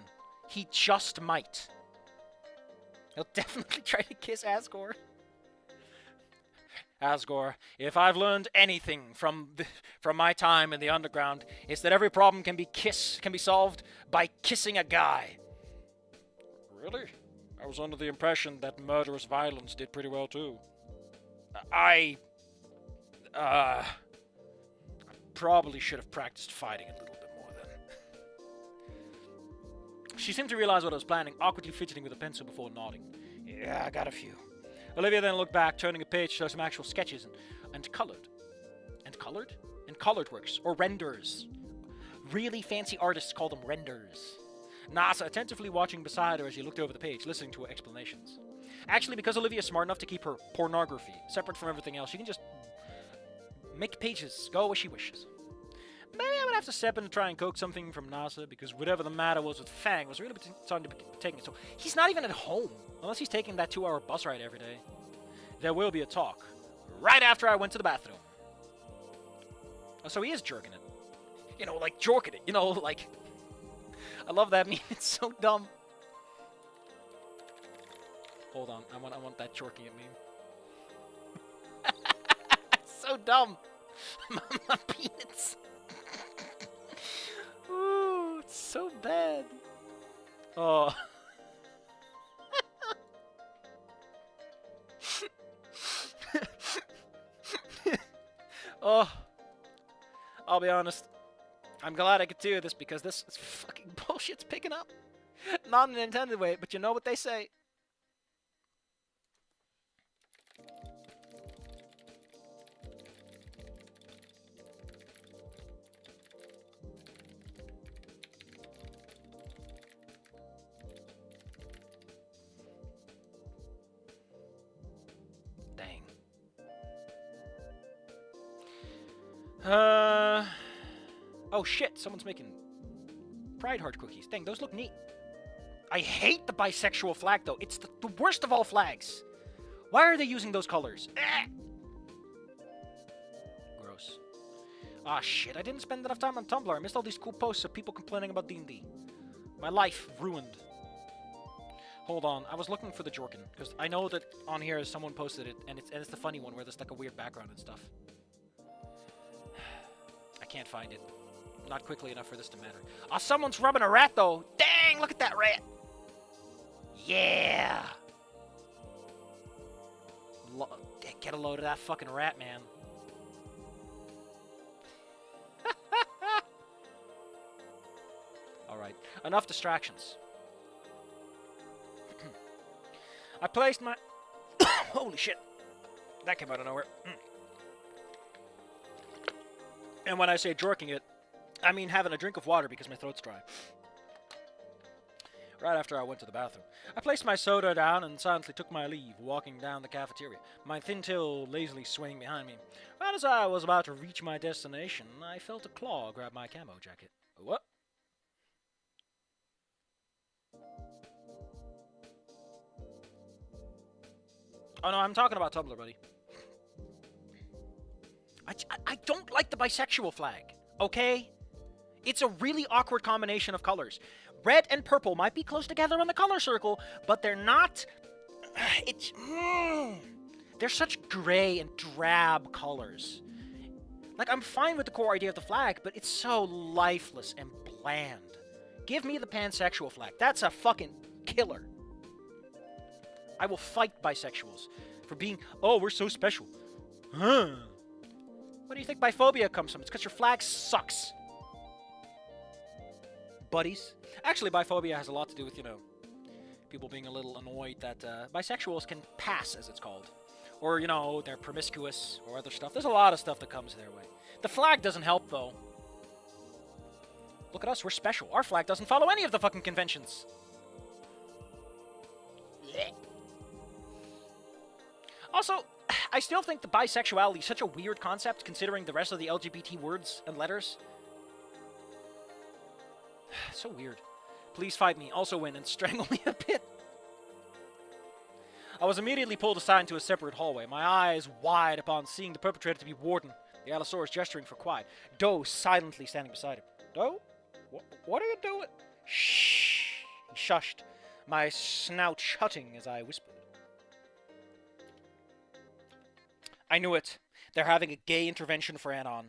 He just might. He'll definitely try to kiss Asgore. Asgore, if I've learned anything from my time in the underground, it's that every problem can be solved by kissing a guy. Really? I was under the impression that murderous violence did pretty well too. I probably should have practiced fighting a little bit more then. She seemed to realize what I was planning, awkwardly fidgeting with a pencil before nodding. Yeah, I got a few. Olivia then looked back, turning a page to show some actual sketches and colored. And colored? And colored works, or renders. Really fancy artists call them renders. Nasa attentively watching beside her as she looked over the page, listening to her explanations. Actually, because Olivia's smart enough to keep her pornography separate from everything else, she can just make pages go as she wishes. Maybe I would have to step in and try and coax something from NASA, because whatever the matter was with Fang was really starting to be taking it. So he's not even at home, unless he's taking that 2-hour bus ride every day. There will be a talk, right after I went to the bathroom. Oh, so he is jerking it. You know, like jorking it. You know, like... I love that meme. It's so dumb. Hold on. I want that jorking it meme. It's so dumb. My penis. Ooh, it's so bad. Oh. Oh. I'll be honest. I'm glad I could do this because this fucking bullshit's picking up. Not in an intended way, but you know what they say. Dang. Oh shit, someone's making Pride Heart cookies. Dang, those look neat. I hate the bisexual flag though. It's the worst of all flags. Why are they using those colors? Gross. Ah shit, I didn't spend enough time on Tumblr. I missed all these cool posts of people complaining about D&D. My life ruined. Hold on, I was looking for the Jorkin, because I know that on here someone posted it, and it's the funny one where there's like a weird background and stuff. I can't find it. Not quickly enough for this to matter. Oh, someone's rubbing a rat, though. Dang, look at that rat. Yeah. Get a load of that fucking rat, man. Alright, enough distractions. I placed my... Holy shit. That came out of nowhere. And when I say jorking it, I mean having a drink of water because my throat's dry. Right after I went to the bathroom, I placed my soda down and silently took my leave, walking down the cafeteria, my thin tail lazily swaying behind me. Right as I was about to reach my destination, I felt a claw grab my camo jacket. What? Oh no, I'm talking about Tumblr, buddy. I don't like the bisexual flag, okay? It's a really awkward combination of colors. Red and purple might be close together on the color circle, but they're not... They're such gray and drab colors. Like, I'm fine with the core idea of the flag, but it's so lifeless and bland. Give me the pansexual flag. That's a fucking killer. I will fight bisexuals For being, oh, we're so special. Huh. What do you think biphobia comes from? It's because your flag sucks. Buddies. Actually, biphobia has a lot to do with, people being a little annoyed that bisexuals can pass, as it's called. Or, they're promiscuous or other stuff. There's a lot of stuff that comes their way. The flag doesn't help, though. Look at us, we're special. Our flag doesn't follow any of the fucking conventions. Also, I still think the bisexuality is such a weird concept, considering the rest of the LGBT words and letters. So weird. Please fight me, also win, and strangle me a bit. I was immediately pulled aside into a separate hallway, my eyes wide upon seeing the perpetrator to be Warden, the Allosaurus gesturing for quiet. Doe silently standing beside him. Doe? What are you doing? Shh. He shushed, my snout shutting as I whispered. I knew it. They're having a gay intervention for Anon.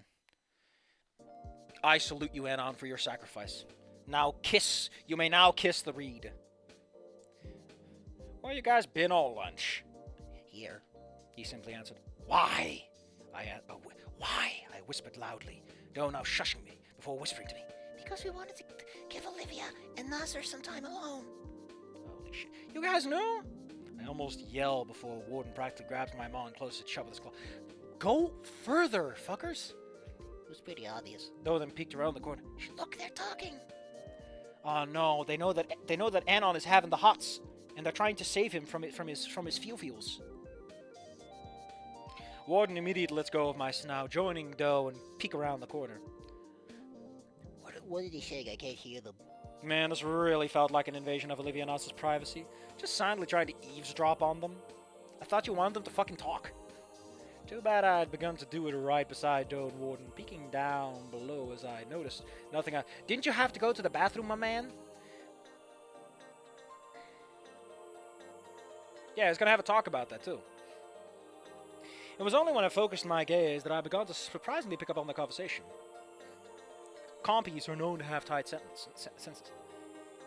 I salute you, Anon, for your sacrifice. Now kiss. You may now kiss the reed. Where you guys been all lunch? Here. He simply answered. Why? Why? I whispered loudly. Doe now shushing me before whispering to me. Because we wanted to give Olivia and Nasser some time alone. Holy shit. You guys knew? I almost yelled before Warden practically grabs my mom and closes to shut with his claw. Go further, fuckers! It was pretty obvious. Doe then peeked around the corner. Look, they're talking. Oh no, they know that Anon is having the hots, and they're trying to save him from his feels. Warden immediately lets go of my snout, joining Doe and peek around the corner. What did he say? I can't hear them. Man, this really felt like an invasion of Olivia and Nas's privacy. Just silently trying to eavesdrop on them. I thought you wanted them to fucking talk. Too bad I had begun to do it right beside Doe and Warden, peeking down below as I noticed nothing. Didn't you have to go to the bathroom, my man? Yeah, I was gonna have a talk about that too. It was only when I focused my gaze that I began to surprisingly pick up on the conversation. Compies are known to have tight senses.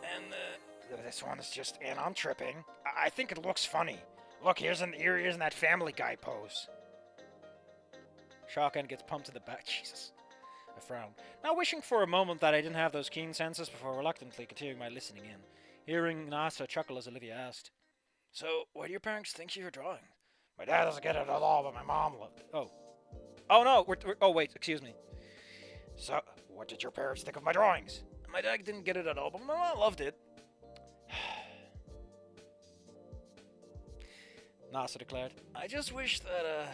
And this one is just Anon tripping. I think it looks funny. Look, here's in that Family Guy pose. Shotgun gets pumped to the back. Jesus. I frowned. Now wishing for a moment that I didn't have those keen senses before reluctantly continuing my listening in. Hearing Nasa chuckle as Olivia asked. So, what do your parents think you're drawing? My dad doesn't get it at all, but my mom loved it. Oh. Oh no, oh wait, excuse me. So, what did your parents think of my drawings? My dad didn't get it at all, but my mom loved it. Nasa declared. I just wish that,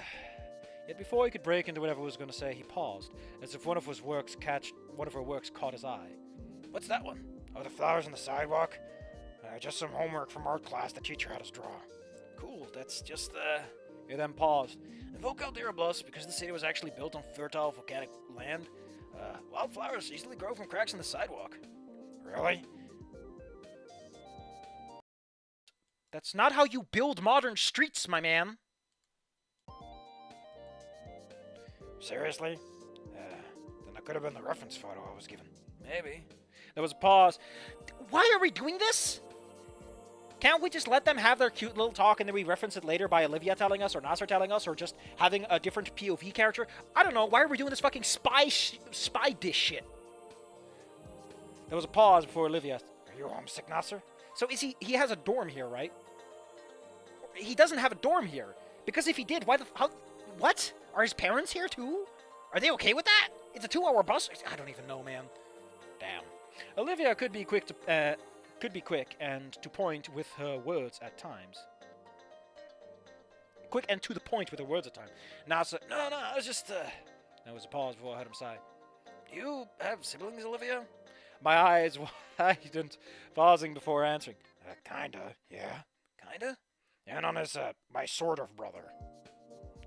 Yet before he could break into whatever he was going to say, he paused, as if one of her works caught his eye. What's that one? Oh, the flowers on the sidewalk? Just some homework from art class the teacher had us draw. Cool, that's just, He then paused. Invoke Alderablos, because the city was actually built on fertile volcanic land. Wildflowers easily grow from cracks in the sidewalk. Really? That's not how you build modern streets, my man. Seriously? Then that could have been the reference photo I was given. Maybe. There was a pause. Why are we doing this? Can't we just let them have their cute little talk and then we reference it later by Olivia telling us or Nasser telling us or just having a different POV character? I don't know. Why are we doing this fucking spy dish shit? There was a pause before Olivia. Are you homesick, Nasser? So is he has a dorm here, right? He doesn't have a dorm here. Because if he did, what? Are his parents here too? Are they okay with that? It's a 2-hour bus. I don't even know, man. Damn. Olivia could be quick and to point with her words at times. Quick and to the point with her words at times. Nasa, no, I was just, There was a pause before I heard him sigh. Do you have siblings, Olivia? My eyes widened, pausing before answering. Kinda, yeah. Kinda? Anon is, my sort of brother.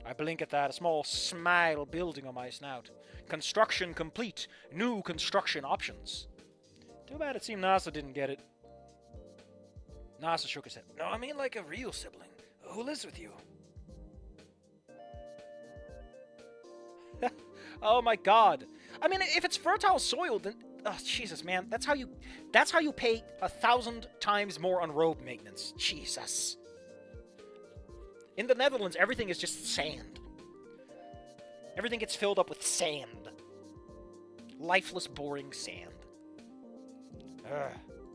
I blink at that, a small smile building on my snout. Construction complete. New construction options. Too bad it seemed Nasa didn't get it. Nasa shook his head. No, I mean like a real sibling. Who lives with you? Oh my god. I mean, if it's fertile soil, then... Oh, Jesus, man. That's how you pay 1,000 times more on road maintenance. Jesus. In the Netherlands, everything is just sand. Everything gets filled up with sand. Lifeless, boring sand.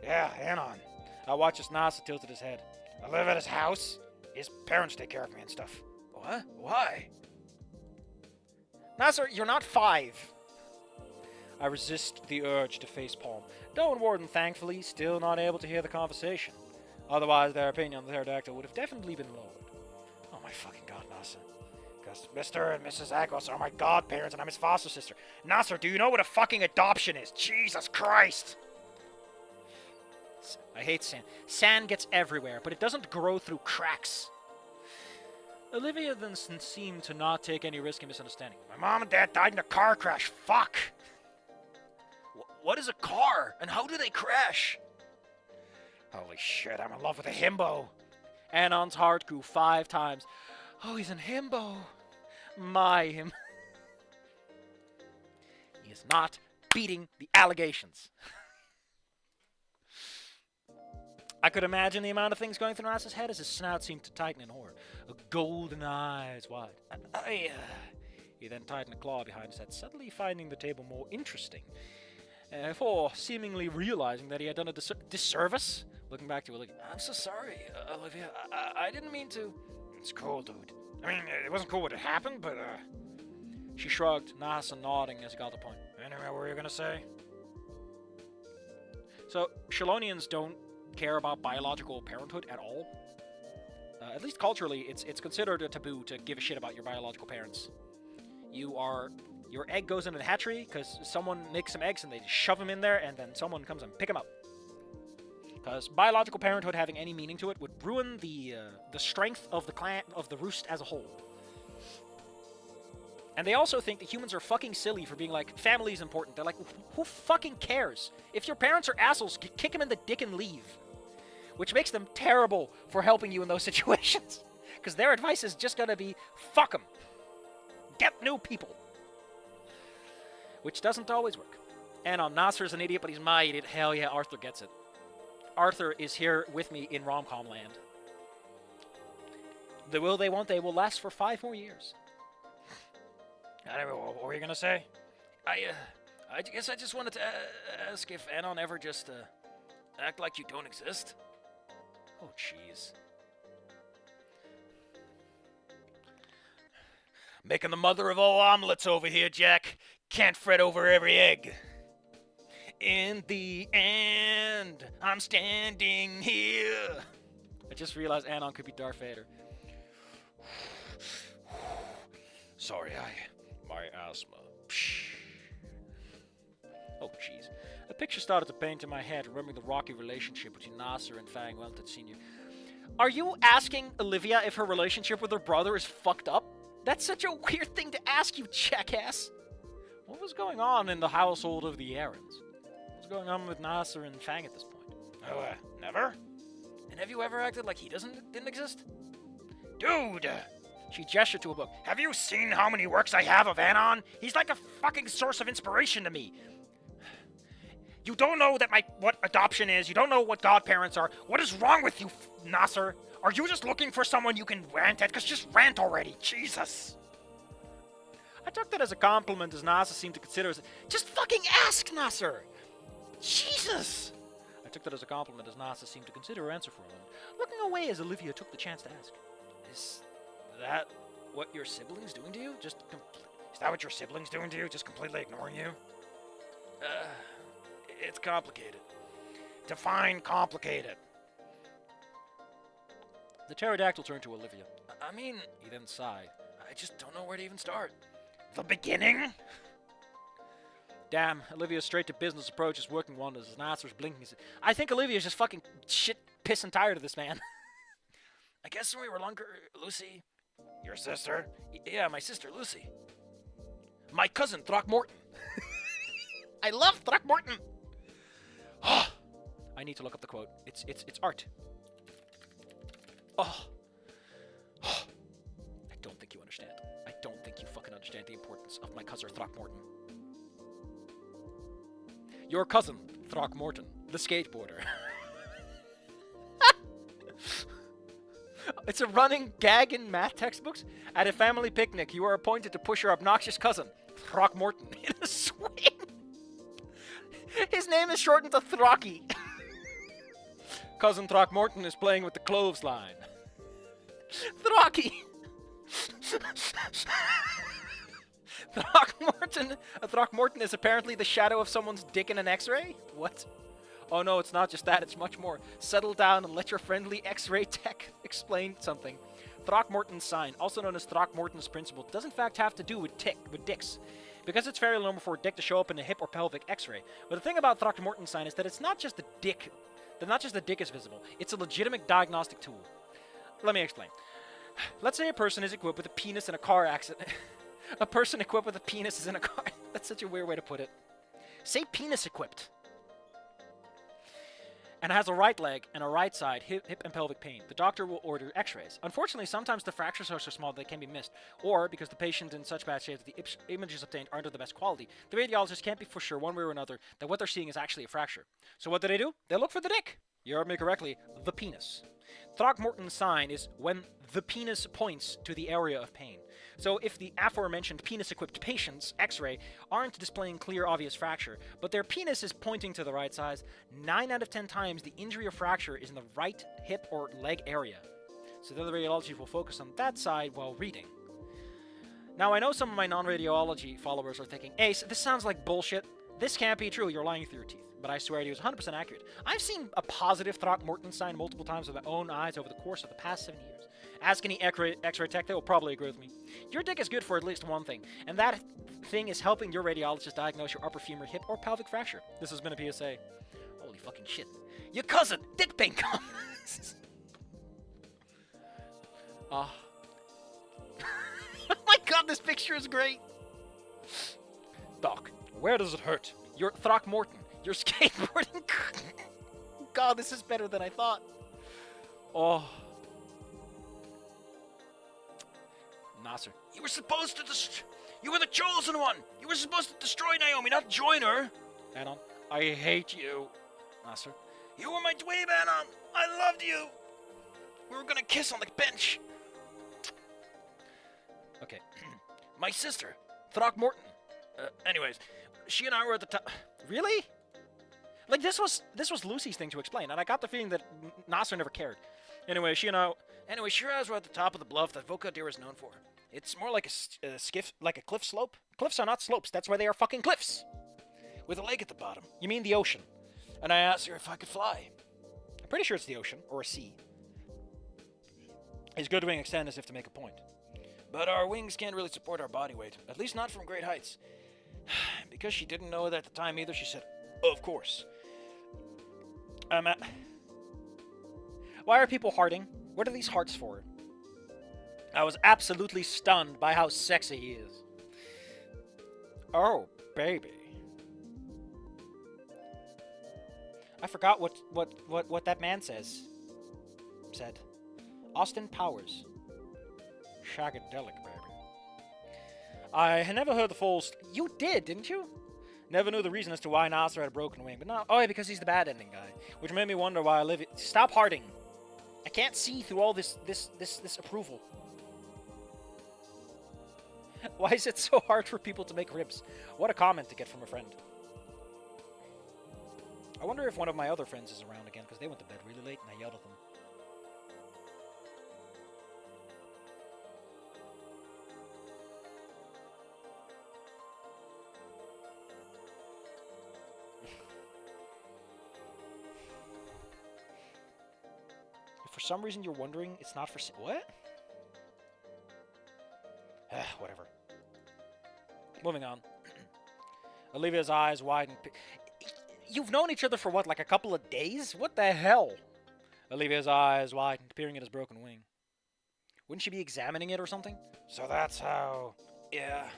Yeah, Anon. I watch as Nasa tilted his head. I live at his house. His parents take care of me and stuff. What? Why? Nasser, you're not 5. I resist the urge to facepalm. Doe and Warden, thankfully, still not able to hear the conversation. Otherwise, their opinion on the pterodactyl would have definitely been lowered. Oh my fucking god, Nasser. Because Mr. and Mrs. Agos are my godparents and I'm his foster sister. Nasser, do you know what a fucking adoption is? Jesus Christ! I hate sand. Sand gets everywhere, but it doesn't grow through cracks. Olivia then seemed to not take any risk in misunderstanding. My mom and dad died in a car crash. Fuck! What is a car, and how do they crash? Holy shit, I'm in love with a himbo. Anon's heart grew 5 times. Oh, he's an himbo. My him. He is not beating the allegations. I could imagine the amount of things going through Nasa's head as his snout seemed to tighten in horror. A golden eyes wide. He then tightened a claw behind his head, suddenly finding the table more interesting. Before seemingly realizing that he had done a disservice, looking back to Olivia. I'm so sorry, Olivia. I didn't mean to. It's cool, dude. I mean, it wasn't cool when it happened, but, She shrugged, Nasa nodding as he got the point. Anyway, what were you gonna say? So, Shalonians don't care about biological parenthood at all. At least culturally, it's considered a taboo to give a shit about your biological parents. Your egg goes into the hatchery because someone makes some eggs and they just shove them in there, and then someone comes and pick them up. Because biological parenthood having any meaning to it would ruin the strength of the clan of the roost as a whole. And they also think that humans are fucking silly for being like, family is important. They're like, who fucking cares? If your parents are assholes, kick them in the dick and leave. Which makes them terrible for helping you in those situations. Because their advice is just gonna be, fuck them. Get new people. Which doesn't always work. And Nasser's an idiot, but he's my idiot. Hell yeah, Arthur gets it. Arthur is here with me in rom-com land. They will, they won't, they will last for 5 more years. Anyway, what were you gonna say? I guess I just wanted to ask if Anon ever just act like you don't exist. Oh, jeez. Making the mother of all omelets over here, Jack. Can't fret over every egg. In the end, I'm standing here. I just realized Anon could be Darth Vader. Sorry, my asthma. Oh, jeez. A picture started to paint in my head, remembering the rocky relationship between Nasser and Fang Welted Sr. Are you asking Olivia if her relationship with her brother is fucked up? That's such a weird thing to ask, you jackass. What was going on in the household of the Aarons? What's going on with Nasser and Fang at this point? Oh, never? And have you ever acted like he didn't exist? Dude! She gestured to a book. Have you seen how many works I have of Anon? He's like a fucking source of inspiration to me. You don't know what adoption is. You don't know what godparents are. What is wrong with you, Nasser? Are you just looking for someone you can rant at? Because just rant already. Jesus. I took that as a compliment, as Nasser seemed to consider it. Just fucking ask, Nasser! Jesus! I took that as a compliment, as Nasser seemed to consider her answer for a moment, looking away as Olivia took the chance to ask. Is that what your siblings doing to you? Is that what your siblings doing to you? Just completely ignoring you? It's complicated. Define complicated. The pterodactyl turned to Olivia. I mean, he then sighed. I just don't know where to even start. The beginning? Damn, Olivia's straight-to-business approach is working wonders as Nasser's blinking. I think Olivia's just fucking shit, piss, and tired of this man. I guess when we were younger, Lucy... Your sister? Yeah, my sister, Lucy. My cousin, Throckmorton. I love Throckmorton! I need to look up the quote. It's art. Oh. I don't think you understand. I don't think you fucking understand the importance of my cousin Throckmorton. Your cousin, Throckmorton, the skateboarder. It's a running gag in math textbooks. At a family picnic, you are appointed to push your obnoxious cousin, Throckmorton, in a swing. His name is shortened to Throcky. Cousin Throckmorton is playing with the clothesline. Throcky. Throckmorton is apparently the shadow of someone's dick in an X-ray? What? Oh no, it's not just that, it's much more. Settle down and let your friendly X-ray tech explain something. Throckmorton's sign, also known as Throckmorton's principle, does in fact have to do with dicks. Because it's fairly normal for a dick to show up in a hip or pelvic X-ray. But the thing about Throckmorton's sign is that it's not just the dick. That not just the dick is visible. It's a legitimate diagnostic tool. Let me explain. Let's say a person is equipped with a penis in a car accident. A person equipped with a penis is in a car. That's such a weird way to put it. Say penis equipped. And has a right leg and a right side, hip and pelvic pain. The doctor will order x-rays. Unfortunately, sometimes the fractures are so small they can be missed, or because the patient is in such bad shape that the images obtained aren't of the best quality, the radiologist can't be for sure one way or another that what they're seeing is actually a fracture. So what do? They look for the dick. You heard me correctly, the penis. Throckmorton's sign is when the penis points to the area of pain. So if the aforementioned penis-equipped patients, X-ray, aren't displaying clear, obvious fracture, but their penis is pointing to the right size, 9 out of 10 times the injury or fracture is in the right hip or leg area. So the other radiologists will focus on that side while reading. Now, I know some of my non-radiology followers are thinking, Ace, this sounds like bullshit. This can't be true. You're lying through your teeth. But I swear to you, it's 100% accurate. I've seen a positive Throckmorton sign multiple times with my own eyes over the course of the past 7 years. Ask any X-ray tech, they will probably agree with me. Your dick is good for at least one thing, and that thing is helping your radiologist diagnose your upper femur, hip, or pelvic fracture. This has been a PSA. Holy fucking shit. Your cousin, dick pain comes. Oh my god, this picture is great. Doc, where does it hurt? Your Throckmorton. You're skateboarding. God, this is better than I thought. Oh. Nasser. You were supposed to You were the chosen one. You were supposed to destroy Naomi, not join her. Anon. I hate you. Nasser. You were my dweeb, Anon. I loved you. We were gonna kiss on the bench. Okay. My sister, Throckmorton. Anyways, she and I were at the top. Really? Like, this was Lucy's thing to explain, and I got the feeling that Nasser never cared. Anyway, she and I were at the top of the bluff that Vokadir is known for. It's more like like a cliff slope. Cliffs are not slopes, that's why they are fucking cliffs. With a lake at the bottom. You mean the ocean. And I asked her if I could fly. I'm pretty sure it's the ocean, or a sea. His good wing extend as if to make a point. But our wings can't really support our body weight, at least not from great heights. Because she didn't know it at the time either, she said, of course. Why are people hearting? What are these hearts for? I was absolutely stunned by how sexy he is. Oh, baby. I forgot what that man said. Austin Powers. Shagadelic, baby. I had never heard the full... You did, didn't you? Never knew the reason as to why Nasser had a broken wing, but no, oh yeah, because he's the bad ending guy, which made me wonder why I live. Stop hearting. I can't see through all this approval. Why is it so hard for people to make ribs? What a comment to get from a friend. I wonder if one of my other friends is around again, because they went to bed really late and I yelled at them. If for some reason you're wondering, it's not for... What? Whatever. Moving on. Olivia's eyes widened. You've known each other for what, like a couple of days? What the hell? Olivia's eyes widened, peering at his broken wing. Wouldn't she be examining it or something? So that's how... Yeah.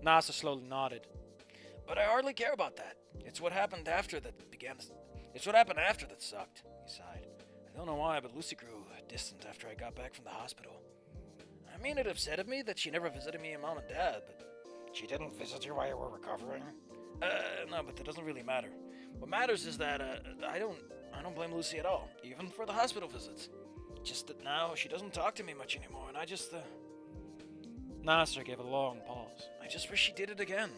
Nasa slowly nodded. But I hardly care about that. It's what happened after that began... It's what happened after that sucked, he sighed. I don't know why, but Lucy grew distant after I got back from the hospital. I mean, it upset of me that she never visited me and Mom and Dad, but... She didn't visit you while you were recovering? No, but that doesn't really matter. What matters is that, I don't blame Lucy at all, even for the hospital visits. Just that now she doesn't talk to me much anymore, and I just, Nasser gave a long pause. I just wish she did it again.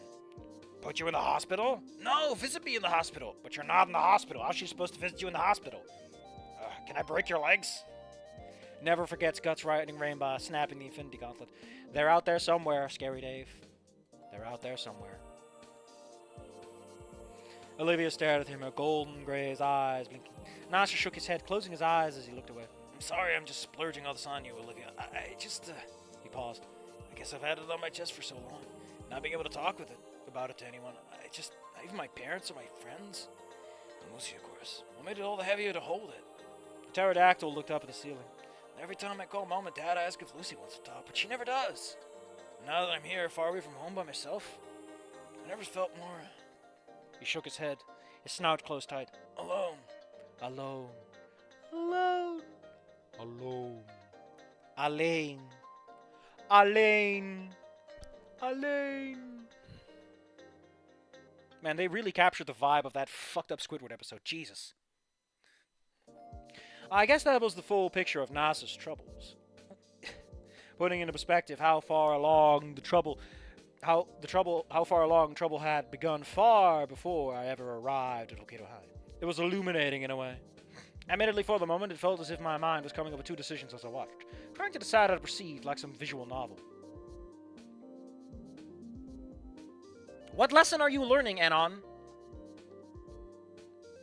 Put you in the hospital? No, visit me in the hospital. But you're not in the hospital. How's she supposed to visit you in the hospital? Can I break your legs? Never forgets Guts riding Rainbow, snapping the Infinity Gauntlet. They're out there somewhere, Scary Dave. They're out there somewhere. Olivia stared at him, her golden gray eyes blinking. Nasser shook his head, closing his eyes as he looked away. I'm sorry, I'm just splurging all this on you, Olivia. I just, He paused. I guess I've had it on my chest for so long. Not being able to talk about it to anyone. Not even my parents or my friends. And Lucy, of course. What made it all the heavier to hold it? The pterodactyl looked up at the ceiling. Every time I call Mom and Dad, I ask if Lucy wants to talk, but she never does. And now that I'm here, far away from home by myself, I never felt more... He shook his head, his snout closed tight. Alone. Alone. Alone. Alone. Alain. Alain. Alain. Man, they really captured the vibe of that fucked up Squidward episode. Jesus. I guess that was the full picture of Nasser's troubles. Putting into perspective how far along trouble had begun far before I ever arrived at Locato High. It was illuminating in a way. Admittedly, for the moment, it felt as if my mind was coming up with two decisions as I watched, trying to decide how to proceed like some visual novel. What lesson are you learning, Anon?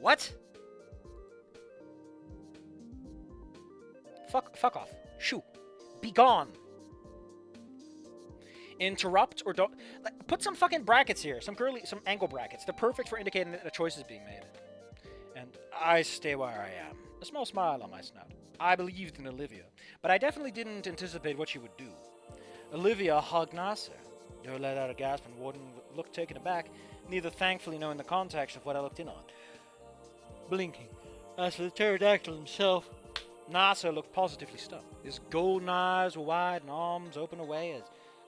What? Fuck off. Shoo. Be gone. Interrupt or don't... Put some fucking brackets here. Some angle brackets. They're perfect for indicating that a choice is being made. And I stay where I am. A small smile on my snout. I believed in Olivia, but I definitely didn't anticipate what she would do. Olivia hugged Nasser. Joe let out a gasp and Warden looked taken aback, neither thankfully knowing the context of what I looked in on. Blinking. As for the pterodactyl himself, Nasser looked positively stunned. His golden eyes were wide and arms open away as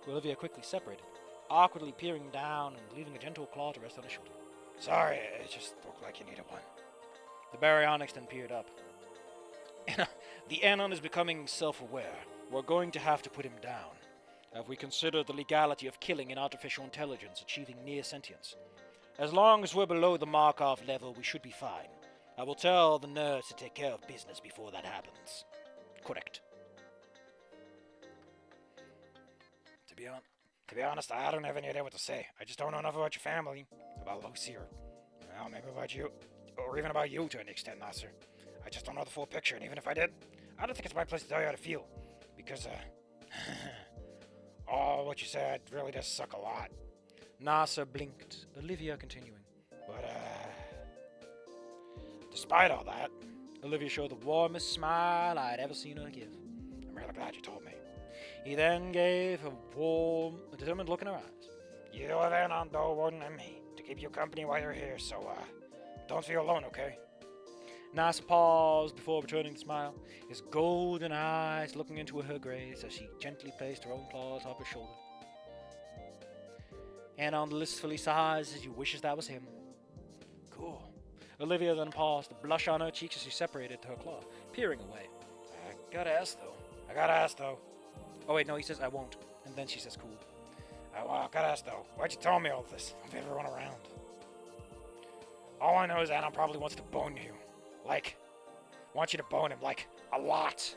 Olivia quickly separated, awkwardly peering down and leaving a gentle claw to rest on his shoulder. Sorry, it just looked like you needed one. The baryonyx then peered up. The Anon is becoming self-aware. We're going to have to put him down. Have we considered the legality of killing an artificial intelligence achieving near sentience? As long as we're below the Markov level, we should be fine. I will tell the nerds to take care of business before that happens. Correct. To be honest, I don't have any idea what to say. I just don't know enough about your family, about Lucy, or well, maybe about you, or even about you to an extent, Nasser. I just don't know the full picture, and even if I did, I don't think it's my place to tell you how to feel, because, all what you said really does suck a lot. Nasser blinked, Olivia continuing. But, despite all that, Olivia showed the warmest smile I'd ever seen her give. I'm really glad you told me. He then gave a warm, determined look in her eyes. You have Anon, though, Warden, and me, to keep you company while you're here, so, don't feel alone, okay? Nasser paused before returning the smile, his golden eyes looking into her grays as she gently placed her own claws up his shoulder. Anon blissfully sighs as he wishes that was him. Cool. Olivia then paused, a blush on her cheeks as she separated her claw, peering away. I gotta ask, though. Oh, wait, no, he says, I won't. And then she says, cool. I gotta ask, though. Why'd you tell me all this of everyone around? All I know is Anon probably wants to bone you. Like, wants you to bone him, like, a lot.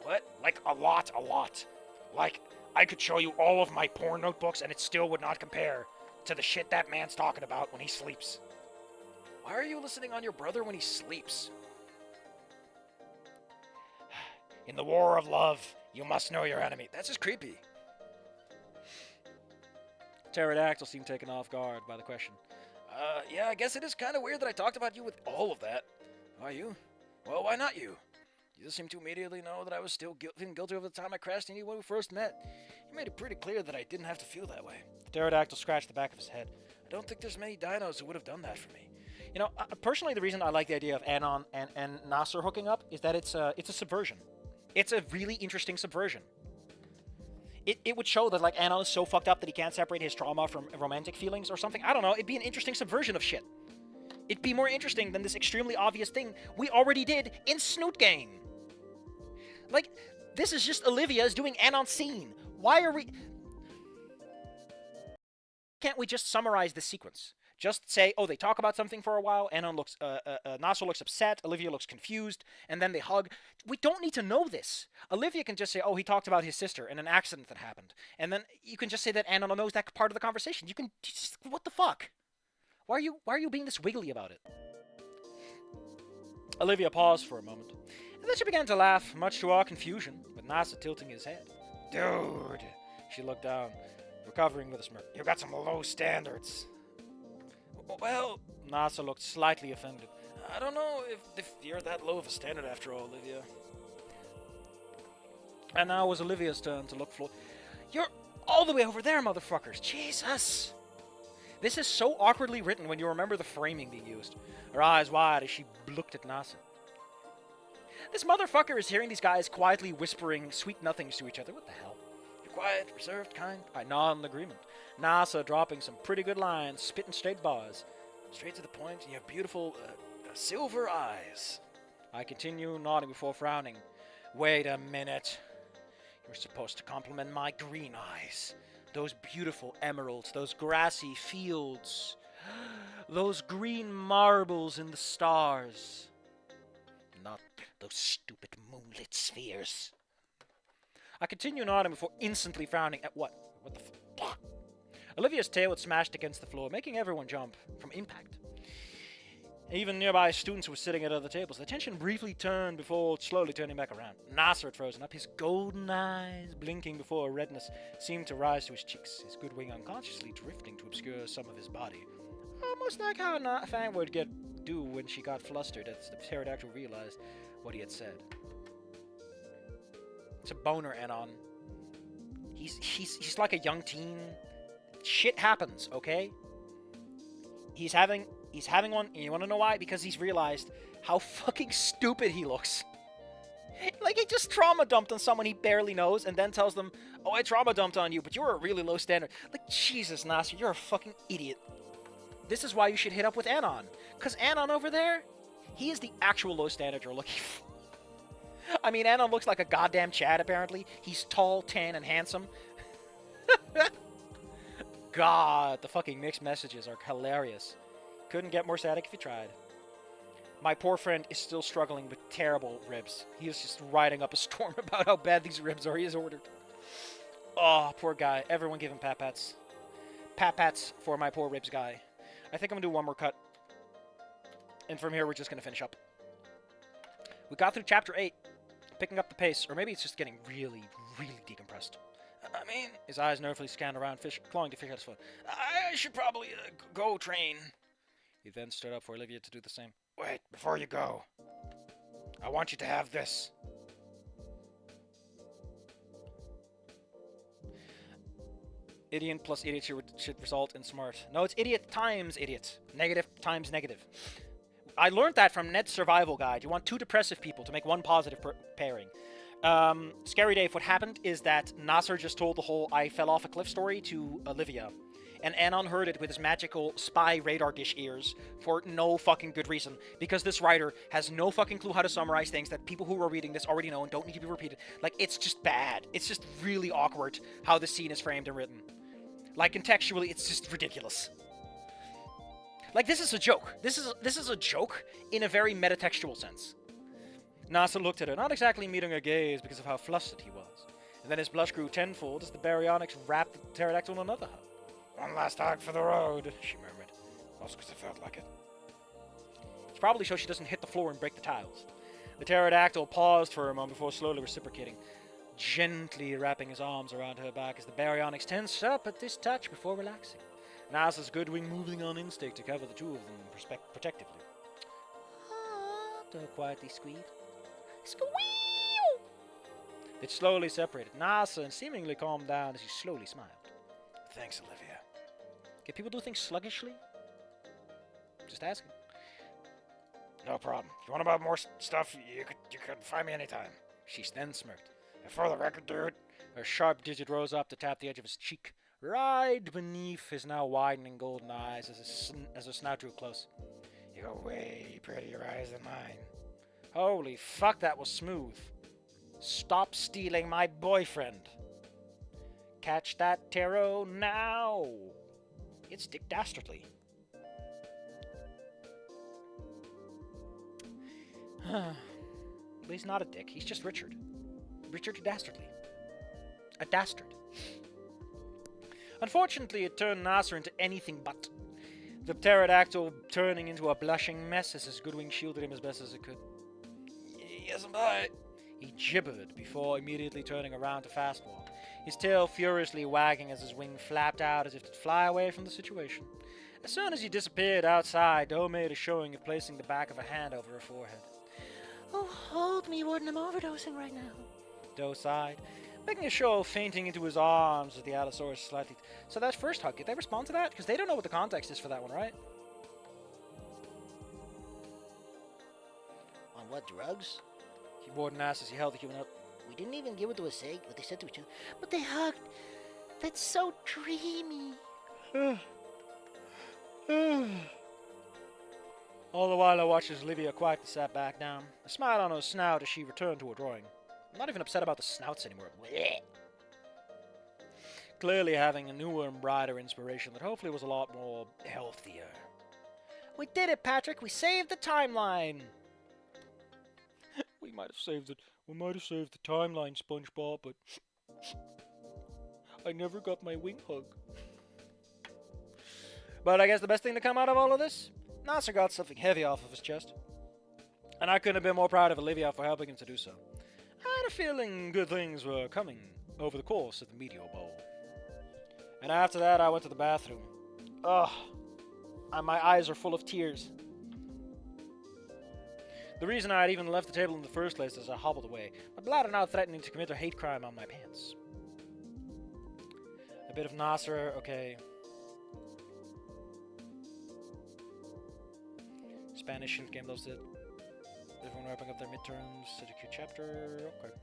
What? Like, a lot. Like, I could show you all of my porn notebooks and it still would not compare to the shit that man's talking about when he sleeps. Why are you listening on your brother when he sleeps? In the war of love, you must know your enemy. That's just creepy. Pterodactyl seemed taken off guard by the question. Yeah, I guess it is kind of weird that I talked about you with all of that. Why you? Well, why not you? You just seem to immediately know that I was still feeling guilty over the time I crashed into you when we first met. You made it pretty clear that I didn't have to feel that way. The pterodactyl scratched the back of his head. I don't think there's many dinos who would have done that for me. You know, personally, the reason I like the idea of Anon and Nasser hooking up is that it's a subversion. It's a really interesting subversion. It would show that, like, Anon is so fucked up that he can't separate his trauma from romantic feelings or something. I don't know. It'd be an interesting subversion of shit. It'd be more interesting than this extremely obvious thing we already did in Snoot Game. Like, this is just Olivia is doing Anon's scene. Why are we... Can't we just summarize this sequence? Just say, oh, they talk about something for a while, Anon looks, Nasser looks upset, Olivia looks confused, and then they hug. We don't need to know this. Olivia can just say, oh, he talked about his sister and an accident that happened. And then you can just say that Anon knows that part of the conversation. You can just, what the fuck? Why are you being this wiggly about it? Olivia paused for a moment, and then she began to laugh, much to our confusion, with Nasser tilting his head. Dude, She looked down, recovering with a smirk. you got some low standards. Well, Nasser looked slightly offended. I don't know if you're that low of a standard after all, Olivia. And now it was Olivia's turn to look for... You're all the way over there, motherfuckers. Jesus. This is so awkwardly written when you remember the framing being used. Her eyes wide as she looked at Nasser. This motherfucker is hearing these guys quietly whispering sweet nothings to each other. What the hell? You're quiet, reserved, kind. I nod in agreement. Nasser dropping some pretty good lines, spitting straight bars. Straight to the point, and you have beautiful, silver eyes. I continue, nodding before frowning. Wait a minute. You're supposed to compliment my green eyes. Those beautiful emeralds, those grassy fields, those green marbles in the stars. Not those stupid moonlit spheres. I continue nodding before instantly frowning at what? What the fuck? Olivia's tail had smashed against the floor, making everyone jump from impact. Even nearby students were sitting at other tables. The tension briefly turned before slowly turning back around. Nasser had frozen up, his golden eyes blinking before a redness seemed to rise to his cheeks, his good wing unconsciously drifting to obscure some of his body. Almost like how Fang would do when she got flustered as the pterodactyl realized what he had said. It's a boner, Anon. He's like a young teen. Shit happens, okay? He's having one, and you wanna know why? Because he's realized how fucking stupid he looks. Like, he just trauma dumped on someone he barely knows, and then tells them, oh, I trauma dumped on you, but you're a really low standard. Like, Jesus, Nasser, you're a fucking idiot. This is why you should hit up with Anon. Because Anon over there, he is the actual low standard you're looking for. I mean, Anon looks like a goddamn Chad, apparently. He's tall, tan, and handsome. God, the fucking mixed messages are hilarious. Couldn't get more static if you tried. My poor friend is still struggling with terrible ribs. He is just riding up a storm about how bad these ribs are. He has ordered. Oh, poor guy. Everyone give him pat pats. Pat pats for my poor ribs guy. I think I'm gonna do one more cut. And from here, we're just gonna finish up. We got through chapter 8. Picking up the pace. Or maybe it's just getting really, really decompressed. I mean, his eyes nervously scanned around, clawing to figure out his phone. I should probably go train. He then stood up for Olivia to do the same. Wait, before you go, I want you to have this. Idiot plus idiot should result in smart. No, it's idiot times idiot. Negative times negative. I learned that from Ned's survival guide. You want 2 depressive people to make 1 positive pairing. Scary Dave, what happened is that Nasser just told the whole I fell off a cliff story to Olivia. And Anon heard it with his magical spy radar dish ears for no fucking good reason. Because this writer has no fucking clue how to summarize things that people who are reading this already know and don't need to be repeated. Like, it's just bad. It's just really awkward how the scene is framed and written. Like, contextually, it's just ridiculous. Like, this is a joke. This is a joke in a very metatextual sense. Nasser looked at her, not exactly meeting her gaze because of how flustered he was. And then his blush grew tenfold as the baryonyx wrapped the pterodactyl in another hug. One last hug for the road, she murmured. Also because I felt like it. It's probably so she doesn't hit the floor and break the tiles. The pterodactyl paused for a moment before slowly reciprocating, gently wrapping his arms around her back as the baryonyx tensed up at this touch before relaxing. Nasser's good wing moving on instinct to cover the two of them protectively. Don't quietly squeak. Squeal! It slowly separated. Nasser seemingly calmed down as he slowly smiled. Thanks, Olivia. Can people do things sluggishly? Just asking. No problem. If you want about more stuff, you could find me anytime. She then smirked. And for the record, dude, Her sharp digit rose up to tap the edge of his cheek, right beneath his now widening golden eyes as her snout drew close. you got way prettier eyes than mine. Holy fuck, that was smooth. Stop stealing my boyfriend. Catch that tarot now. It's Dick Dastardly. But he's not a dick. He's just Richard. Richard Dastardly. A dastard. Unfortunately, it turned Nasser into anything but. The pterodactyl turning into a blushing mess as his good wing shielded him as best as it could. Yes, bye. He gibbered before immediately turning around to fast walk, his tail furiously wagging as his wing flapped out as if to fly away from the situation. As soon as he disappeared outside, Doe made a showing of placing the back of a hand over her forehead. Oh, hold me, Warden, I'm overdosing right now. Doe sighed, making a show of fainting into his arms as the Allosaurus slightly... So that first hug, did they respond to that? Because they don't know what the context is for that one, right? On what, drugs? Warden asked as he held the human up. We didn't even give it to a seg, but they said to each other. But they hugged. That's so dreamy. All the while I watched as Olivia quietly sat back down, a smile on her snout as she returned to her drawing. I'm not even upset about the snouts anymore. Blech. Clearly having a newer and brighter inspiration that hopefully was a lot more healthier. We did it, Patrick! We saved the timeline! We might have saved it. We might have saved the timeline, SpongeBob, but I never got my wing hug. But I guess the best thing to come out of all of this? Nasser got something heavy off of his chest. And I couldn't have been more proud of Olivia for helping him to do so. I had a feeling good things were coming over the course of the Meteor Bowl. And after that, I went to the bathroom. Ugh. And my eyes are full of tears. The reason I had even left the table in the first place is I hobbled away, my bladder now threatening to commit a hate crime on my pants. A bit of Nasser, okay. Spanish Snoot Game loves it. Everyone wrapping up their midterms, such a cute chapter, okay.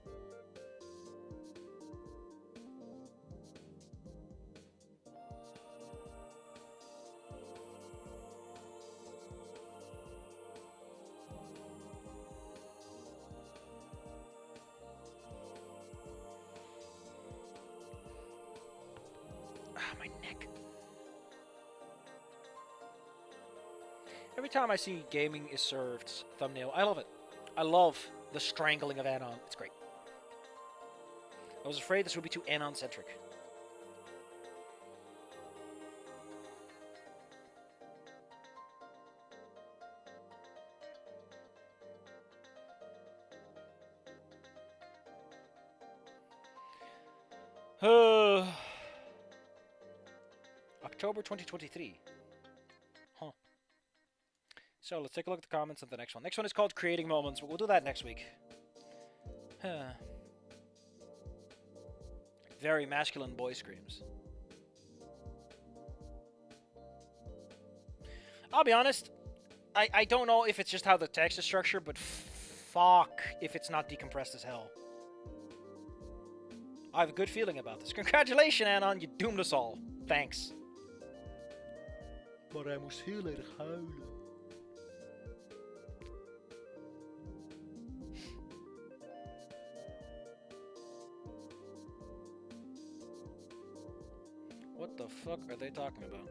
My neck. Every time I see gaming is served thumbnail, I love it. I love the strangling of Anon. It's great. I was afraid this would be too Anon-centric. October 2023. Huh. So let's take a look at the comments of the next one. Next one is called Creating Moments, but we'll do that next week. Very masculine boy screams. I'll be honest, I don't know if it's just how the text is structured, but fuck if it's not decompressed as hell. I have a good feeling about this. Congratulations, Anon, you doomed us all. Thanks. Maar hij moest heel erg huilen. What the fuck are they talking about?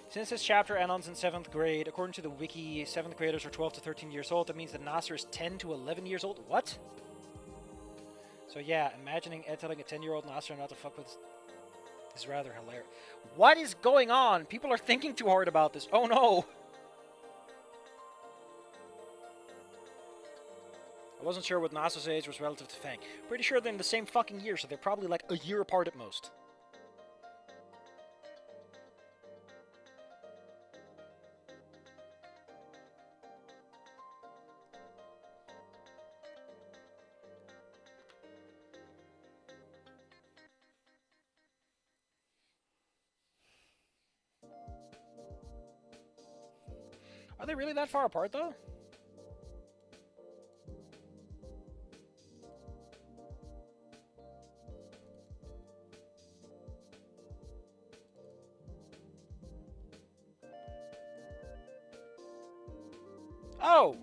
Since this chapter Anon's in 7th grade, according to the wiki, 7th graders are 12 to 13 years old. That means that Nasser is 10 to 11 years old. What? So yeah, imagining Ed telling a 10-year-old Nasser not to fuck with is rather hilarious. What is going on? People are thinking too hard about this. Oh no! I wasn't sure what Nasser's age was relative to Fang. Pretty sure they're in the same fucking year, so they're probably like a year apart at most. Are they really that far apart, though? Oh!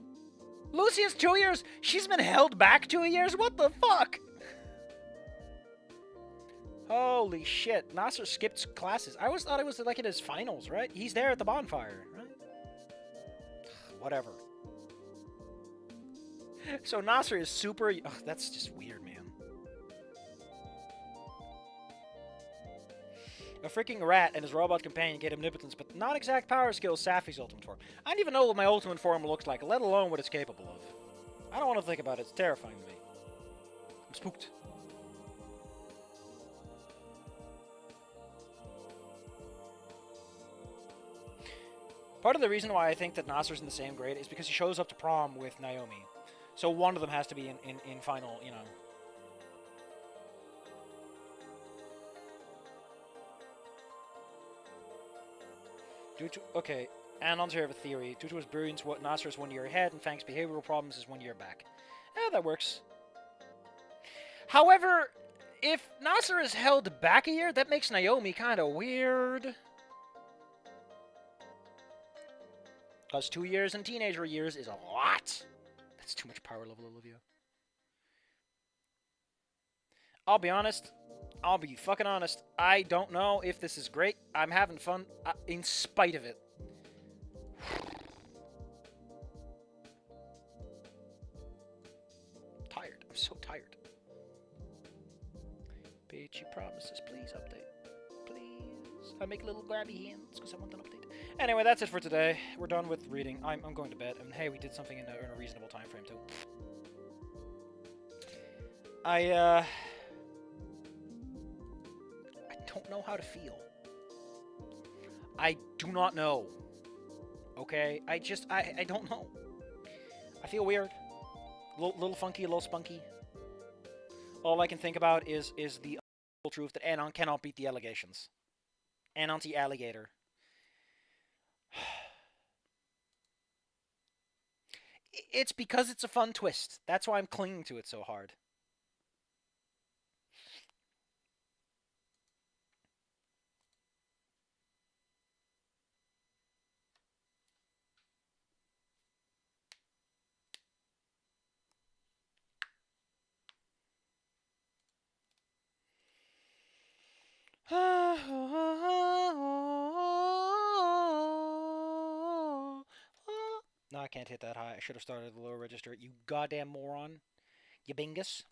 Lucia's 2 years? She's been held back 2 years? What the fuck? Holy shit. Nasser skipped classes. I always thought it was like in his finals, right? He's there at the bonfire, right? Whatever. So Nasser is super... Ugh, that's just weird, man. A freaking rat and his robot companion get omnipotence, but not exact power skills Safi's ultimate form. I don't even know what my ultimate form looks like, let alone what it's capable of. I don't want to think about it. It's terrifying to me. I'm spooked. Part of the reason why I think that Nasser's in the same grade is because he shows up to prom with Naomi. So one of them has to be in final, you know. Okay, Anon's here have a theory. Due to his brilliance, Nasser is 1 year ahead, and Fang's behavioral problems is 1 year back. That works. However, if Nasser is held back a year, that makes Naomi kind of weird. Because 2 years in teenager years is a lot. That's too much power level, Olivia. I'll be honest. I'll be fucking honest. I don't know if this is great. I'm having fun in spite of it. Tired. I'm so tired. Bitchy promises. Please update. Please. I make little grabby hands because I want an update. Anyway, that's it for today. We're done with reading. I'm going to bed. And hey, we did something in a reasonable time frame too. I don't know how to feel. I do not know. Okay? I don't know. I feel weird. Little funky, a little spunky. All I can think about is the truth that Anon cannot beat the allegations. Anon's the alligator. It's because it's a fun twist. That's why I'm clinging to it so hard. No, I can't hit that high. I should have started at the lower register. You goddamn moron. You bingus.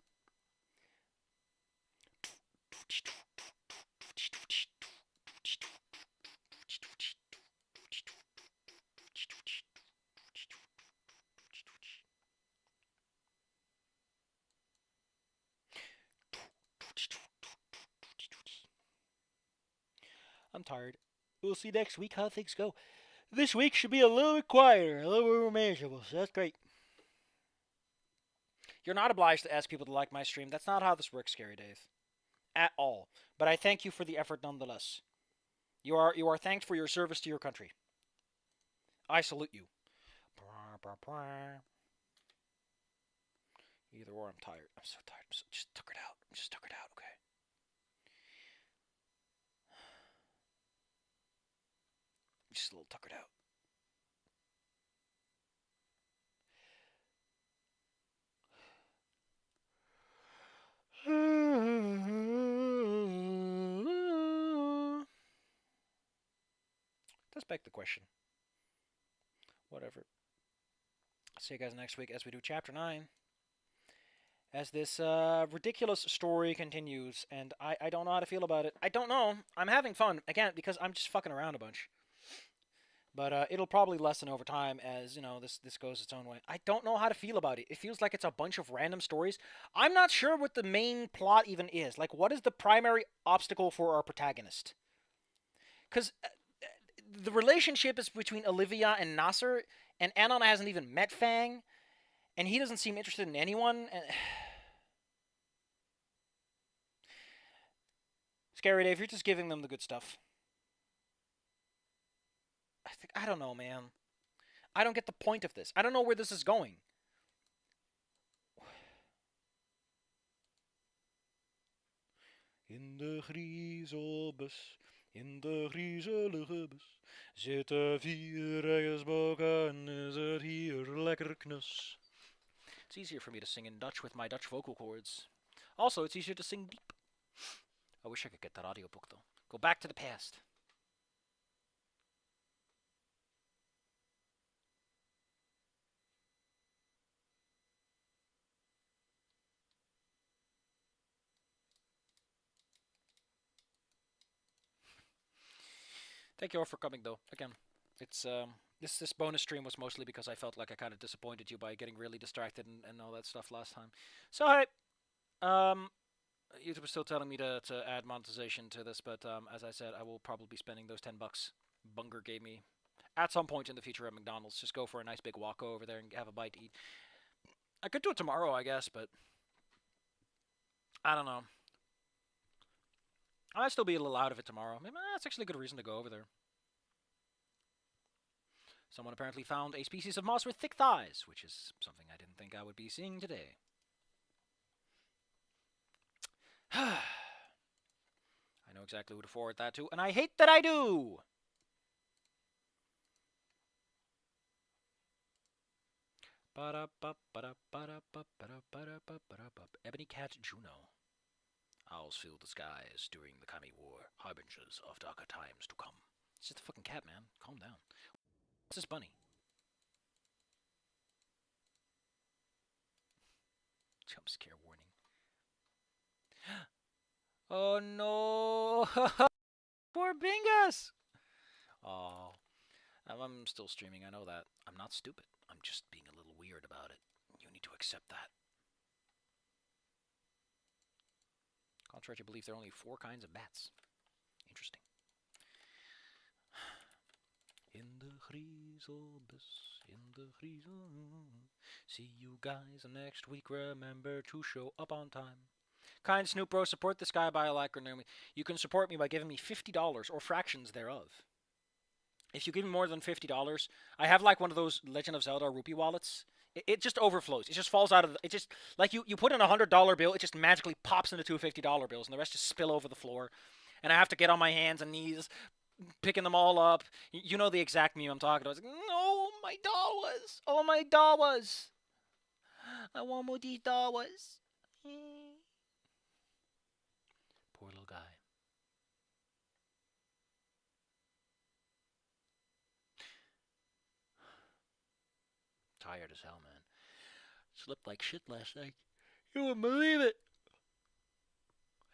I'm tired. We'll see next week how things go. This week should be a little bit quieter, a little bit more manageable, so that's great. You're not obliged to ask people to like my stream. That's not how this works, Scary Dave. At all. But I thank you for the effort nonetheless. You are thanked for your service to your country. I salute you. Either or, I'm tired. I'm so tired. Just tuck it out. Just tuck it out, okay? Just a little tuckered out. Does beg the question. Whatever. See you guys next week as we do Chapter 9. As this ridiculous story continues, and I don't know how to feel about it. I don't know. I'm having fun, again, because I'm just fucking around a bunch. But it'll probably lessen over time as, you know, this goes its own way. I don't know how to feel about it. It feels like it's a bunch of random stories. I'm not sure what the main plot even is. Like, what is the primary obstacle for our protagonist? Because the relationship is between Olivia and Nasser, and Anon hasn't even met Fang, and he doesn't seem interested in anyone. And Scary Dave, you're just giving them the good stuff. I don't know, man. I don't get the point of this. I don't know where this is going. In de griezelbus, in de griezelige bus. Zitten vier gesproken, is het hier lekker knus. It's easier for me to sing in Dutch with my Dutch vocal cords. Also, it's easier to sing deep. I wish I could get that audiobook, though. Go back to the past. Thank you all for coming, though. Again, it's this bonus stream was mostly because I felt like I kind of disappointed you by getting really distracted and all that stuff last time. So hey, YouTube is still telling me to add monetization to this, but as I said, I will probably be spending those $10 Bunger gave me at some point in the future at McDonald's. Just go for a nice big walk over there and have a bite to eat. I could do it tomorrow, I guess, but I don't know. I might still be a little out of it tomorrow. Maybe that's actually a good reason to go over there. Someone apparently found a species of moss with thick thighs, which is something I didn't think I would be seeing today. I know exactly who to forward that to, and I hate that I do! Ebony Cat Juno. Owls fill the skies during the Kami War, harbingers of darker times to come. It's just a fucking cat, man. Calm down. What's this bunny? Jump scare warning. Oh no! Poor Bingus! Oh. I'm still streaming, I know that. I'm not stupid. I'm just being a little weird about it. You need to accept that. Contrary to belief, there are only 4 kinds of bats. Interesting. In the Griezelbus, in the Griezel. See you guys next week. Remember to show up on time. Kind Snoop Bro, support this guy by a like or near me. You can support me by giving me $50 or fractions thereof. If you give me more than $50, I have like one of those Legend of Zelda rupee wallets. It just overflows. It just falls out of it just like you put in a $100 bill, it just magically pops into 2 $50 bills, and the rest just spill over the floor. And I have to get on my hands and knees, picking them all up. You know the exact meme I'm talking about. It's like, no, my dollars. Oh, my dollars. I want more these dollars. Poor little guy. Tired as hell, man. Slept like shit last night. You wouldn't believe it.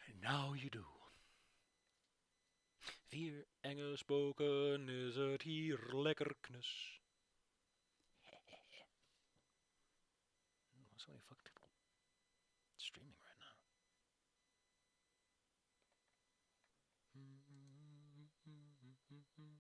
And now you do. Vier Engelspoken is het hier lekker knus. So many fucking people streaming right